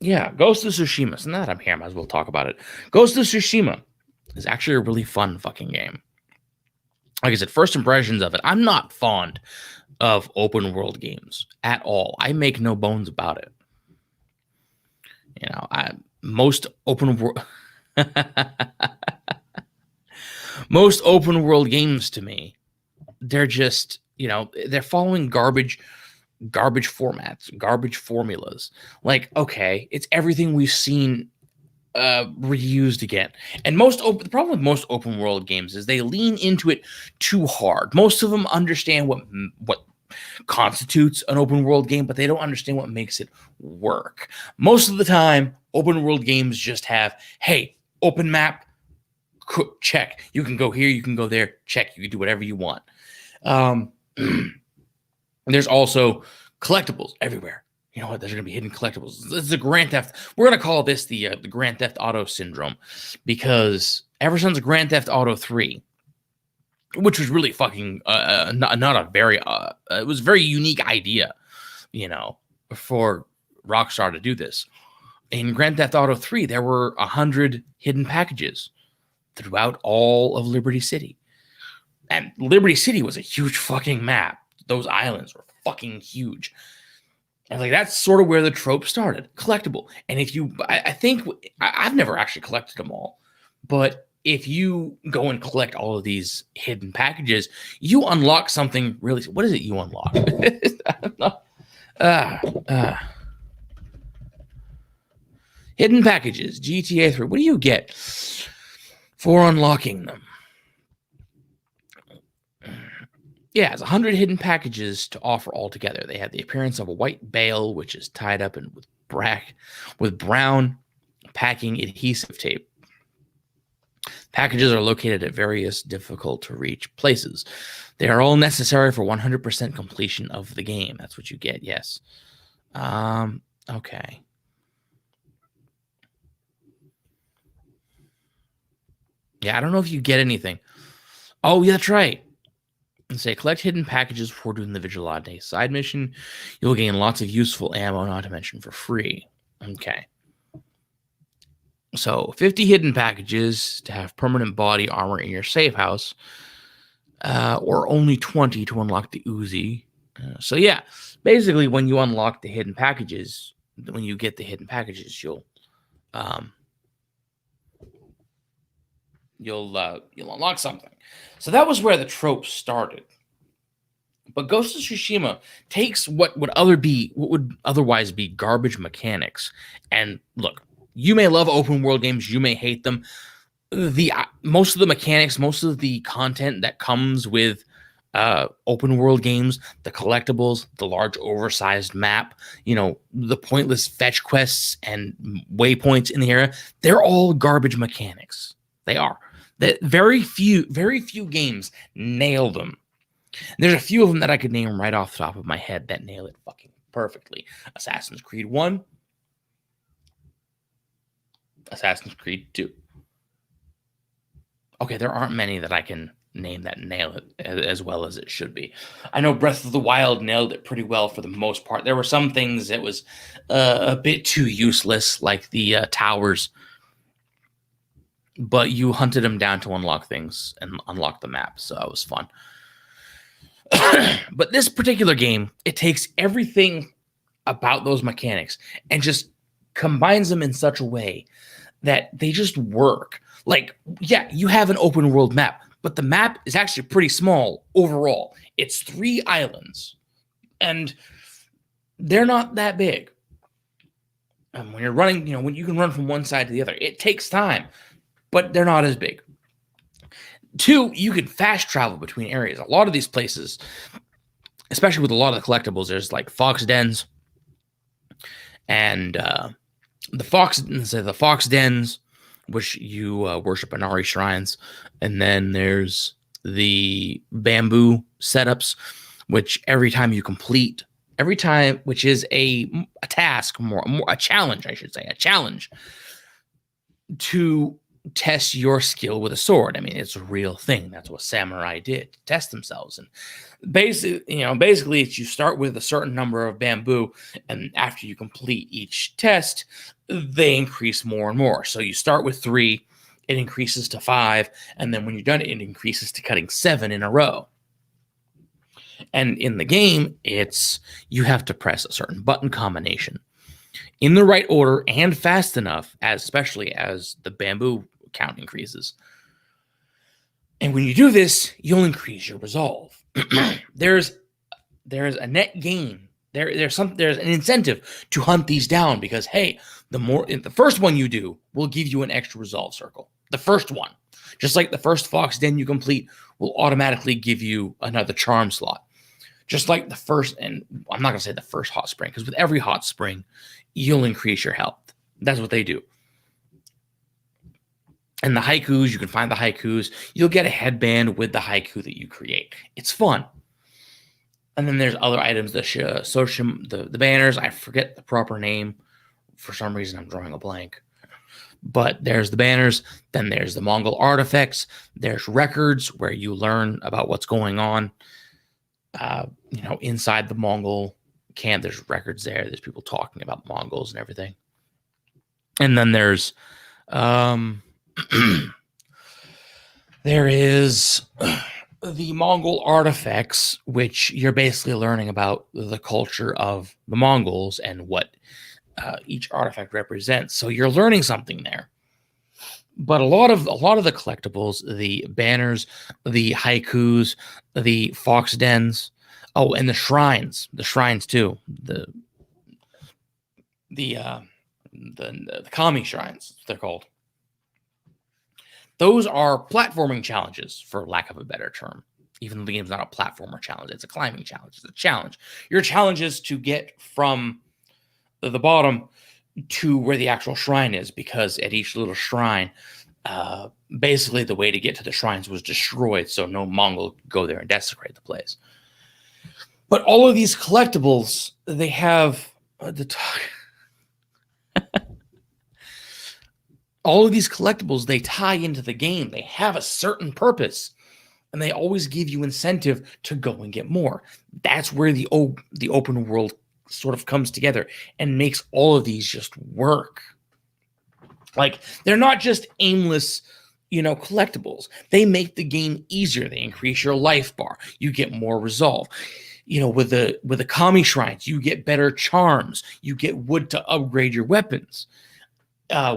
Yeah, Ghost of Tsushima. So now that I'm here, I might as well talk about it. Ghost of Tsushima is actually a really fun fucking game. Like I said, first impressions of it. I'm not fond of open world games at all. I make no bones about it. Most open world most open world games to me, they're just, they're following garbage formats, garbage formulas. Like, okay, it's everything we've seen reused again. And the problem with most open world games is they lean into it too hard. Most of them understand what constitutes an open world game, but they don't understand what makes it work. Most of the time, open world games just have, hey, open map, check. You can go here, you can go there, check. You can do whatever you want. There's also collectibles everywhere. You know what? There's going to be hidden collectibles. This is the Grand Theft. We're going to call this the Grand Theft Auto syndrome, because ever since Grand Theft Auto 3, which was really fucking not a very it was a very unique idea, for Rockstar to do this. In Grand Theft Auto 3, there were 100 hidden packages throughout all of Liberty City. And Liberty City was a huge fucking map. Those islands were fucking huge. And like, that's sort of where the trope started. Collectible. And I think I've never actually collected them all, but if you go and collect all of these hidden packages, you unlock something really. What is it you unlock? Hidden packages, GTA 3. What do you get for unlocking them? Yeah, it's 100 hidden packages to offer altogether. They have the appearance of a white bale, which is tied up with brown packing adhesive tape. Packages are located at various difficult-to-reach places. They are all necessary for 100% completion of the game. That's what you get, yes. Okay. Yeah, I don't know if you get anything. Oh, yeah, that's right. And say, collect hidden packages before doing the Vigilante side mission. You'll gain lots of useful ammo, not to mention for free. Okay. So, 50 hidden packages to have permanent body armor in your safe house, or only 20 to unlock the Uzi. So, yeah, basically, when you unlock the hidden packages, when you get the hidden packages, you'll unlock something. So that was where the trope started. But Ghost of Tsushima takes what would otherwise be garbage mechanics. And look, you may love open world games, you may hate them. Most of the mechanics, most of the content that comes with open world games, the collectibles, the large oversized map, the pointless fetch quests and waypoints in the area, they're all garbage mechanics. They are. That very few games nail them. And there's a few of them that I could name right off the top of my head that nail it fucking perfectly. Assassin's Creed 1, Assassin's Creed 2. Okay, there aren't many that I can name that nail it as well as it should be. I know Breath of the Wild nailed it pretty well for the most part. There were some things that was a bit too useless, like the towers, but you hunted them down to unlock things and unlock the map, so that was fun. But this particular game, it takes everything about those mechanics and just combines them in such a way that they just work. Like, yeah, you have an open world map, but the map is actually pretty small overall. It's 3 islands, and they're not that big. And when you're running, when you can run from one side to the other, it takes time, but they're not as big. 2, you can fast travel between areas. A lot of these places, especially with a lot of the collectibles, there's like fox dens, and the fox dens, which you worship Inari shrines, and then there's the bamboo setups, which which is a task, a challenge, I should say, a challenge to test your skill with a sword. I mean, it's a real thing. That's what samurai did to test themselves. And basically it's you start with a certain number of bamboo, and after you complete each test, they increase more and more. So you start with 3, it increases to 5, and then when you're done, it increases to cutting 7 in a row. And in the game, you have to press a certain button combination in the right order and fast enough, especially as the bamboo count increases. And when you do this, you'll increase your resolve. There's a net gain. There's an incentive to hunt these down, because hey, the first one you do will give you an extra resolve circle. The first one, just like the first fox den you complete, will automatically give you another charm slot. Just like the first, and I'm not going to say the first hot spring, because with every hot spring, you'll increase your health. That's what they do. And the haikus, you can find the haikus. You'll get a headband with the haiku that you create. It's fun. And then there's other items, the banners. I forget the proper name. For some reason, I'm drawing a blank. But there's the banners. Then there's the Mongol artifacts. There's records where you learn about what's going on. Inside the Mongol camp, there's records there. There's people talking about Mongols and everything. And then there's there is the Mongol artifacts, which you're basically learning about the culture of the Mongols and what each artifact represents. So you're learning something there. But a lot of the collectibles, the banners, the haikus, the fox dens, and the shrines too. The kami shrines, they're called. Those are platforming challenges, for lack of a better term. Even though the game's not a platformer challenge, it's a climbing challenge. It's a challenge. Your challenge is to get from the bottom to where the actual shrine is, because at each little shrine, basically the way to get to the shrines was destroyed, so no Mongol could go there and desecrate the place. But all of these collectibles, they have all of these collectibles, they tie into the game. They have a certain purpose, and they always give you incentive to go and get more. That's where the open world sort of comes together and makes all of these just work. Like, they're not just aimless, collectibles. They make the game easier. They increase your life bar. You get more resolve. With the kami shrines, you get better charms. You get wood to upgrade your weapons.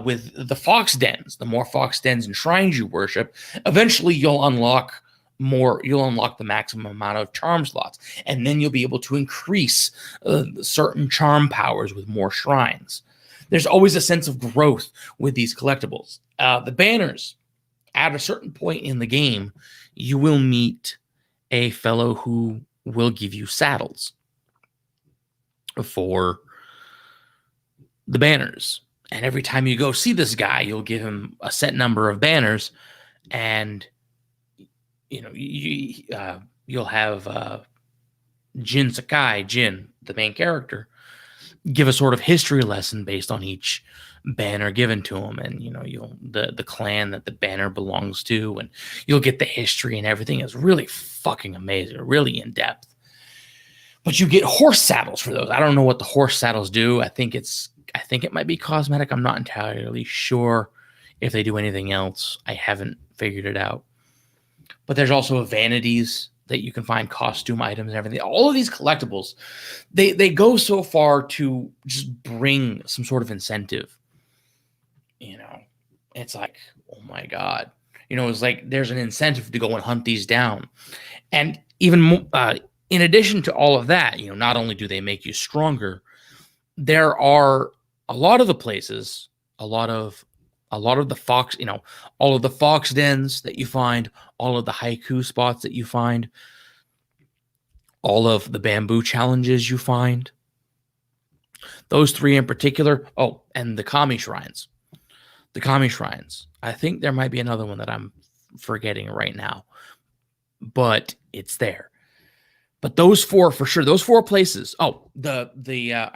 With the fox dens, the more fox dens and shrines you worship, eventually you'll unlock the maximum amount of charm slots, and then you'll be able to increase certain charm powers with more shrines. There's always a sense of growth with these collectibles. The banners, at a certain point in the game, you will meet a fellow who will give you saddles for the banners. And every time you go see this guy, you'll give him a set number of banners, and you'll have Jin Sakai, the main character, give a sort of history lesson based on each banner given to them, and you'll the clan that the banner belongs to, and you'll get the history and everything. Is really fucking amazing, really in depth. But you get horse saddles for those. I don't know what the horse saddles do. I think it might be cosmetic. I'm not entirely sure if they do anything else. I haven't figured it out. But there's also vanities that you can find, costume items and everything. All of these collectibles, they go so far to just bring some sort of incentive. It's like, oh my God. It's like there's an incentive to go and hunt these down. And even in addition to all of that, not only do they make you stronger, there are a lot of the places, a lot of the fox, all of the fox dens that you find, all of the haiku spots that you find, all of the bamboo challenges you find. Those three in particular. Oh, and the kami shrines. The kami shrines. I think there might be another one that I'm forgetting right now, but it's there. But those four for sure. Those four places. Oh, I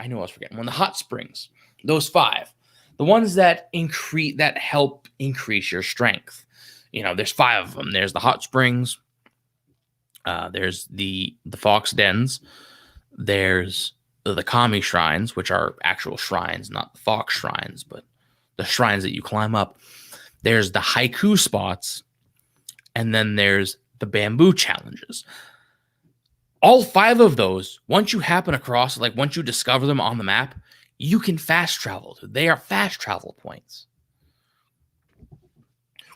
know I was forgetting one. The hot springs. Those 5. The ones that help increase your strength. There's 5 of them. There's the hot springs. There's the fox dens. There's the kami shrines, which are actual shrines, not the fox shrines, but the shrines that you climb up. There's the haiku spots, and then there's the bamboo challenges. All 5 of those, once you happen across, like once you discover them on the map, you can fast travel. They are fast travel points.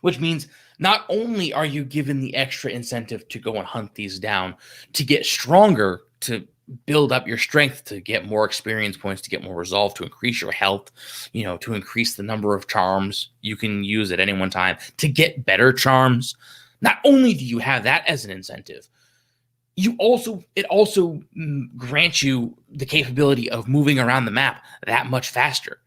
Which means not only are you given the extra incentive to go and hunt these down, to get stronger, to build up your strength, to get more experience points, to get more resolve, to increase your health, to increase the number of charms you can use at any one time, to get better charms. Not only do you have that as an incentive, it also grants you the capability of moving around the map that much faster.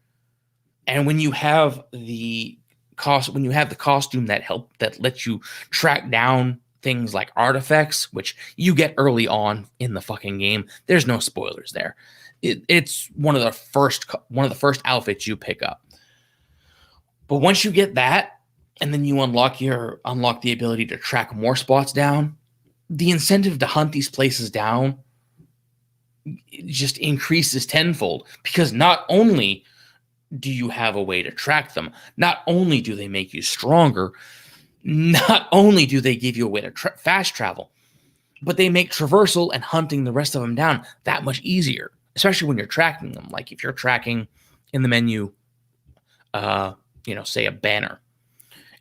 And when you have the costume that lets you track down things like artifacts, which you get early on in the fucking game, there's no spoilers there. It's one of the first outfits you pick up. But once you get that, and then you unlock the ability to track more spots down, the incentive to hunt these places down just increases tenfold, because not only do you have a way to track them, not only do they make you stronger, not only do they give you a way to fast travel, but they make traversal and hunting the rest of them down that much easier, especially when you're tracking them. Like if you're tracking in the menu, say a banner,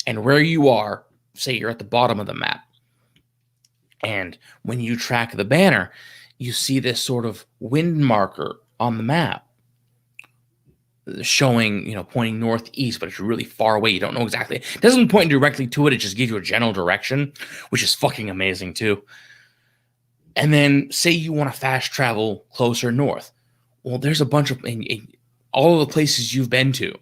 and where you are, say you're at the bottom of the map, and when you track the banner, you see this sort of wind marker on the map showing, pointing northeast, but it's really far away. You don't know exactly. It doesn't point directly to it. It just gives you a general direction, which is fucking amazing too. And then say you want to fast travel closer north. Well, there's a bunch of all of the places you've been to,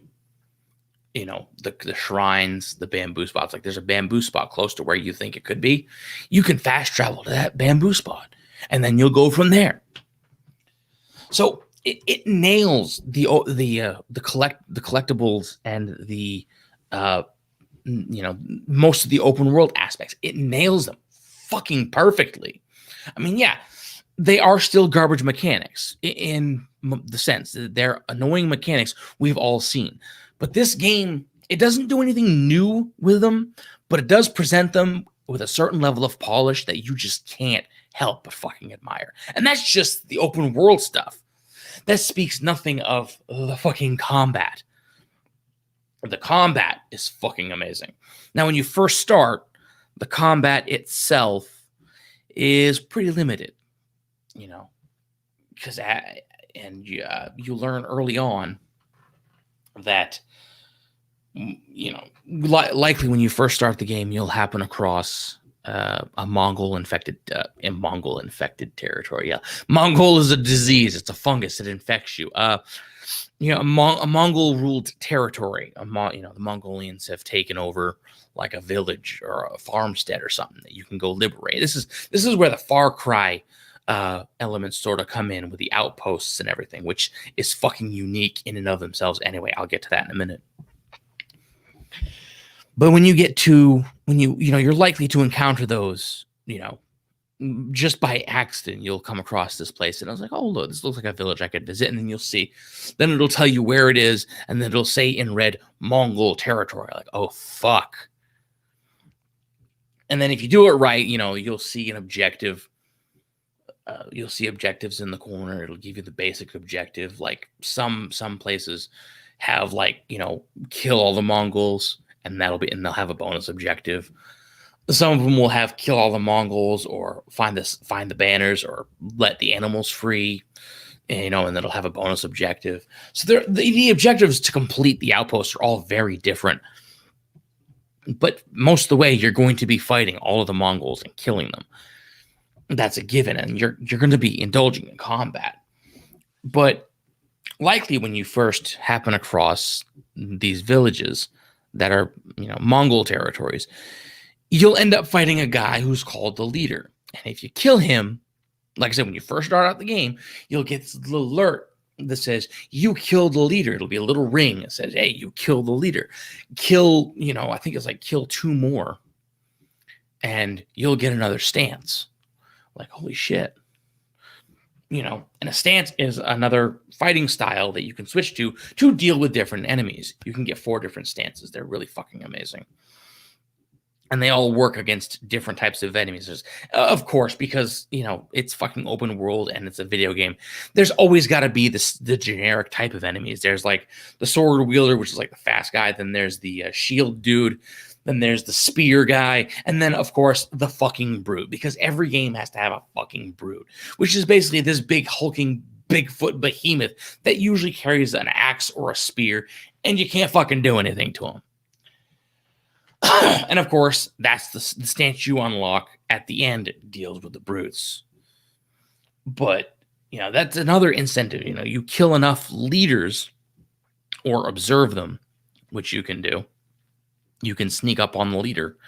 the shrines, the bamboo spots. Like there's a bamboo spot close to where you think it could be. You can fast travel to that bamboo spot, and then you'll go from there. So it nails the collectibles and the most of the open world aspects. It nails them fucking perfectly. I mean, yeah, they are still garbage mechanics in the sense that they're annoying mechanics we've all seen. But this game, it doesn't do anything new with them, but it does present them with a certain level of polish that you just can't help but fucking admire. And that's just the open world stuff. That speaks nothing of the fucking combat. The combat is fucking amazing. Now, when you first start, the combat itself is pretty limited, because you learn early on that, likely when you first start the game, you'll happen across a Mongol infected territory. Yeah, Mongol is a disease. It's a fungus that infects you. A Mongol ruled territory. The Mongolians have taken over like a village or a farmstead or something that you can go liberate. This is where the Far Cry elements sort of come in with the outposts and everything, which is fucking unique in and of themselves. Anyway, I'll get to that in a minute. But when you get to you're likely to encounter those, just by accident, you'll come across this place. And I was like, oh, look, this looks like a village I could visit. And then you'll see, then it'll tell you where it is. And then it'll say in red, Mongol territory. Like, oh, fuck. And then if you do it right, you'll see an objective. You'll see objectives in the corner. It'll give you the basic objective. Like some places have kill all the Mongols, and they'll have a bonus objective. Some of them will have kill all the Mongols, or find the banners, or let the animals free, and it'll have a bonus objective. So the objectives to complete the outposts are all very different. But most of the way, you're going to be fighting all of the Mongols and killing them. That's a given, and you're going to be indulging in combat. But likely, when you first happen across these villages that are Mongol territories, you'll end up fighting a guy who's called the leader. And if you kill him, like I said, when you first start out the game, you'll get this little alert that says, you killed the leader. It'll be a little ring that says, hey, you killed the leader. Kill, I think it's like kill 2 more, and you'll get another stance. Like, holy shit. And a stance is another fighting style that you can switch to deal with different enemies. You can get 4 different stances. They're really fucking amazing. And they all work against different types of enemies. Of course, because, it's fucking open world and it's a video game. There's always got to be the generic type of enemies. There's like the sword wielder, which is like the fast guy. Then there's the shield dude. Then there's the spear guy. And then, of course, the fucking brute. Because every game has to have a fucking brute. Which is basically this big hulking Bigfoot behemoth that usually carries an axe or a spear. And you can't fucking do anything to him. And of course, that's the stance you unlock at the end. It deals with the brutes. But, that's another incentive. You kill enough leaders or observe them, which you can do. You can sneak up on the leader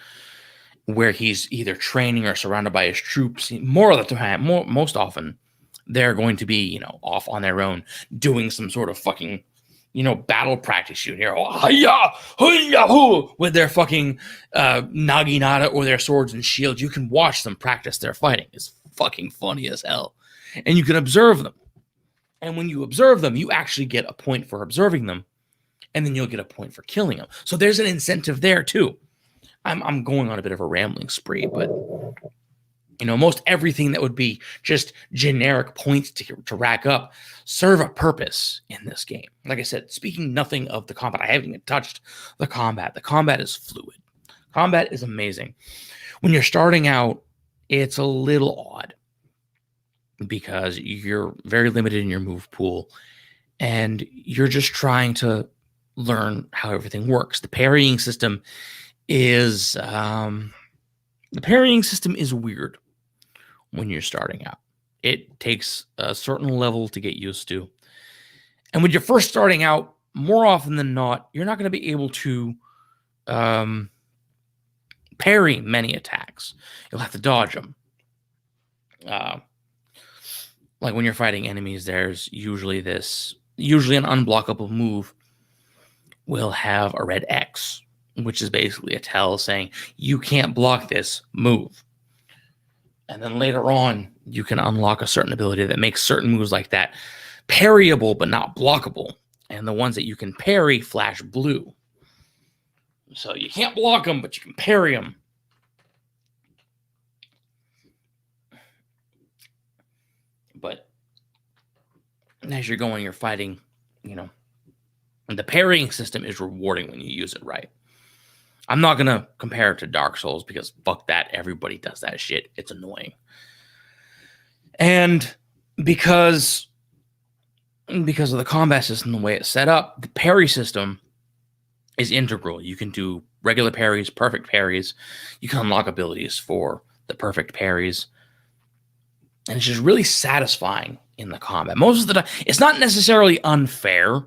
where he's either training or surrounded by his troops. More of the time, most often, they're going to be, off on their own doing some sort of fucking battle practice. You hear, with their fucking naginata or their swords and shields. You can watch them practice their fighting. It's fucking funny as hell. And you can observe them. And when you observe them, you actually get a point for observing them. And then you'll get a point for killing them. So there's an incentive there too. I'm going on a bit of a rambling spree, but most everything that would be just generic points to rack up serve a purpose in this game. Like I said, speaking nothing of the combat, I haven't even touched the combat. The combat is fluid. Combat is amazing. When you're starting out, it's a little odd because you're very limited in your move pool and you're just trying to learn how everything works. The parrying system is weird when you're starting out. It takes a certain level to get used to. And when you're first starting out, more often than not, you're not going to be able to parry many attacks. You'll have to dodge them. Like when you're fighting enemies, there's usually an unblockable move will have a red X, which is basically a tell saying you can't block this move. And then later on, you can unlock a certain ability that makes certain moves like that parryable but not blockable. And the ones that you can parry flash blue. So you can't block them, but you can parry them. But as you're going, you're fighting, the parrying system is rewarding when you use it right. I'm not going to compare it to Dark Souls because fuck that. Everybody does that shit. It's annoying. And because of the combat system, the way it's set up, the parry system is integral. You can do regular parries, perfect parries. You can unlock abilities for the perfect parries. And it's just really satisfying in the combat. Most of the time, it's not necessarily unfair.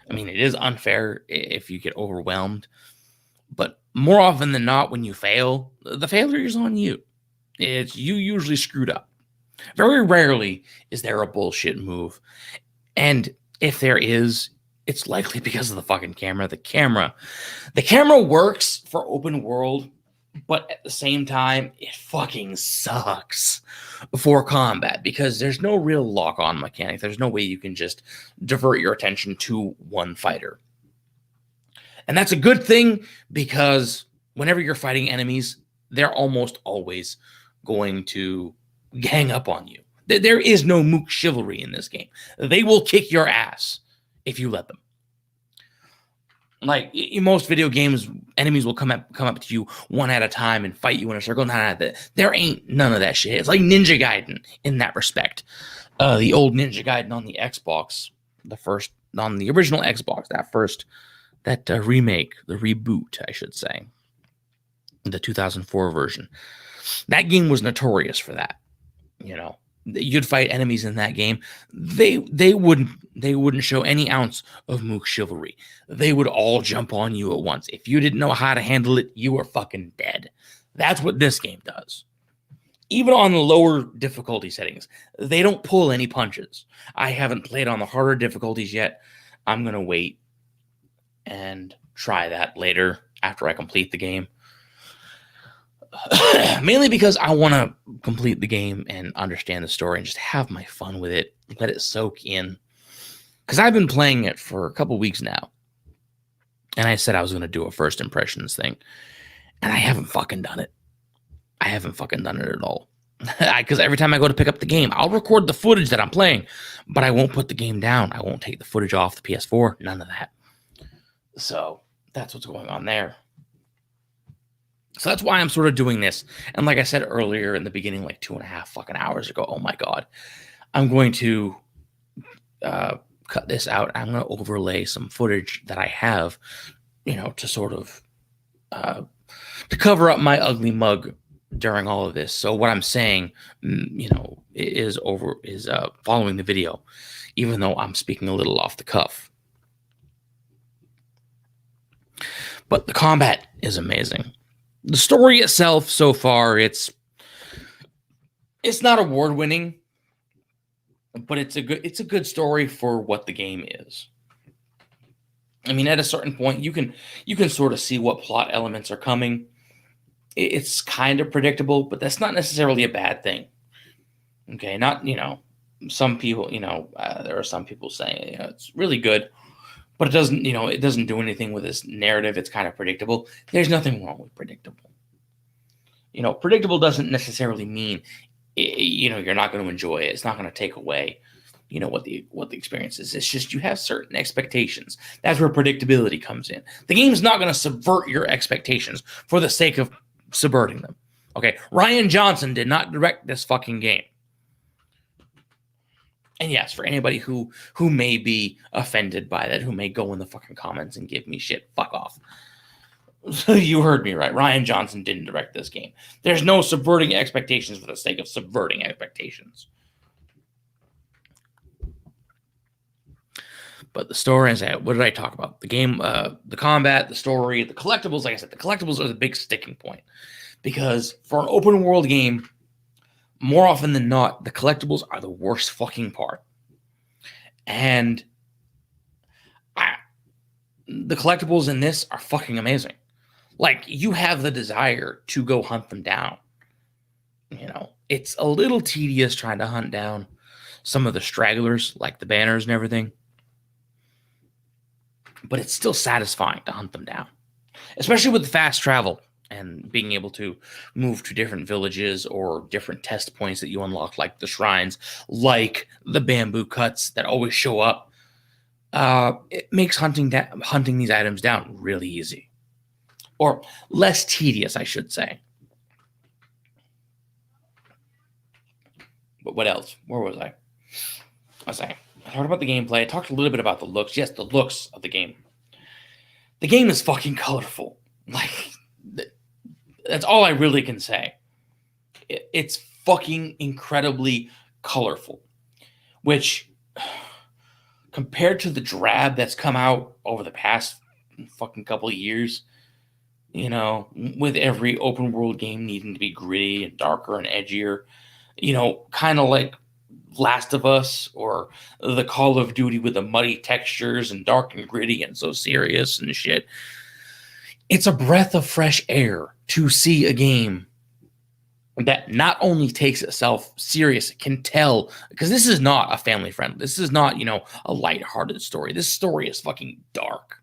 I mean, it is unfair if you get overwhelmed. But more often than not, when you fail, the failure is on you. It's you usually screwed up. Very rarely is there a bullshit move. And if there is, it's likely because of the fucking camera. The camera works for open world, but at the same time, it fucking sucks for combat because there's no real lock-on mechanic. There's no way you can just divert your attention to one fighter. And that's a good thing because whenever you're fighting enemies, they're almost always going to gang up on you. There is no mook chivalry in this game. They will kick your ass if you let them. Like in most video games, enemies will come up to you one at a time and fight you in a circle. There ain't none of that shit. It's like Ninja Gaiden in that respect. The old Ninja Gaiden on the Xbox, on the original Xbox, that remake, the reboot, I should say, the 2004 version. That game was notorious for that. You know, you'd fight enemies in that game. They wouldn't show any ounce of mook chivalry. They would all jump on you at once. If you didn't know how to handle it, you were fucking dead. That's what this game does. Even on the lower difficulty settings, they don't pull any punches. I haven't played on the harder difficulties yet. I'm gonna wait and try that later after I complete the game. Mainly because I want to complete the game and understand the story and just have my fun with it, let it soak in. Because I've been playing it for a couple weeks now, and I said I was going to do a first impressions thing, and I haven't fucking done it. I haven't fucking done it at all. Because every time I go to pick up the game, I'll record the footage that I'm playing, but I won't put the game down. I won't take the footage off the PS4. None of that. So that's what's going on there. So that's why I'm sort of doing this. And like I said earlier in the beginning, like 2.5 fucking hours ago, oh my God, I'm going to cut this out. I'm going to overlay some footage that I have, to sort of to cover up my ugly mug during all of this. So what I'm saying, is following the video, even though I'm speaking a little off the cuff. But the combat is amazing. The story itself, so far, it's not award-winning, but it's a good story for what the game is. I mean, at a certain point, you can sort of see what plot elements are coming. It's kind of predictable, but that's not necessarily a bad thing. Okay, not some people, there are some people saying it's really good, but it doesn't do anything with this narrative. It's kind of predictable. There's nothing wrong with predictable. Predictable doesn't necessarily mean, you're not going to enjoy it. It's not going to take away, what the experience is. It's just you have certain expectations. That's where predictability comes in. The game's not going to subvert your expectations for the sake of subverting them. Okay, Rian Johnson did not direct this fucking game. And yes, for anybody who may be offended by that, who may go in the fucking comments and give me shit, fuck off. So you heard me right. Rian Johnson didn't direct this game. There's no subverting expectations for the sake of subverting expectations. But the story, what did I talk about? The game, the combat, the story, the collectibles. Like I said, the collectibles are the big sticking point. Because for an open world game, more often than not, the collectibles are the worst fucking part. And the collectibles in this are fucking amazing. Like, you have the desire to go hunt them down. It's a little tedious trying to hunt down some of the stragglers, like the banners and everything. But it's still satisfying to hunt them down. Especially with the fast travel and being able to move to different villages or different test points that you unlock, like the shrines, like the bamboo cuts that always show up. It makes hunting these items down really easy. Or less tedious, I should say. But what else? Where was I? I talked about the gameplay. I talked a little bit about the looks. Yes, the looks of the game. The game is fucking colorful. Like, that's all I really can say. It's fucking incredibly colorful. Which, compared to the drab that's come out over the past fucking couple of years, with every open world game needing to be gritty and darker and edgier, kind of like Last of Us or the Call of Duty with the muddy textures and dark and gritty and so serious and shit. It's a breath of fresh air to see a game that not only takes itself serious, it can tell, because this is not a family friendly. This is not, a lighthearted story. This story is fucking dark.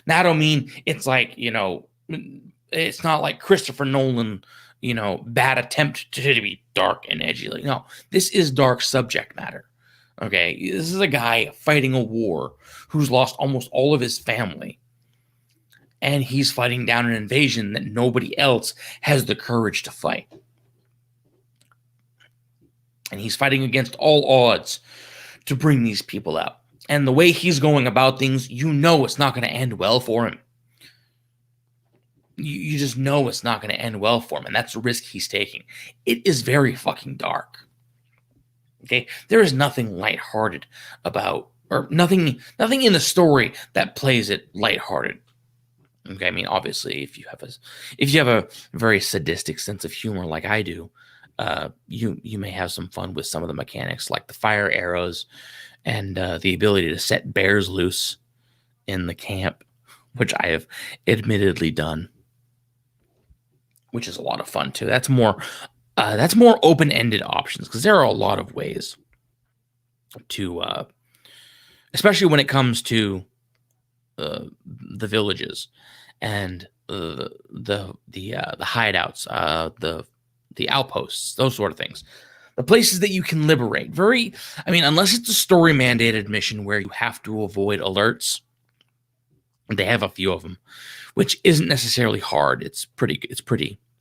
Now, I don't mean it's like, it's not like Christopher Nolan, bad attempt to be dark and edgy. Like, no, this is dark subject matter. Okay. This is a guy fighting a war who's lost almost all of his family. And he's fighting down an invasion that nobody else has the courage to fight. And he's fighting against all odds to bring these people out. And the way he's going about things, it's not going to end well for him. You just know it's not going to end well for him. And that's the risk he's taking. It is very fucking dark. Okay? There is nothing lighthearted about, or nothing in the story that plays it lighthearted. Okay? I mean, obviously, if you have a very sadistic sense of humor like I do, you may have some fun with some of the mechanics, like the fire arrows and the ability to set bears loose in the camp, which I have admittedly done, which is a lot of fun too. That's more open-ended options, because there are a lot of ways to, especially when it comes to the villages and the hideouts, the outposts, those sort of things. The places that you can liberate. Unless it's a story mandated mission where you have to avoid alerts. They have a few of them, which isn't necessarily hard. It's pretty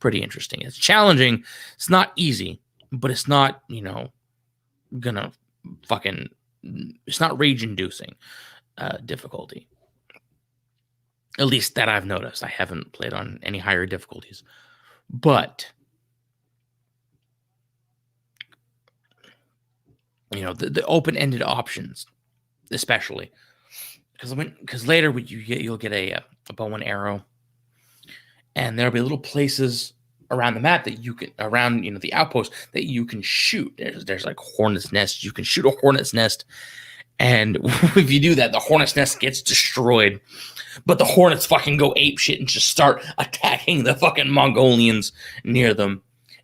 interesting. It's challenging. It's not easy, but it's not, gonna fucking, it's not rage inducing difficulty. At least that I've noticed. I haven't played on any higher difficulties, but the open-ended options, especially because later you'll get a bow and arrow, and there'll be little places around the map that you can, around the outpost, that you can shoot. There's like hornet's nests. You can shoot a hornet's nest, and if you do that, the hornet's nest gets destroyed. But the hornets fucking go ape shit and just start attacking the fucking Mongolians near them,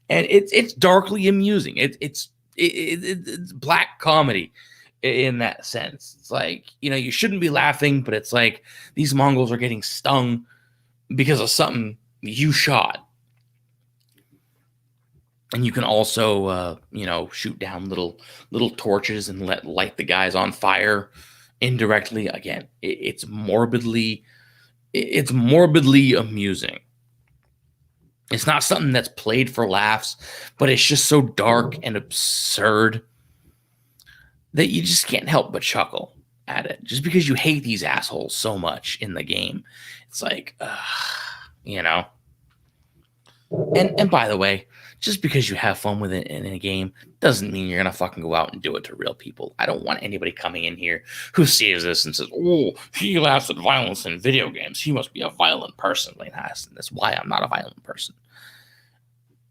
and it's darkly amusing. It's black comedy in that sense. It's like, you shouldn't be laughing, but it's like these Mongols are getting stung because of something you shot. And you can also, shoot down little torches and light the guys on fire indirectly. Again, it's morbidly amusing. It's not something that's played for laughs, but it's just so dark and absurd that you just can't help but chuckle at it, just because you hate these assholes so much in the game. It's like, And by the way, just because you have fun with it in a game doesn't mean you're going to fucking go out and do it to real people. I don't want anybody coming in here who sees this and says, oh, he laughs at violence in video games. He must be a violent person. Like, that's why I'm not a violent person.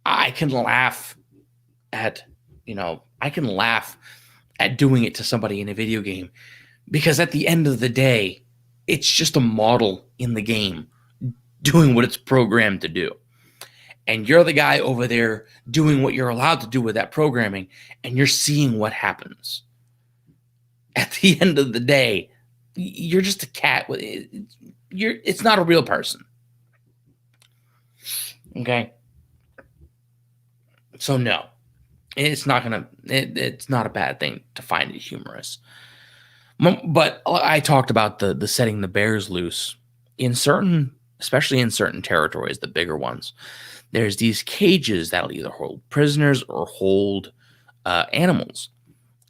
I can laugh at doing it to somebody in a video game, because at the end of the day, it's just a model in the game doing what it's programmed to do. And you're the guy over there doing what you're allowed to do with that programming, and you're seeing what happens. At the end of the day, you're just a cat. It's not a real person. Okay? So no, it's not a bad thing to find it humorous. But I talked about the setting the bears loose especially in certain territories, the bigger ones. There's these cages that'll either hold prisoners or hold animals.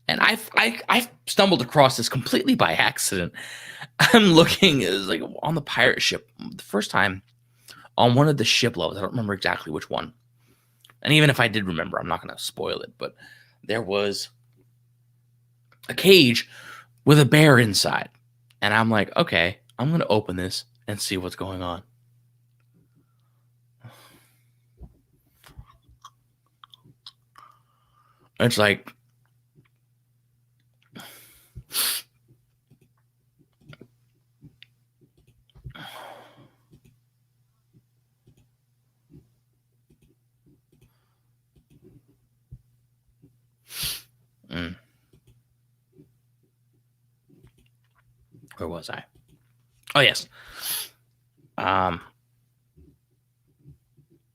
And I've stumbled across this completely by accident. I'm looking, it was like on the pirate ship the first time, on one of the ship levels. I don't remember exactly which one. And even if I did remember, I'm not going to spoil it, but there was a cage with a bear inside. And I'm like, okay, I'm going to open this and see what's going on. It's like, where was I? Oh, yes.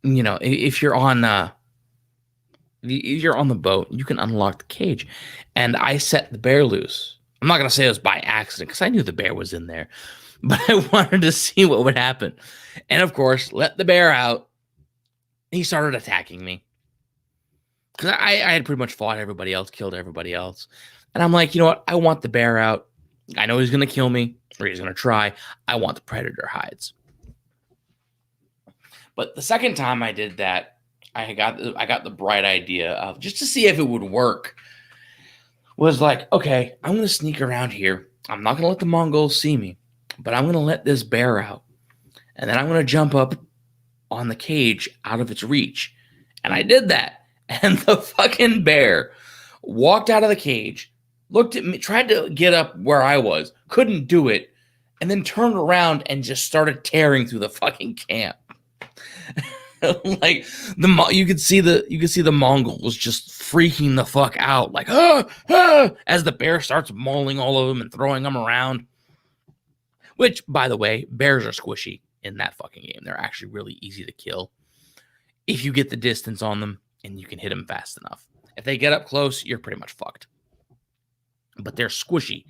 You know, if you're on the boat, you can unlock the cage. And I set the bear loose. I'm not gonna say it was by accident because I knew the bear was in there, but I wanted to see what would happen. And of course, let the bear out. He started attacking me. Because I had pretty much fought everybody else, killed everybody else. And I'm like, you know what? I want the bear out. I know he's gonna kill me, or he's gonna try. I want the predator hides. But the second time I did that, I got the bright idea of, just to see if it would work, was like, okay, I'm going to sneak around here. I'm not going to let the Mongols see me, but I'm going to let this bear out. And then I'm going to jump up on the cage out of its reach. And I did that. And the fucking bear walked out of the cage, looked at me, tried to get up where I was, couldn't do it, and then turned around and just started tearing through the fucking camp. Like you could see the Mongols just freaking the fuck out, like as the bear starts mauling all of them and throwing them around. Which, by the way, bears are squishy in that fucking game. They're actually really easy to kill if you get the distance on them and you can hit them fast enough. If they get up close, you're pretty much fucked. But they're squishy,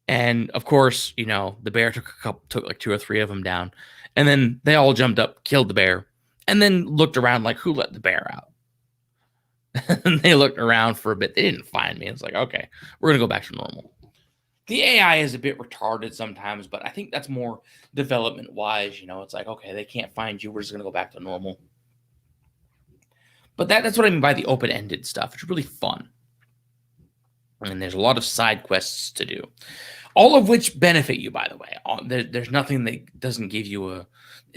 and of course, you know, the bear took like 2 or 3 of them down. And then they all jumped up, killed the bear, and then looked around like, who let the bear out? And they looked around for a bit. They didn't find me. It's like, okay, we're going to go back to normal. The AI is a bit retarded sometimes, but I think that's more development-wise. You know, it's like, okay, they can't find you. We're just going to go back to normal. But that's what I mean by the open-ended stuff. It's really fun. And there's a lot of side quests to do. All of which benefit you, by the way. There's nothing that doesn't give you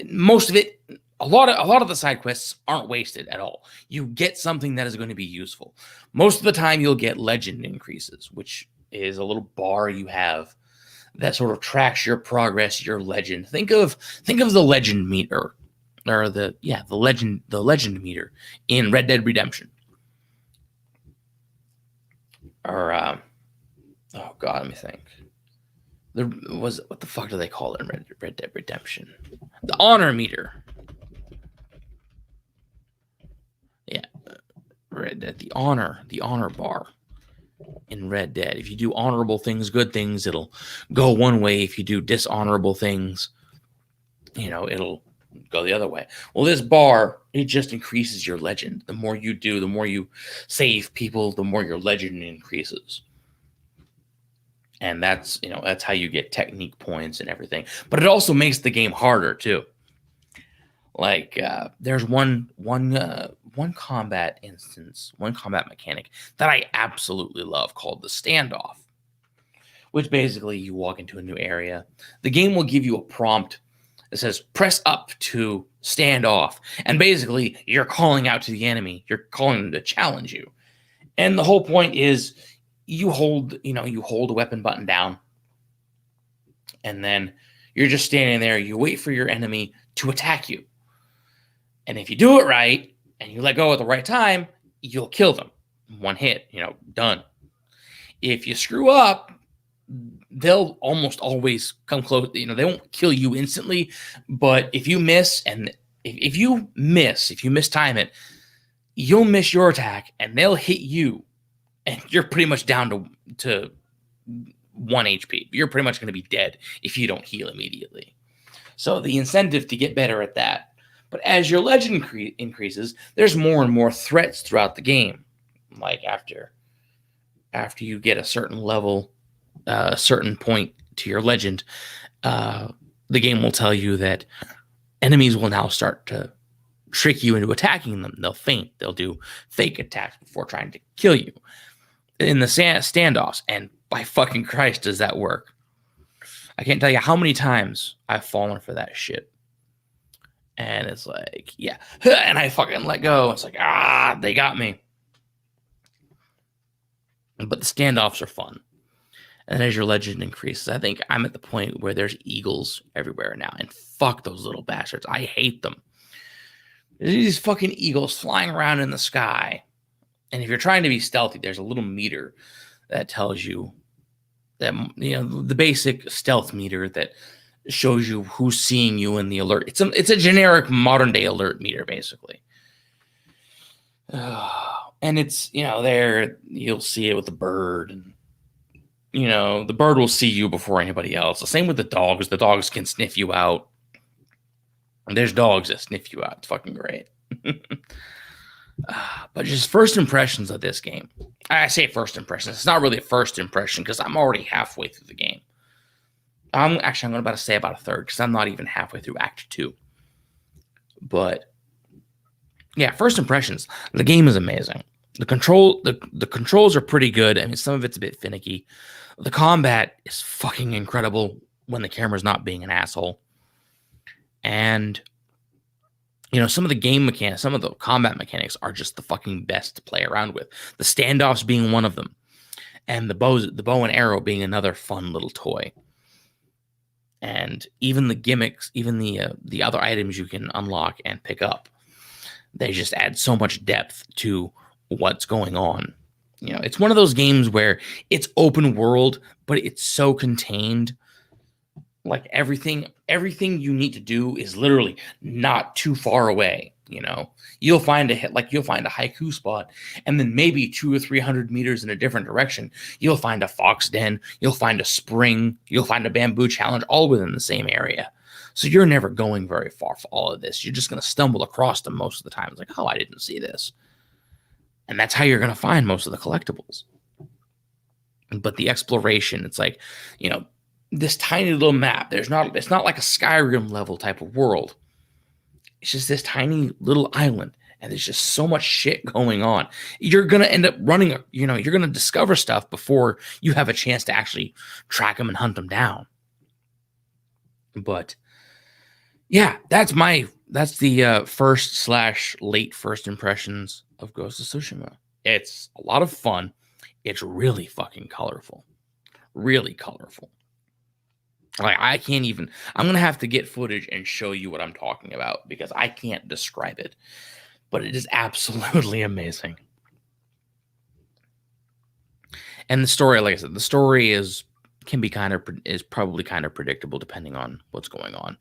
most of it. A lot of the side quests aren't wasted at all. You get something that is going to be useful. Most of the time, you'll get legend increases, which is a little bar you have that sort of tracks your progress, your legend. Think of the legend meter, or the legend meter in Red Dead Redemption. Or oh god, let me think. There was, what the fuck do they call it in Red Dead Redemption? The honor meter. Yeah, Red Dead, the honor bar in Red Dead. If you do honorable things, good things, it'll go one way. If you do dishonorable things, you know, it'll go the other way. Well, this bar, it just increases your legend. The more you do, the more you save people, the more your legend increases. And that's, you know, that's how you get technique points and everything. But it also makes the game harder too. Like there's one combat instance, one combat mechanic that I absolutely love called the standoff, which basically you walk into a new area. The game will give you a prompt that says press up to stand off. And basically you're calling out to the enemy. You're calling them to challenge you. And the whole point is you hold a weapon button down, and then you're just standing there. You wait for your enemy to attack you. And if you do it right and you let go at the right time, you'll kill them. One hit, done. If you screw up, they'll almost always come close. They won't kill you instantly, but if you miss, and if you mistime it, you'll miss your attack and they'll hit you. And you're pretty much down to 1 HP. You're pretty much going to be dead if you don't heal immediately. So the incentive to get better at that. But as your legend increases, there's more and more threats throughout the game. Like after you get a certain level, a certain point to your legend, the game will tell you that enemies will now start to trick you into attacking them. They'll feint. They'll do fake attacks before trying to kill you in the standoffs. And by fucking Christ, does that work? I can't tell you how many times I've fallen for that shit. And it's like, yeah. And I fucking let go. It's like, they got me. but the standoffs are fun. And as your legend increases, I think I'm at the point where there's eagles everywhere now. And fuck those little bastards. I hate them. There's these fucking eagles flying around in the sky. And if you're trying to be stealthy, there's a little meter that tells you that, the basic stealth meter that shows you who's seeing you in the alert. It's a generic modern day alert meter, basically. And it's, there you'll see it with the bird, and the bird will see you before anybody else. The same with the dogs. The dogs can sniff you out. There's dogs that sniff you out. It's fucking great. But just first impressions of this game. I say first impressions. It's not really a first impression because I'm already halfway through the game. I'm going to say about a third because I'm not even halfway through Act 2. But yeah, first impressions. The game is amazing. The controls are pretty good. I mean, some of it's a bit finicky. The combat is fucking incredible when the camera's not being an asshole. And some of the game mechanics, some of the combat mechanics are just the fucking best to play around with. The standoffs being one of them, and the bow and arrow being another fun little toy. And even the gimmicks, even the other items you can unlock and pick up, they just add so much depth to what's going on. It's one of those games where it's open world, but it's so contained. Like everything you need to do is literally not too far away. You'll find a haiku spot, and then maybe 200 or 300 meters in a different direction, you'll find a fox den, you'll find a spring, you'll find a bamboo challenge, all within the same area. So you're never going very far for all of this. You're just going to stumble across them most of the time. It's like, oh, I didn't see this. And that's how you're going to find most of the collectibles. But the exploration, it's like, this tiny little map. It's not like a Skyrim level type of world. It's just this tiny little island, and there's just so much shit going on. You're going to end up running, you're going to discover stuff before you have a chance to actually track them and hunt them down. But yeah, that's the first/late first impressions of Ghost of Tsushima. It's a lot of fun. It's really fucking colorful. Really colorful. Like, I'm going to have to get footage and show you what I'm talking about because I can't describe it. But it is absolutely amazing. And the story, like I said, the story is probably kind of predictable depending on what's going on.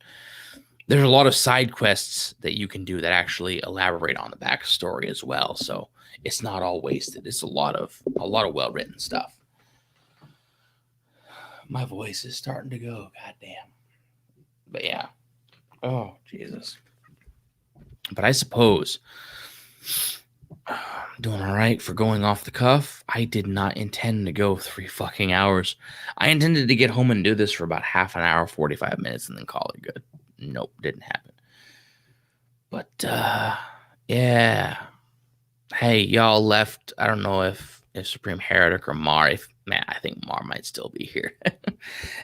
There's a lot of side quests that you can do that actually elaborate on the backstory as well. So it's not all wasted. It's a lot of well-written stuff. My voice is starting to go. Goddamn. But yeah. Oh, Jesus. But I suppose I'm doing all right for going off the cuff. I did not intend to go 3 fucking hours. I intended to get home and do this for about half an hour, 45 minutes, and then call it good. Nope, didn't happen. But, yeah. Hey, y'all left. I don't know if Supreme Heretic or Mar, I think Mar might still be here.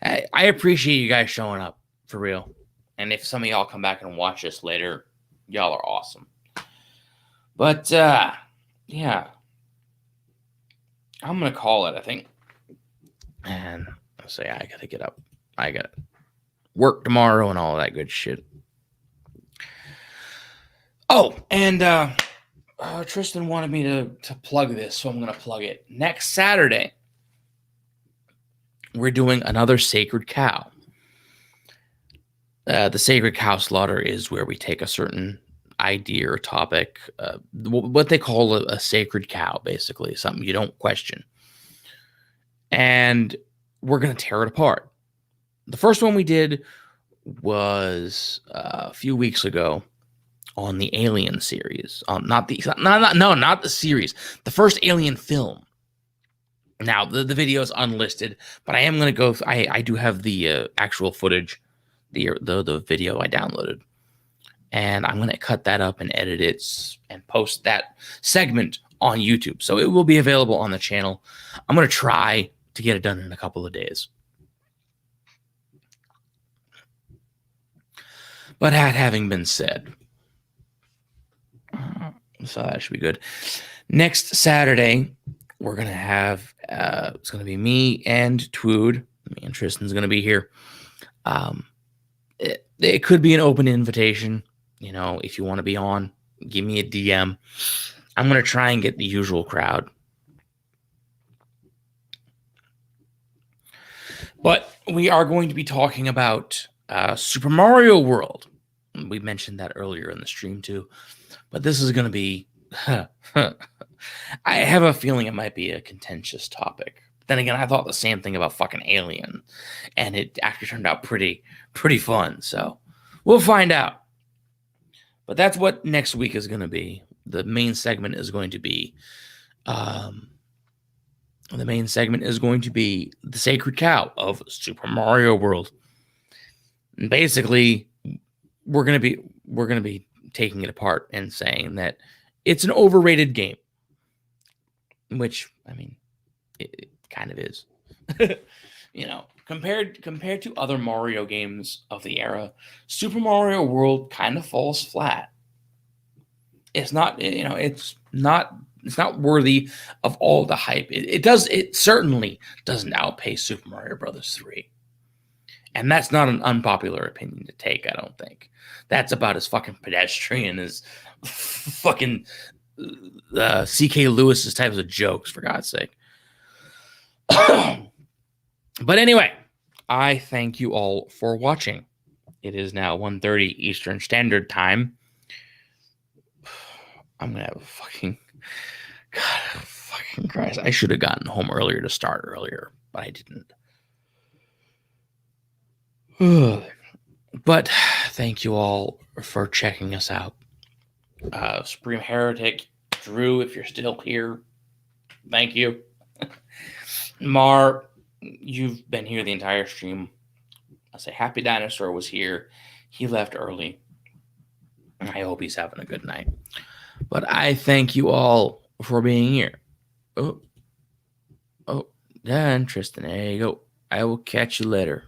I appreciate you guys showing up, for real. And if some of y'all come back and watch this later, y'all are awesome. But, yeah. I'm going to call it, I think. And I'll say I got to get up. I got to work tomorrow and all that good shit. Oh, and Tristan wanted me to plug this, so I'm going to plug it. Next Saturday, we're doing another Sacred Cow. The Sacred Cow Slaughter is where we take a certain idea or topic, what they call a sacred cow, basically, something you don't question. And we're going to tear it apart. The first one we did was a few weeks ago on the Alien series. Not the series. The first Alien film. Now, the video is unlisted, but I am going to go. I do have the actual footage, the video I downloaded. And I'm going to cut that up and edit it and post that segment on YouTube. So it will be available on the channel. I'm going to try to get it done in a couple of days. But that having been said, so that should be good. Next Saturday, we're gonna have it's gonna be me and TWOOD. Me and Tristan's gonna be here. It could be an open invitation. You know, if you want to be on, give me a DM. I'm gonna try and get the usual crowd. But we are going to be talking about Super Mario World. We mentioned that earlier in the stream too. But this is going to be... I have a feeling it might be a contentious topic. Then again, I thought the same thing about fucking Alien. And it actually turned out pretty fun. So we'll find out. But that's what next week is going to be. The main segment is going to be... the main segment is going to be the sacred cow of Super Mario World. And basically, we're gonna be taking it apart and saying that it's an overrated game, which I mean, it kind of is. You know, compared to other Mario games of the era, Super Mario World kind of falls flat. It's not, you know, it's not worthy of all the hype. It certainly doesn't outpace Super Mario Brothers 3. And that's not an unpopular opinion to take, I don't think. That's about as fucking pedestrian as fucking C.K. Lewis's types of jokes, for God's sake. But anyway, I thank you all for watching. It is now 1:30 Eastern Standard Time. I'm going to have a fucking... God, fucking Christ. I should have gotten home earlier to start earlier, but I didn't. But thank you all for checking us out. Supreme Heretic, Drew, if you're still here, thank you. Mar, you've been here the entire stream. I'll say Happy Dinosaur was here. He left early. I hope he's having a good night. But I thank you all for being here. Oh, yeah, Tristan, there you go. I will catch you later.